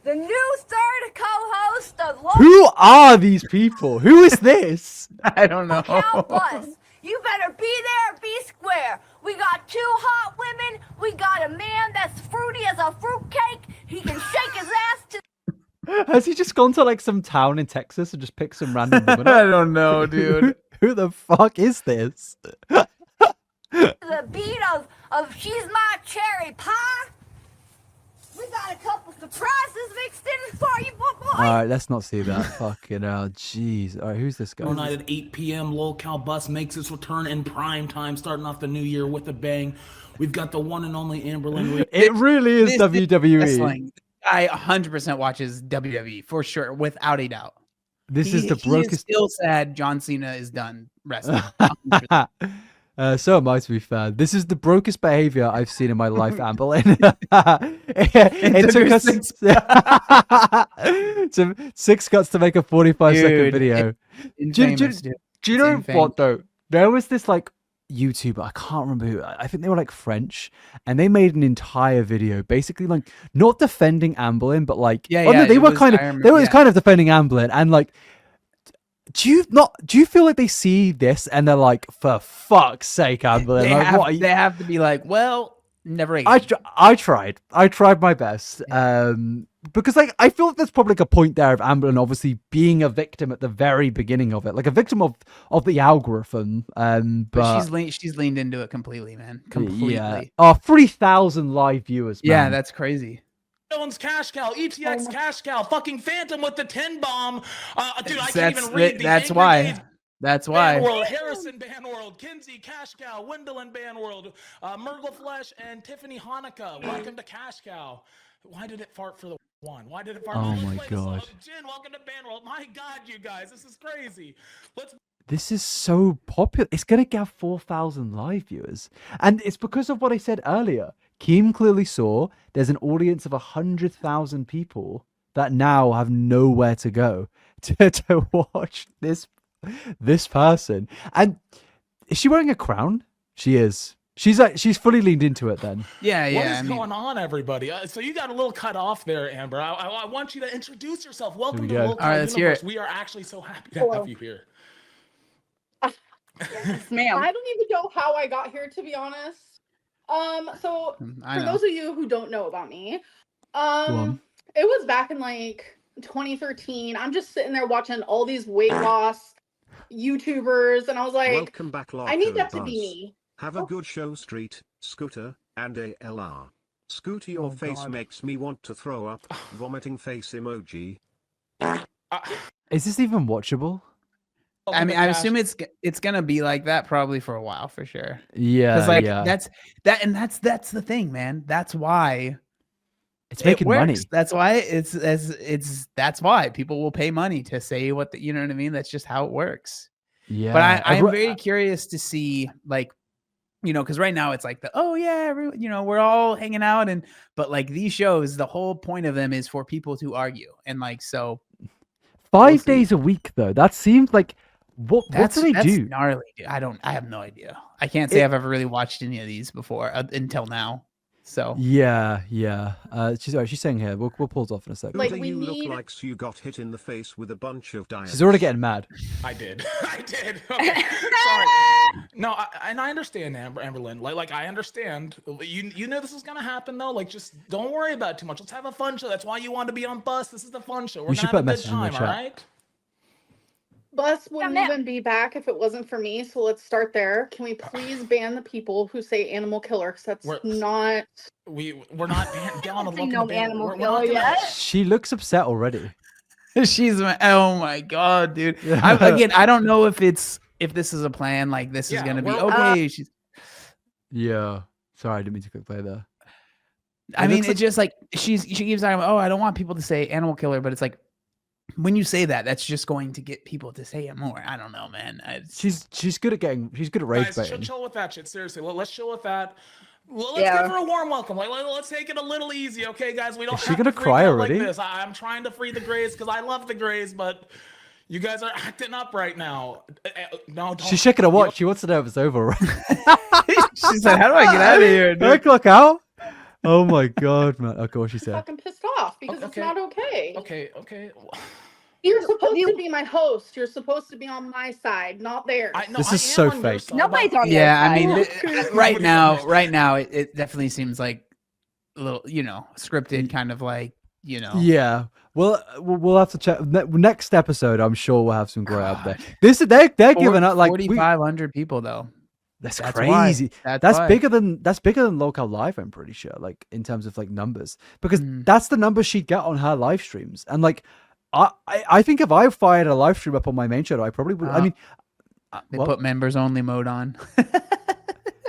F: new third co-host of
B: Who are these people? Who is this?
A: I don't know.
F: Lolcow Bus. You better be there, be square. We got 2 hot women. We got a man that's fruity as a fruitcake. He can shake his ass to.
B: Has he just gone to like some town in Texas and just picked some random woman
A: I
B: up?
A: don't know, dude.
B: Who the fuck is this?
F: The beat of She's My Cherry Pie. We got a couple surprises mixed in for you, boy.
B: Alright, let's not see that. Fucking hell. Jeez. Alright, who's this guy?
G: Tomorrow night at 8 p.m., Lolcow Bus makes its return in prime time, starting off the new year with a bang. We've got the one and only Amberlynn Reid.
B: It really is
A: This
B: WWE.
A: wrestling. I 100% watches WWE for sure, without a doubt.
B: This is the
A: He is
B: brokest.
A: still sad John Cena is done wrestling.
B: So am I, to be fair. This is the brokest behavior I've seen in my life, Amberlynn. it took us 6 cuts to make a 45-second video.
A: Infamous, dude.
B: Do you know
A: Insane
B: what, though? There was this, like, YouTuber, I can't remember who, I think they were, like, French, and they made an entire video, basically, like, not defending Amberlynn, but, like, no, they were kind of defending Amberlynn, and, like, do you feel like they see this and they're like, for fuck's sake, Amberlynn?
A: They have to be like, well, never again.
B: I tried my best. because like I feel like there's probably like a point there of Amberlynn obviously being a victim at the very beginning of it, like a victim of the algorithm. But
A: she's leaned into it completely, man. Completely.
B: yeah. Oh, 3,000 live viewers. Man.
A: Yeah, that's crazy.
G: Jones cash cow, ETX cash cow, fucking Phantom with the 10 bomb. Dude, I can't
A: That's
G: even read the
A: that's
G: Angry
A: why.
G: Days
A: That's
G: Ban
A: why.
G: World, Harrison Ban World, Kinsey Cash Cow, Wendell Ban World, Murgle Flesh, and Tiffany Hanukkah. Welcome to Cash Cow. Why did it fart for the one? Why did it fart?
B: Oh
G: Let's
B: my
G: play the song.
B: God.
G: Jin, welcome to Ban World. My God, you guys, this is crazy.
B: This is so popular. It's going to get 4,000 live viewers. And it's because of what I said earlier. Keem clearly saw there's an audience of 100,000 people that now have nowhere to go to watch this person. And is she wearing a crown? She is. She's fully leaned into it then.
A: Yeah.
G: What is going on, everybody? So you got a little cut off there, Amber. I want you to introduce yourself. Welcome to
B: go.
G: Lolcow
A: All right, let's hear
G: Universe.
A: it.
G: We are actually so happy to have you here.
F: Yes, ma'am.
E: I don't even know how I got here, to be honest. So
A: I
E: for
A: know.
E: those of you who don't know about me,
B: on.
E: it was back in like 2013. I'm just sitting there watching all these weight loss YouTubers, and I was like,
H: Welcome back,
E: I need
H: Lolcow
E: that to
H: Buzz.
E: be me.
H: Have a good show, Street, Scooter, and ALR. Scooter, your face
A: God.
H: makes me want to throw up. Vomiting face emoji.
B: Is this even watchable?
A: I mean, I assume it's gonna be like that probably for a while for sure.
B: Yeah,
A: Because like
B: yeah.
A: that's the thing, man. That's why
B: It's
A: it
B: making
A: works.
B: money.
A: That's why that's why people will pay money to say what you know what I mean. That's just how it works.
B: Yeah.
A: But I'm very curious to see like, you know, because right now it's like we're all hanging out but like these shows, the whole point of them is for people to argue and like so.
B: 5
A: see.
B: days a week though. That seems like what do they
A: That's
B: do?
A: gnarly, dude. I have no idea. I can't say I've ever really watched any of these before until now. So
B: Yeah. She's saying here. We'll pause off in a second.
E: Like,
H: Scooter,
E: we
H: you
E: need-
H: look like you got hit in the face with a bunch of diamonds.
B: She's already getting mad.
G: I did. I did. Okay. Sorry. No, and I understand, Amberlynn. Like I understand. You know this is gonna happen though. Like just don't worry about it too much. Let's have a fun show. That's why you want to be on Bus. This is the fun show. We're
B: You
G: gonna
B: should
G: have
B: put
G: a good
B: messages in the
G: time. All
B: chat.
G: right.
E: Bus wouldn't
F: ma'am.
E: even be back if it wasn't for me. So let's start there. Can we please ban the people who say animal killer? Because that's
G: We're-
E: not.
G: We're not down on
F: I don't see no
G: welcome to
F: animal
G: we're
F: killer
G: not gonna-
F: yet.
B: She looks upset already.
A: oh my god, dude. I don't know if this is a plan. Like this is
G: Yeah,
A: gonna be
G: we're-
A: okay. She's.
B: Yeah. Sorry, I didn't mean to quick play there.
A: I
B: It
A: mean,
B: looks
A: it's just like she keeps talking about. Oh, I don't want people to say animal killer, but it's like when you say that, that's just going to get people to say it more. I don't know, man.
B: She's good at rage
G: Guys,
B: baiting.
G: chill with that shit. Seriously, let's chill with that. Let's
F: Yeah.
G: give her a warm welcome. Like, let's take it a little easy, okay, guys? We don't
B: Is she
G: have
B: gonna
G: to freak
B: cry
G: out
B: already?
G: like this. I'm trying to free the Greys because I love the Greys, but you guys are acting up right now. No, don't.
B: She's shaking her watch. She wants to know if it's over.
A: She said, "How do I get out of here,
B: Can I
A: dude?"
B: clock out? Oh my god, man. Okay, what she said.
E: Fucking pissed off because
G: Okay.
E: it's not okay.
G: Okay.
E: You're supposed to be my host. You're supposed to be on my side, not theirs.
B: This
G: I
B: is so
G: am on your
B: fake.
G: side,
F: Nobody's
G: but-
F: on
A: Yeah, I
F: their
A: mean,
F: side.
A: right now, it definitely seems like a little, scripted, kind of like,
B: Yeah. Well, we'll have to check. Next episode, I'm sure we'll have some great up there. They're giving out like
A: 4,500 people though.
B: That's
A: That's why.
B: crazy.
A: That's why.
B: bigger than Lolcow Live. I'm pretty sure, like in terms of like numbers, because
A: Mm.
B: that's the numbers she'd get on her live streams. And like, I think if I fired a live stream up on my main channel, I probably would. I mean,
A: They
B: what?
A: put members only mode on.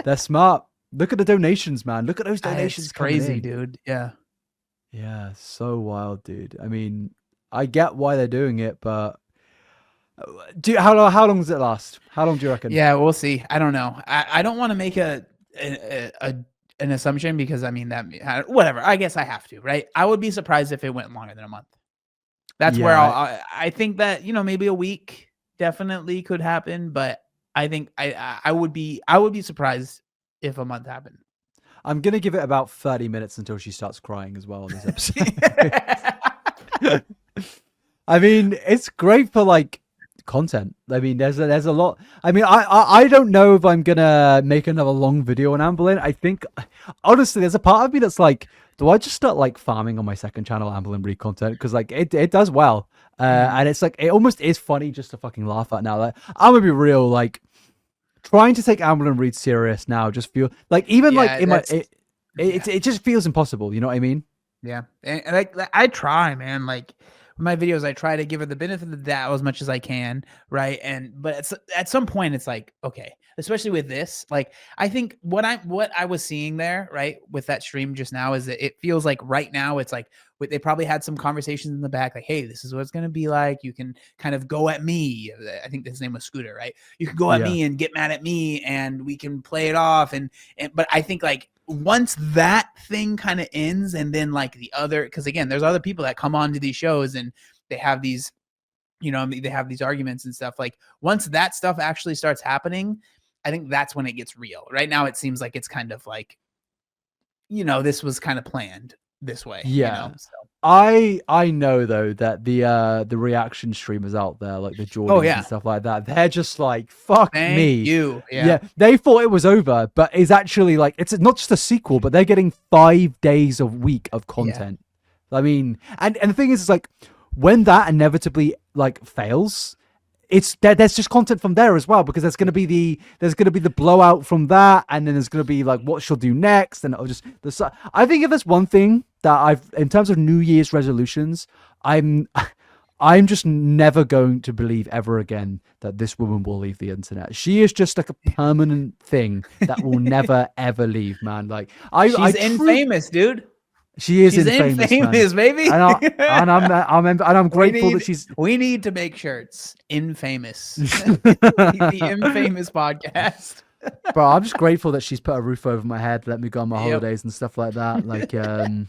B: They're smart. Look at the donations, man. Look at those donations.
A: It's
B: coming
A: crazy,
B: in.
A: dude. Yeah.
B: Yeah, so wild, dude. I mean, I get why they're doing it, but how long does it last? How long do you reckon?
A: Yeah, we'll see. I don't know. I don't want to make an assumption because I mean that whatever. I guess I have to, right? I would be surprised if it went longer than a month. That's where
B: Yeah,
A: I think that maybe a week definitely could happen, but I think I would be surprised if a month happened.
B: I'm gonna give it about 30 minutes until she starts crying as well on this episode. I mean, it's great for like content. I mean, there's a lot. I mean, I don't know if I'm gonna make another long video on Amberlynn. I think honestly, there's a part of me that's like, do I just start like farming on my second channel Amberlynn Reid content? Because like it does well. And it's like, it almost is funny just to fucking laugh at now. Like, I'm gonna be real, like trying to take Amberlynn Reid serious now just feel like, even like in my, it just feels impossible. You know what I mean?
A: Yeah. And like I try, man, like with my videos, I try to give her the benefit of the doubt as much as I can. Right. But at some point it's like, okay, especially with this, like, I think what I was seeing there, right, with that stream just now is that it feels like right now it's like they probably had some conversations in the back, like, hey, this is what it's going to be like. You can kind of go at me. I think his name was Scooter, right? You can go at me and get mad at me and we can play it off. But I think like once that thing kind of ends, and then like the other, because again, there's other people that come on to these shows and they have these, you know, they have these arguments and stuff. Like once that stuff actually starts happening, I think that's when it gets real. Right now, it seems like it's kind of like, you know, this was kind of planned this way.
B: Yeah.
A: You know? So.
B: I know though that the reaction streamers out there, like the Jordans and stuff like that, they're just like, fuck me.
A: You. Yeah.
B: They thought it was over, but it's actually like, it's not just a sequel, but they're getting 5 days a week of content. I mean, and the thing is like, when that inevitably like fails, it's there's just content from there as well, because there's gonna be the blowout from that, and then there's gonna be like what she'll do next, and it'll just I think if there's one thing that in terms of New Year's resolutions, I'm just never going to believe ever again that this woman will leave the internet. She is just like a permanent thing that will never ever leave, man. Like
A: she's infamous, dude.
B: She's infamous,
A: baby.
B: And I'm grateful that she's.
A: We need to make shirts. Infamous. The infamous podcast.
B: Bro, I'm just grateful that she's put a roof over my head, let me go on my holidays and stuff like that. Like, I'm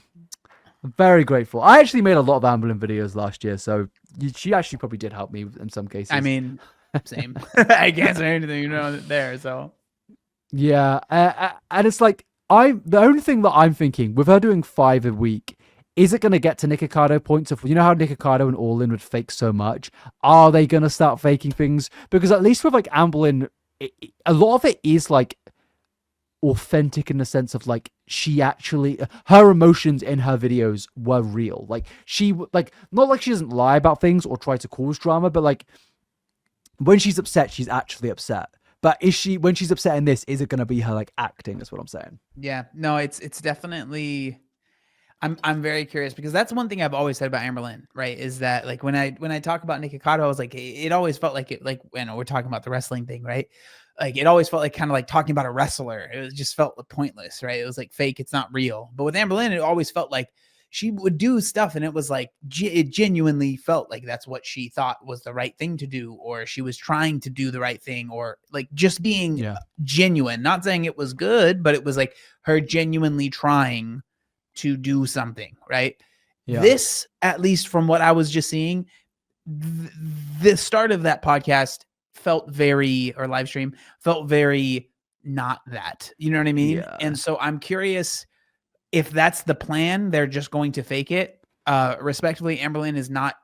B: very grateful. I actually made a lot of Amberlynn videos last year, so she actually probably did help me in some cases.
A: I mean, same. I can't say anything, you know, there. So
B: yeah, and it's like. The only thing that I'm thinking with her doing 5 a week, is it going to get to Nick Ocado points of, you know how Nick Ocado and All In would fake so much? Are they going to start faking things? Because at least with like Amberlynn, a lot of it is like authentic in the sense of like she actually, her emotions in her videos were real. Like she, like, not like she doesn't lie about things or try to cause drama, but like when she's upset, she's actually upset. But when she's upset in this, is it going to be her like acting? That's what I'm saying.
A: Yeah, no, it's definitely. I'm very curious, because that's one thing I've always said about Amberlynn, right? Is that like when I talk about Nick Ocado, I was like, it always felt like it, like, you know, we're talking about the wrestling thing, right? Like it always felt like kind of like talking about a wrestler. It just felt pointless, right? It was like fake, it's not real. But with Amberlynn, it always felt like she would do stuff and it was like, it genuinely felt like that's what she thought was the right thing to do, or she was trying to do the right thing, or like just being genuine, not saying it was good, but it was like her genuinely trying to do something, right? Yeah. This, at least from what I was just seeing, the start of that podcast felt very, or live stream felt very not that, you know what I mean? Yeah. And so I'm curious, if that's the plan, they're just going to fake it. Respectively, Amberlynn is not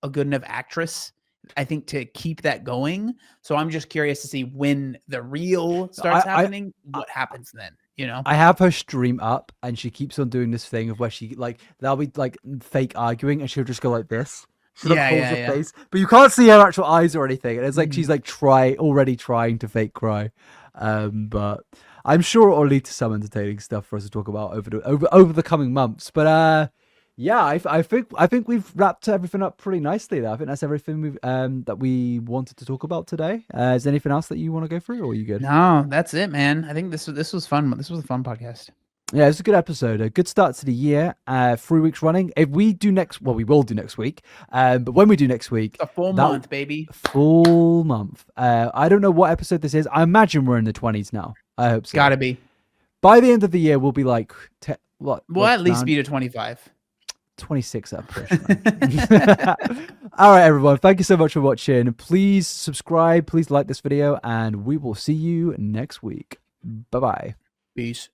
A: a good enough actress, I think, to keep that going. So I'm just curious to see when the real starts happening, what happens then, you know? I
B: have her stream up and she keeps on doing this thing of where she like, they'll be like fake arguing and she'll just go like this. She'll hold her face, but you can't see her actual eyes or anything. And it's like, she's like already trying to fake cry. But I'm sure it'll lead to some entertaining stuff for us to talk about over the coming months. But yeah, I think we've wrapped everything up pretty nicely there. I think that's everything that we wanted to talk about today. Is there anything else that you want to go through, or are you good?
A: No, that's it, man. I think this was fun. This was a fun podcast.
B: Yeah, it's a good episode. A good start to the year. 3 weeks running. If we do we will do next week. But when we do next week,
A: a full month, baby.
B: Full month. I don't know what episode this is. I imagine we're in the 20s now. I hope so.
A: Gotta be.
B: By the end of the year, we'll be like what?
A: We'll at least be to 25.
B: 26 up. All right, everyone. Thank you so much for watching. Please subscribe. Please like this video, and we will see you next week. Bye-bye.
A: Peace.